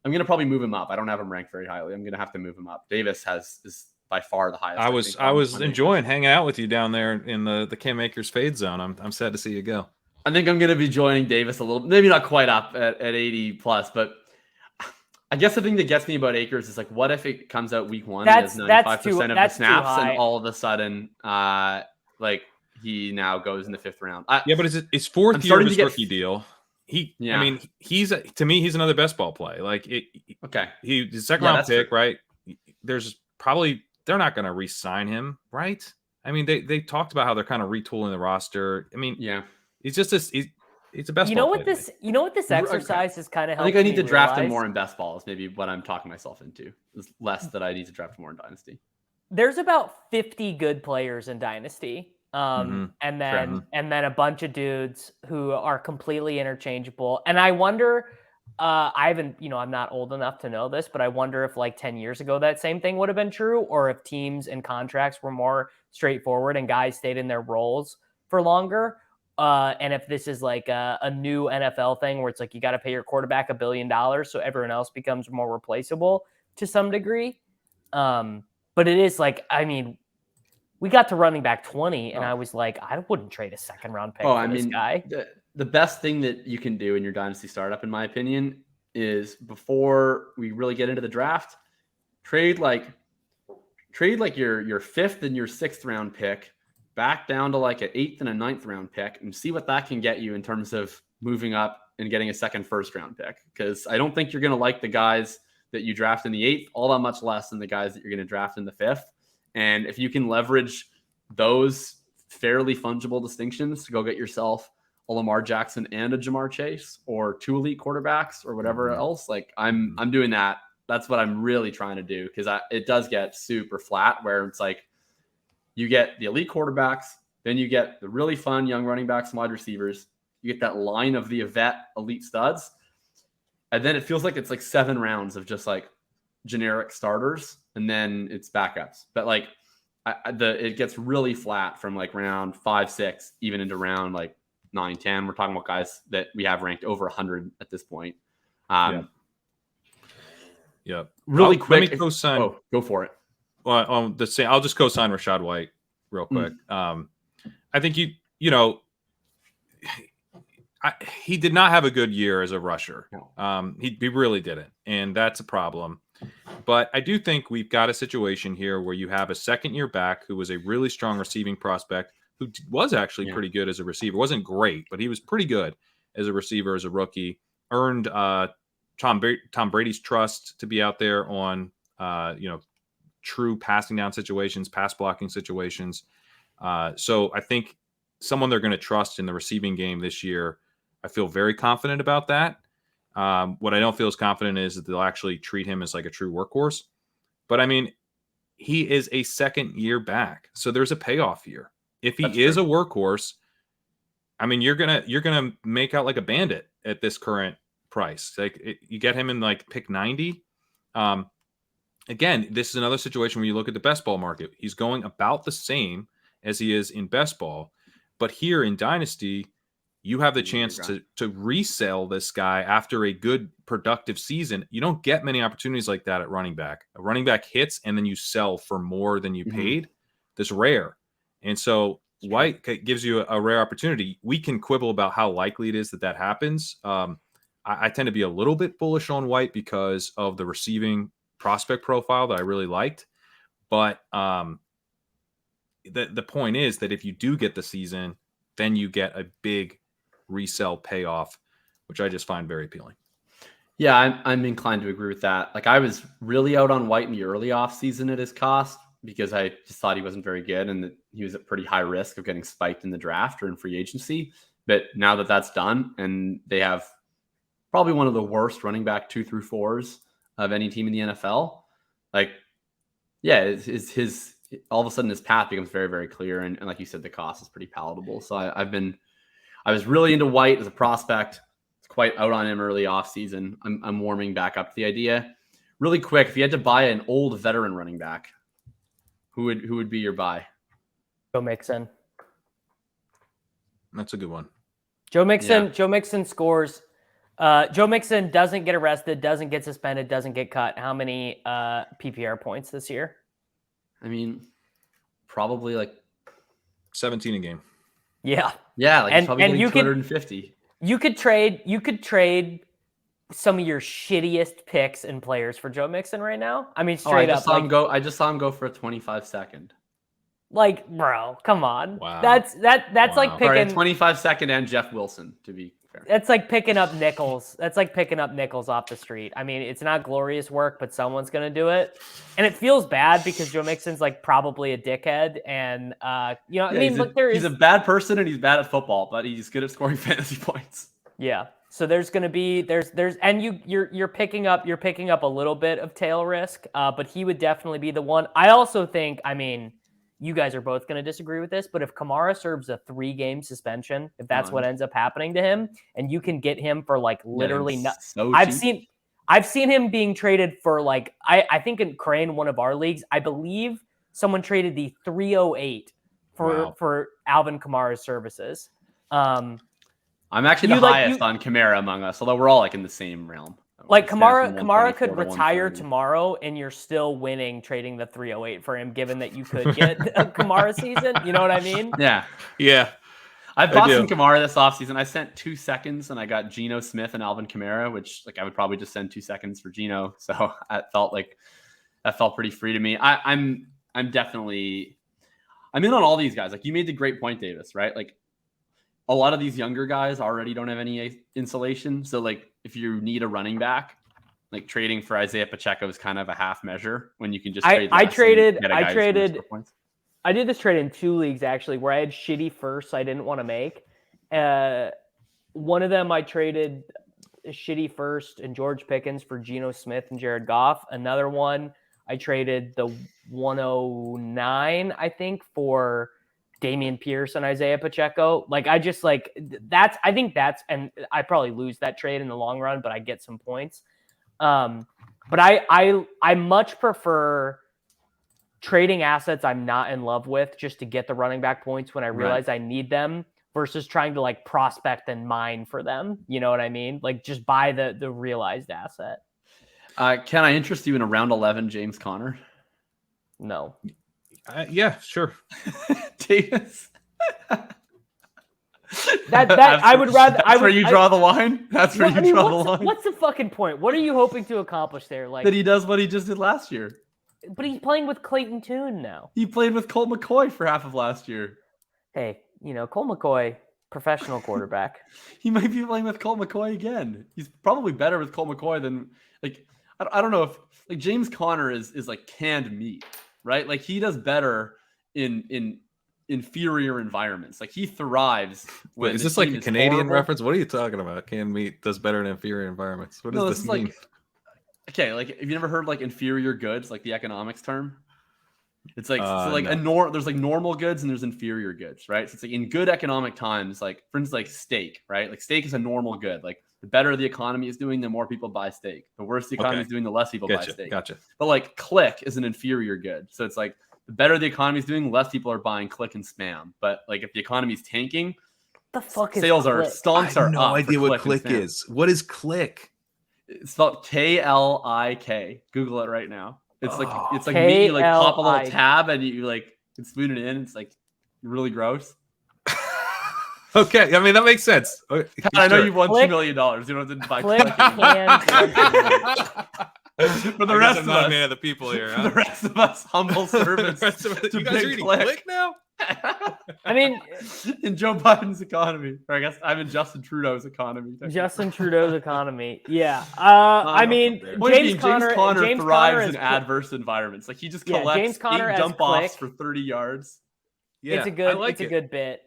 I'm going to probably move him up. I don't have him ranked very highly. I'm going to have to move him up. Davis is by far the highest. I was enjoying hanging out with you down there in the Cam Akers fade zone. I'm sad to see you go. I think I'm going to be joining Davis a little, maybe not quite up at 80 plus, but I guess the thing that gets me about Akers is like, what if it comes out week one, he has 95% of the snaps, and all of a sudden, like he now goes in the 5th round. But it's 4th year of his rookie deal. I mean, he's to me, he's another best ball play. Like he's a second round pick, right? There's probably they're not going to re-sign him, right? I mean, they talked about how they're kind of retooling the roster. I mean, he's just it's a best ball play. You know what this exercise is kind of helping. I think I need to draft him more in best ball is maybe what I'm talking myself into. It's less that I need to draft more in Dynasty. There's about 50 good players in Dynasty. And then a bunch of dudes who are completely interchangeable. And I wonder, I'm not old enough to know this, but I wonder if like 10 years ago, that same thing would have been true, or if teams and contracts were more straightforward and guys stayed in their roles for longer. And if this is like a new NFL thing where it's like, you got to pay your quarterback $1 billion so everyone else becomes more replaceable to some degree. But it is like, I mean, we got to running back 20, and I was like, I wouldn't trade a 2nd round pick for this guy. The best thing that you can do in your Dynasty startup, in my opinion, is before we really get into the draft, trade like your 5th and your 6th round pick back down to like an 8th and a 9th round pick and see what that can get you in terms of moving up and getting a 2nd first round pick. Because I don't think you're going to like the guys that you draft in the 8th all that much less than the guys that you're going to draft in the 5th. And if you can leverage those fairly fungible distinctions to go get yourself a Lamar Jackson and a Jamar Chase or 2 elite quarterbacks or whatever else, like I'm doing that. That's what I'm really trying to do, because it does get super flat where it's like you get the elite quarterbacks, then you get the really fun young running backs and wide receivers. You get that line of the vet elite studs. And then it feels like it's like 7 rounds of just like generic starters, and then it's backups. But like it gets really flat from like round 5, 6, even into round like 9, 10. We're talking about guys that we have ranked over 100 at this point. Really quick. Let me co-sign. Oh, go for it. Well, I'll just co-sign Rachaad White real quick. I think he did not have a good year as a rusher. He really didn't, and that's a problem. But I do think we've got a situation here where you have a 2nd-year back who was a really strong receiving prospect, who was actually pretty good as a receiver. Wasn't great, but he was pretty good as a receiver as a rookie. Earned Tom Brady's trust to be out there on true passing down situations, pass blocking situations. So I think someone they're going to trust in the receiving game this year. I feel very confident about that. What I don't feel as confident is that they'll actually treat him as like a true workhorse. But I mean, he is a 2nd-year back, so there's a payoff here. If he is a workhorse, I mean, you're gonna make out like a bandit at this current price. Like you get him in like pick 90. Again, this is another situation where you look at the best ball market. He's going about the same as he is in best ball, but here in Dynasty, you have the chance to resell this guy after a good, productive season. You don't get many opportunities like that at running back. A running back hits, and then you sell for more than you paid. That's rare. And so White gives you a rare opportunity. We can quibble about how likely it is that happens. I tend to be a little bit bullish on White because of the receiving prospect profile that I really liked. But the point is that if you do get the season, then you get a big resell payoff, which I just find very appealing. Yeah, I'm inclined to agree with that. Like I was really out on White in the early offseason at his cost because I just thought he wasn't very good and that he was at pretty high risk of getting spiked in the draft or in free agency. But now that that's done and they have probably one of the worst running back 2 through 4s of any team in the NFL, like, yeah, his all of a sudden his path becomes very, very clear. And like you said, the cost is pretty palatable. So I was really into White as a prospect. It's quite out on him early off season. I'm warming back up to the idea. Really quick, if you had to buy an old veteran running back, who would be your buy? Joe Mixon. That's a good one. Joe Mixon scores. Joe Mixon doesn't get arrested, doesn't get suspended, doesn't get cut. How many PPR points this year? I mean, probably like 17 a game. Yeah. Yeah, like and probably you 250. You could trade some of your shittiest picks and players for Joe Mixon right now. I mean, straight up. I just saw him go for a 25-second. Like, bro, come on. Wow. That's like picking 25-second and Jeff Wilson, to be fair. That's like picking up nickels. That's like picking up nickels off the street. I mean, it's not glorious work, but someone's going to do it. And it feels bad because Joe Mixon's like probably a dickhead. And, he's a bad person and he's bad at football, but he's good at scoring fantasy points. Yeah. So there's going to be, and you're picking up a little bit of tail risk, but he would definitely be the one. I also think, I mean, you guys are both going to disagree with this, but if Kamara serves a 3-game suspension, if that's what ends up happening to him, and you can get him for like literally I've seen him being traded for like, I think in Kerrane, one of our leagues, I believe someone traded the 308 for Alvin Kamara's services. I'm actually the highest on Kamara among us, although we're all like in the same realm. Like Kamara could retire tomorrow and you're still winning trading the 308 for him, given that you could get a Kamara season. You know what I mean? Yeah. Yeah. I bought some Kamara this offseason. I sent 2 seconds and I got Geno Smith and Alvin Kamara, which like I would probably just send 2 seconds for Geno. So that felt pretty free to me. I'm in on all these guys. Like you made the great point, Davis, right? Like a lot of these younger guys already don't have any insulation. So like if you need a running back, like trading for Isaiah Pacheco is kind of a half measure when you can just trade. I did this trade in 2 leagues actually where I had shitty firsts I didn't want to make. One of them I traded a shitty first and George Pickens for Geno Smith and Jared Goff. Another one I traded the 109, I think, for Damian Pierce and Isaiah Pacheco. Like I just like I think that's, and I probably lose that trade in the long run, but I get some points. But I much prefer trading assets I'm not in love with just to get the running back points when I realize I need them versus trying to like prospect and mine for them. You know what I mean? Like just buy the realized asset. Can I interest you in a round 11 James Conner? No. Yeah, sure. Davis. I would rather. That's where you draw the line. That's where you draw the line. What's the fucking point? What are you hoping to accomplish there? Like that he does what he just did last year. But he's playing with Clayton Tune now. He played with Colt McCoy for half of last year. Hey, Colt McCoy, professional quarterback. He might be playing with Colt McCoy again. He's probably better with Colt McCoy than like I don't know if like James Conner is like canned meat. Right? Like he does better in inferior environments. Like he thrives. Wait, is this like a Canadian reference? What are you talking about? Canned meat does better in inferior environments. What does this mean? Like, okay, like have you never heard like inferior goods, like the economics term? It's like there's like normal goods and there's inferior goods, right? So it's like in good economic times, like for instance, like steak, right? Like steak is a normal good. Like the better the economy is doing, the more people buy steak. The worse the economy is doing, the less people buy steak. Gotcha. But like click is an inferior good. So it's like the better the economy is doing, less people are buying click and spam. But like if the economy is tanking, the fuck is sales click? Stonks are up. No idea what click is. What is click? It's spelled KLIK. Google it right now. It's like me, you like pop a little tab and you like can spoon it in. It's like really gross. Okay, I mean that makes sense. Okay, I know you've won $2 million. You don't have to buy click. For the rest of us, man of the people here. For the rest of us, humble servants. You guys are eating click now? I mean, in Joe Biden's economy, or I guess I'm in Justin Trudeau's economy. Justin Trudeau's economy, yeah. I mean, James Conner thrives in adverse environments. Like he just collects 8 dump offs for 30 yards. Yeah, it's a good bit.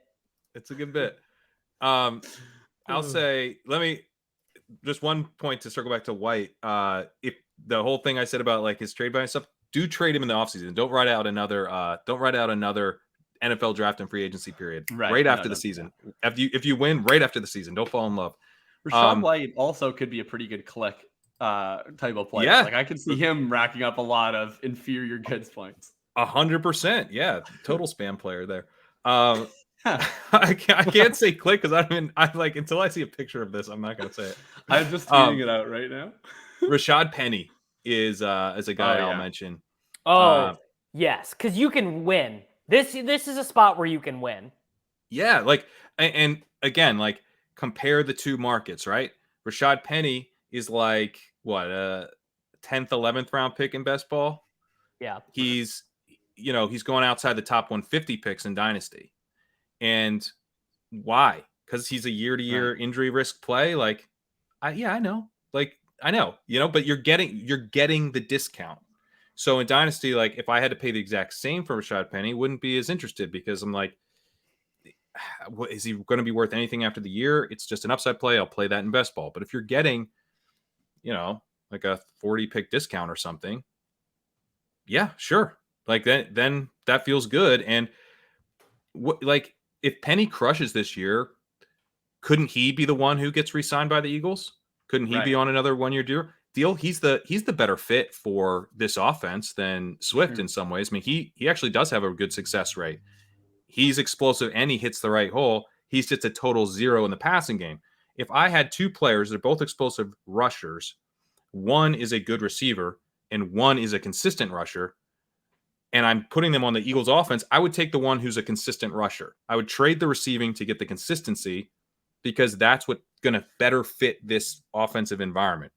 It's a good bit. I'll say, just one point to circle back to White. If the whole thing I said about like his trade value stuff, do trade him in the offseason. Don't write out another NFL draft and free agency period right after the season. If you win, right after the season, don't fall in love. Rashad White also could be a pretty good click type of player. Yeah. Like I could see him racking up a lot of inferior goods points. 100%. Yeah. Total spam player there. I can't say click because I like until I see a picture of this, I'm not going to say it. I'm just tweeting it out right now. Rashad Penny is a guy I'll mention. Yes, because you can win. This is a spot where you can win. Yeah, like and again, like compare the two markets, right? Rashad Penny is like what 10th, 11th round pick in best ball. Yeah, he's going outside the top 150 picks in Dynasty. And why? Because he's a year-to-year injury risk play. Like, I know. Like, I know, but you're getting the discount. So in Dynasty, like if I had to pay the exact same for Rashad Penny, wouldn't be as interested because I'm like, is he going to be worth anything after the year? It's just an upside play. I'll play that in best ball. But if you're getting, like a 40 pick discount or something, yeah, sure. Like then that feels good. And like if Penny crushes this year, couldn't he be the one who gets re-signed by the Eagles? Couldn't he be on another 1-year deal? He's the better fit for this offense than Swift in some ways. I mean, he actually does have a good success rate. He's explosive and he hits the right hole. He's just a total zero in the passing game. If I had two players, they're both explosive rushers. One is a good receiver and one is a consistent rusher, and I'm putting them on the Eagles offense, I would take the one who's a consistent rusher. I would trade the receiving to get the consistency because that's what's going to better fit this offensive environment.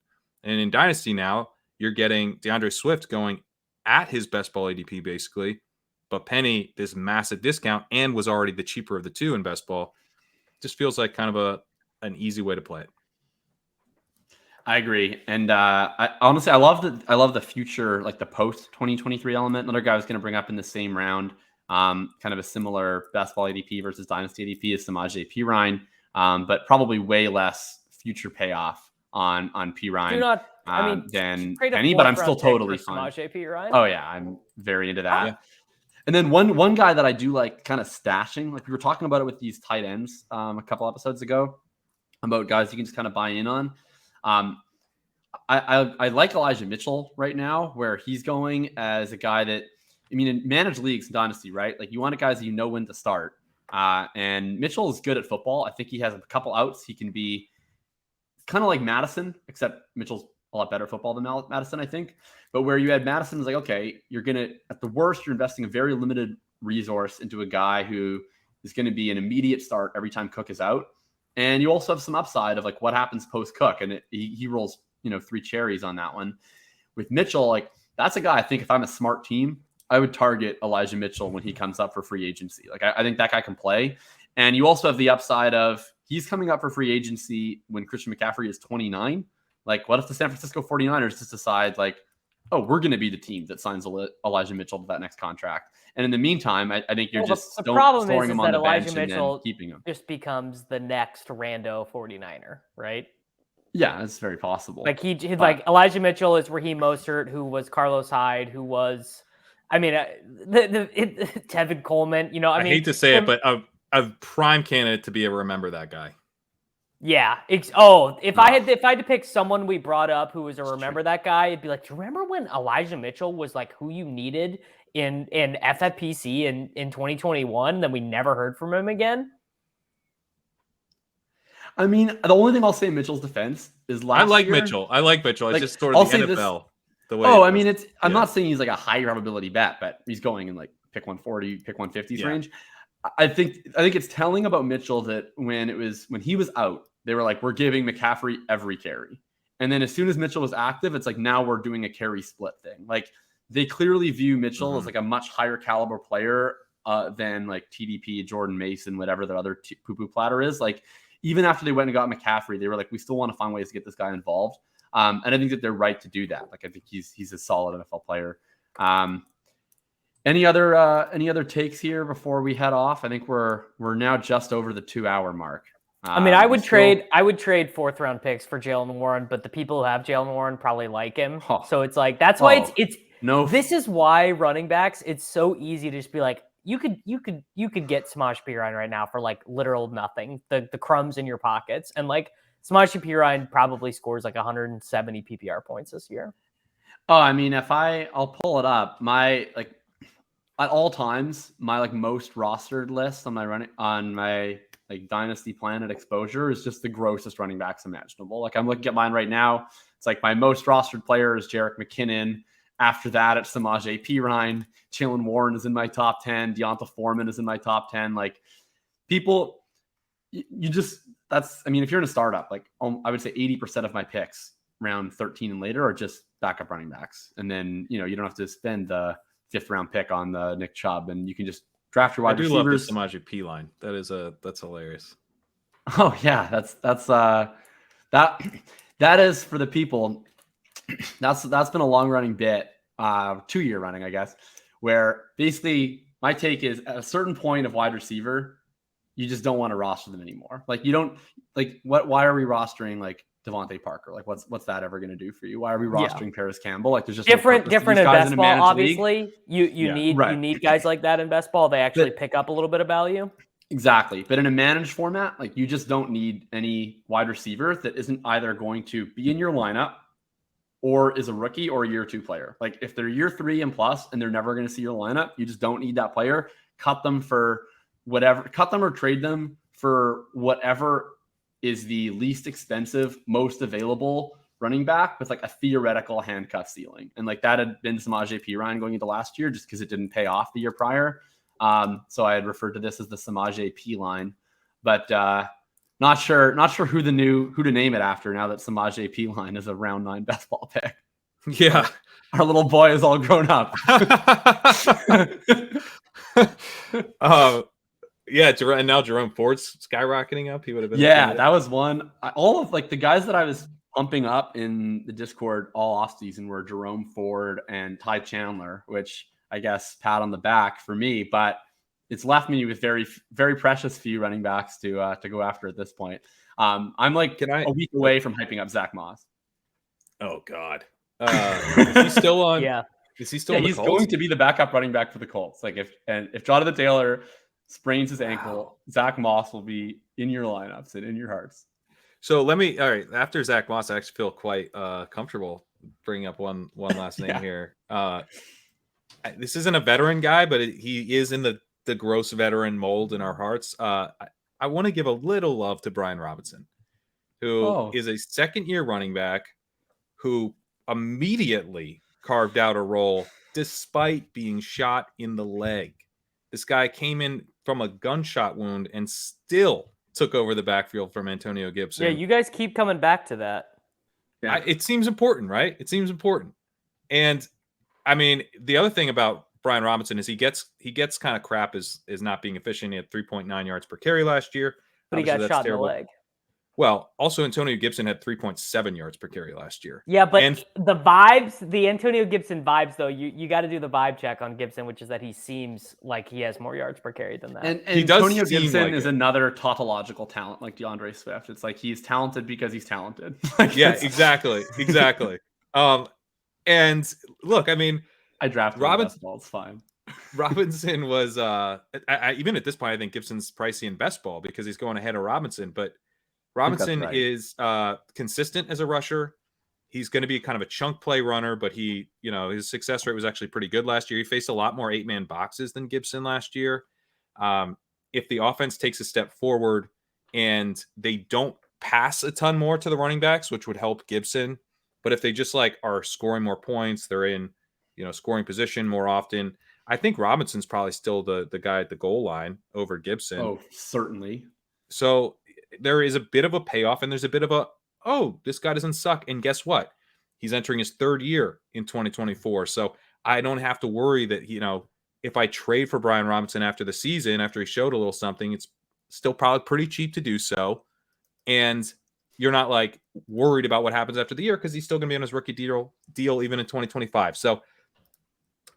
And in Dynasty now, you're getting DeAndre Swift going at his best ball ADP basically, but Penny, this massive discount, and was already the cheaper of the two in best ball. Just feels like kind of an easy way to play it. I agree. And I honestly, I love the future, like the post 2023 element. Another guy I was going to bring up in the same round, kind of a similar best ball ADP versus Dynasty ADP is Najee Kerrane, but probably way less future payoff on Kerrane than Penny, but I'm still totally fine. Oh yeah, I'm very into that. Yeah. And then one guy that I do like kind of stashing, like we were talking about it with these tight ends a couple episodes ago about guys you can just kind of buy in on. I like Elijah Mitchell right now, where he's going as a guy that, I mean, in managed leagues, Dynasty, right? Like you want guys that when to start. And Mitchell is good at football. I think he has a couple outs. He can be kind of like Madison, except Mitchell's a lot better at football than Madison, I think. But where you had Madison, is like, okay, you're going to, at the worst, you're investing a very limited resource into a guy who is going to be an immediate start every time Cook is out. And you also have some upside of like what happens post Cook. And he rolls, 3 cherries on that one. With Mitchell, like that's a guy I think if I'm a smart team, I would target Elijah Mitchell when he comes up for free agency. Like I think that guy can play. And you also have the upside of he's coming up for free agency when Christian McCaffrey is 29. Like what if the San Francisco 49ers just decide like, oh, we're going to be the team that signs Elijah Mitchell to that next contract. And in the meantime, I think you're just storing him on the bench and then keeping him. Just becomes the next rando 49er, right? Yeah, it's very possible. Like like Elijah Mitchell is Raheem Mostert, who was Carlos Hyde, who was, I mean, Tevin Coleman. I hate to say it, but a prime candidate to be able to remember that guy. Yeah. If I had to pick someone we brought up who was that guy, it'd be like, do you remember when Elijah Mitchell was like who you needed in FFPC in 2021? Then we never heard from him again. I mean, the only thing I'll say in Mitchell's defense is I like Mitchell. It's just sort of the NFL. The way I'm not saying he's like a high probability bet, but he's going in like pick 140, pick 150s range. I think it's telling about Mitchell that when he was out, they were like, we're giving McCaffrey every carry. And then as soon as Mitchell was active, it's like, now we're doing a carry split thing. Like they clearly view Mitchell as like a much higher caliber player than like TDP, Jordan Mason, whatever the other poo-poo platter is. Like even after they went and got McCaffrey, they were like, we still want to find ways to get this guy involved. And I think that they're right to do that. Like I think he's a solid NFL player. Any other takes here before we head off? I think we're now just over the 2-hour mark. I mean, I would trade 4th round picks for Jaylen Warren, but the people who have Jaylen Warren probably like him. So it's like that's why it's no. This is why running backs. It's so easy to just be like you could get Samaje Perine right now for like literal nothing. The crumbs in your pockets, and like Samaje Perine probably scores like 170 PPR points this year. Oh, I mean, I'll pull it up. My at all times, my most rostered list on my Dynasty Planet exposure is just the grossest running backs imaginable. Like I'm looking at mine right now. It's like my most rostered player is Jerick McKinnon. After that, it's Samaje Perine. Jaylen Warren is in my top 10. Deonta Foreman is in my top 10. Like people, if you're in a startup, I would say 80% of my picks round 13 and later are just backup running backs. And then, you don't have to spend the 5th round pick on the Nick Chubb, and you can just draft your wide receivers. I do love the Samaje P line. That's hilarious. Oh yeah. That is for the people. That's been a long running bit, 2-year running, I guess, where basically my take is at a certain point of wide receiver, you just don't want to roster them anymore. Why are we rostering Devontae Parker? What's that ever going to do for you? Why are we rostering Paris Campbell? There's just different in best ball. Obviously, you need guys like that in best ball. They actually pick up a little bit of value. Exactly. But in a managed format, you just don't need any wide receiver that isn't either going to be in your lineup or is a rookie or a year 2 player. If they're year 3 and plus and they're never going to see your lineup, you just don't need that player. Cut them or trade them for whatever is the least expensive, most available running back with a theoretical handcuff ceiling. And that had been Samaje Perine going into last year just because it didn't pay off the year prior. So I had referred to this as the Samaje P line, but not sure who to name it after now that Samaje P line is a round 9 best ball pick. Yeah. Our little boy is all grown up. Yeah, and now Jerome Ford's skyrocketing up. He would have been. Yeah, that was one. All of the guys that I was pumping up in the Discord all offseason were Jerome Ford and Ty Chandler, which I guess pat on the back for me, but it's left me with very, very precious few running backs to go after at this point. I'm a week away from hyping up Zach Moss. Oh God, is he still on? Yeah, is he still? On the he's Colts? Going to be the backup running back for the Colts. If Jonathan Taylor sprains his ankle, Zach Moss will be in your lineups and in your hearts. So all right. After Zach Moss, I actually feel quite comfortable bringing up one last name here. This isn't a veteran guy, but he is in the gross veteran mold in our hearts. I want to give a little love to Brian Robinson, who is a 2nd-year running back who immediately carved out a role despite being shot in the leg. This guy came in from a gunshot wound and still took over the backfield from Antonio Gibson. Yeah, you guys keep coming back to that. Yeah. It seems important, right? It seems important. And I mean, the other thing about Brian Robinson is he gets kind of crap as not being efficient. He had 3.9 yards per carry last year. But obviously, he got shot in the leg. Well, also Antonio Gibson had 3.7 yards per carry last year. Yeah, but the vibes, the Antonio Gibson vibes, though, you got to do the vibe check on Gibson, which is that he seems like he has more yards per carry than that. And Antonio Gibson is another tautological talent like DeAndre Swift. It's he's talented because he's talented. Exactly. And look, I mean, I drafted Robinson. It's fine. Robinson was even at this point, I think Gibson's pricey in best ball because he's going ahead of Robinson, but Robinson is consistent as a rusher. He's going to be kind of a chunk play runner, but his success rate was actually pretty good last year. He faced a lot more 8-man boxes than Gibson last year. If the offense takes a step forward and they don't pass a ton more to the running backs, which would help Gibson, but if they just are scoring more points, they're in, scoring position more often. I think Robinson's probably still the guy at the goal line over Gibson. Oh, certainly. So there is a bit of a payoff and there's a bit of this guy doesn't suck. And guess what? He's entering his 3rd year in 2024. So I don't have to worry that, if I trade for Brian Robinson after the season, after he showed a little something, it's still probably pretty cheap to do so. And you're not worried about what happens after the year because he's still going to be on his rookie deal even in 2025. So,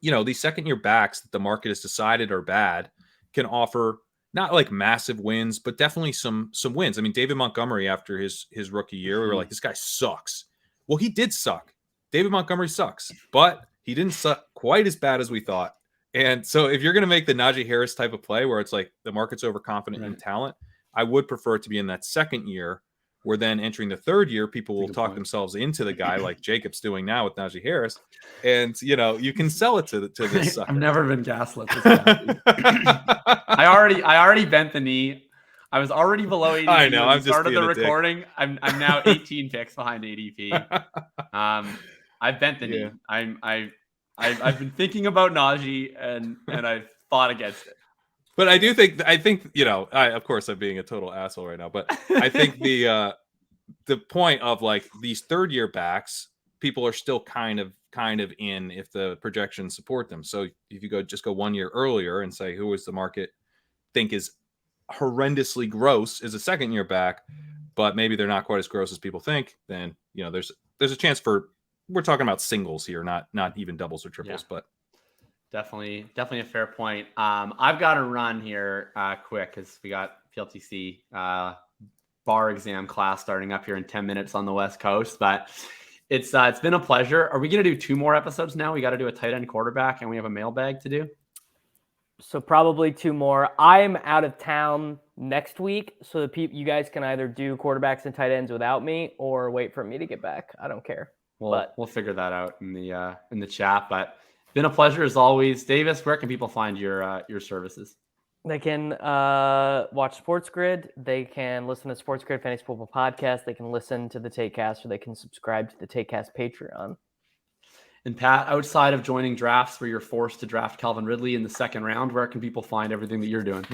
these 2nd-year backs that the market has decided are bad can offer not massive wins, but definitely some wins. I mean, David Montgomery after his rookie year, we were like, this guy sucks. Well, he did suck. David Montgomery sucks, but he didn't suck quite as bad as we thought. And so if you're going to make the Najee Harris type of play where it's the market's overconfident in talent, I would prefer it to be in that 2nd year where then entering the third year, people will Good talk point. themselves into the guy like Jacob's doing now with Najee Harris. And, you can sell it to this sucker. I've never been gaslit this badly. I already bent the knee. I was already below ADP I know, when I'm we just started the being a dick. recording. I'm now 18 picks behind ADP. I've bent the knee. I've been thinking about Najee and I've fought against it. But I think of course I'm being a total asshole right now, but I think the point of like these third year backs, people are still kind of in if the projections support them. So if you go 1 year earlier and say who is the market think is horrendously gross is a second year back, but maybe they're not quite as gross as people think, then there's a chance for, we're talking about singles here, not even doubles or triples. But definitely a fair point. I've got to run here quick because we got PLTC bar exam class starting up here in 10 minutes on the West Coast, but it's been a pleasure. Are we going to do 2 more episodes now? We got to do a tight end quarterback and we have a mailbag to do. So probably 2 more. I'm out of town next week, so you guys can either do quarterbacks and tight ends without me or wait for me to get back. I don't care. We'll figure that out in the chat. But it's been a pleasure as always. Davis, where can people find your services? They can watch Sports Grid. They can listen to Sports Grid Fantasy Football Podcast. They can listen to the Takecast, or they can subscribe to the Takecast Patreon. And Pat, outside of joining drafts where you're forced to draft Calvin Ridley in the second round, where can people find everything that you're doing?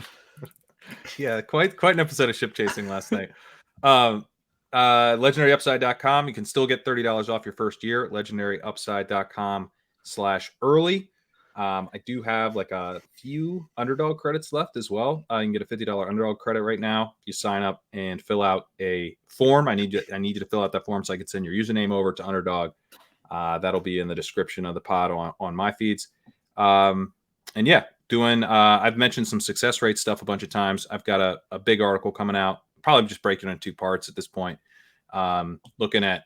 Yeah, quite an episode of ship chasing last night. LegendaryUpside.com. You can still get $30 off your first year at LegendaryUpside.com/early. I do have like a few underdog credits left as well. You can get a $50 underdog credit right now. You sign up and fill out a form. I need you to fill out that form so I can send your username over to Underdog. That'll be in the description of the pod on my feeds. I've mentioned some success rate stuff a bunch of times. I've got a big article coming out, probably just breaking it into 2 parts at this point. Looking at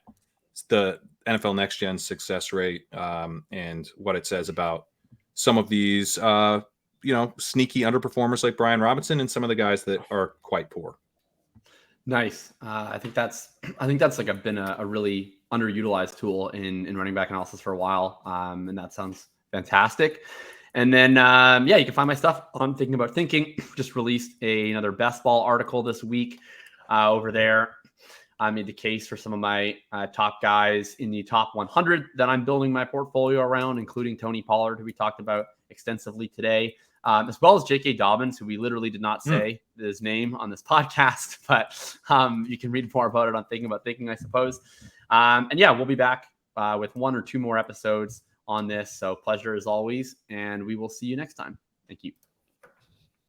the NFL Next Gen success rate and what it says about some of these, sneaky underperformers like Brian Robinson and some of the guys that are quite poor. Nice. I think that's like been a really underutilized tool in running back analysis for a while. And that sounds fantastic. And then, you can find my stuff on Thinking About Thinking. Just released another best ball article this week over there. I made the case for some of my top guys in the top 100 that I'm building my portfolio around, including Tony Pollard, who we talked about extensively today, as well as J.K. Dobbins, who we literally did not say his name on this podcast, but you can read more about it on Thinking About Thinking, I suppose. We'll be back with 1 or 2 more episodes on this. So pleasure as always, and we will see you next time. Thank you.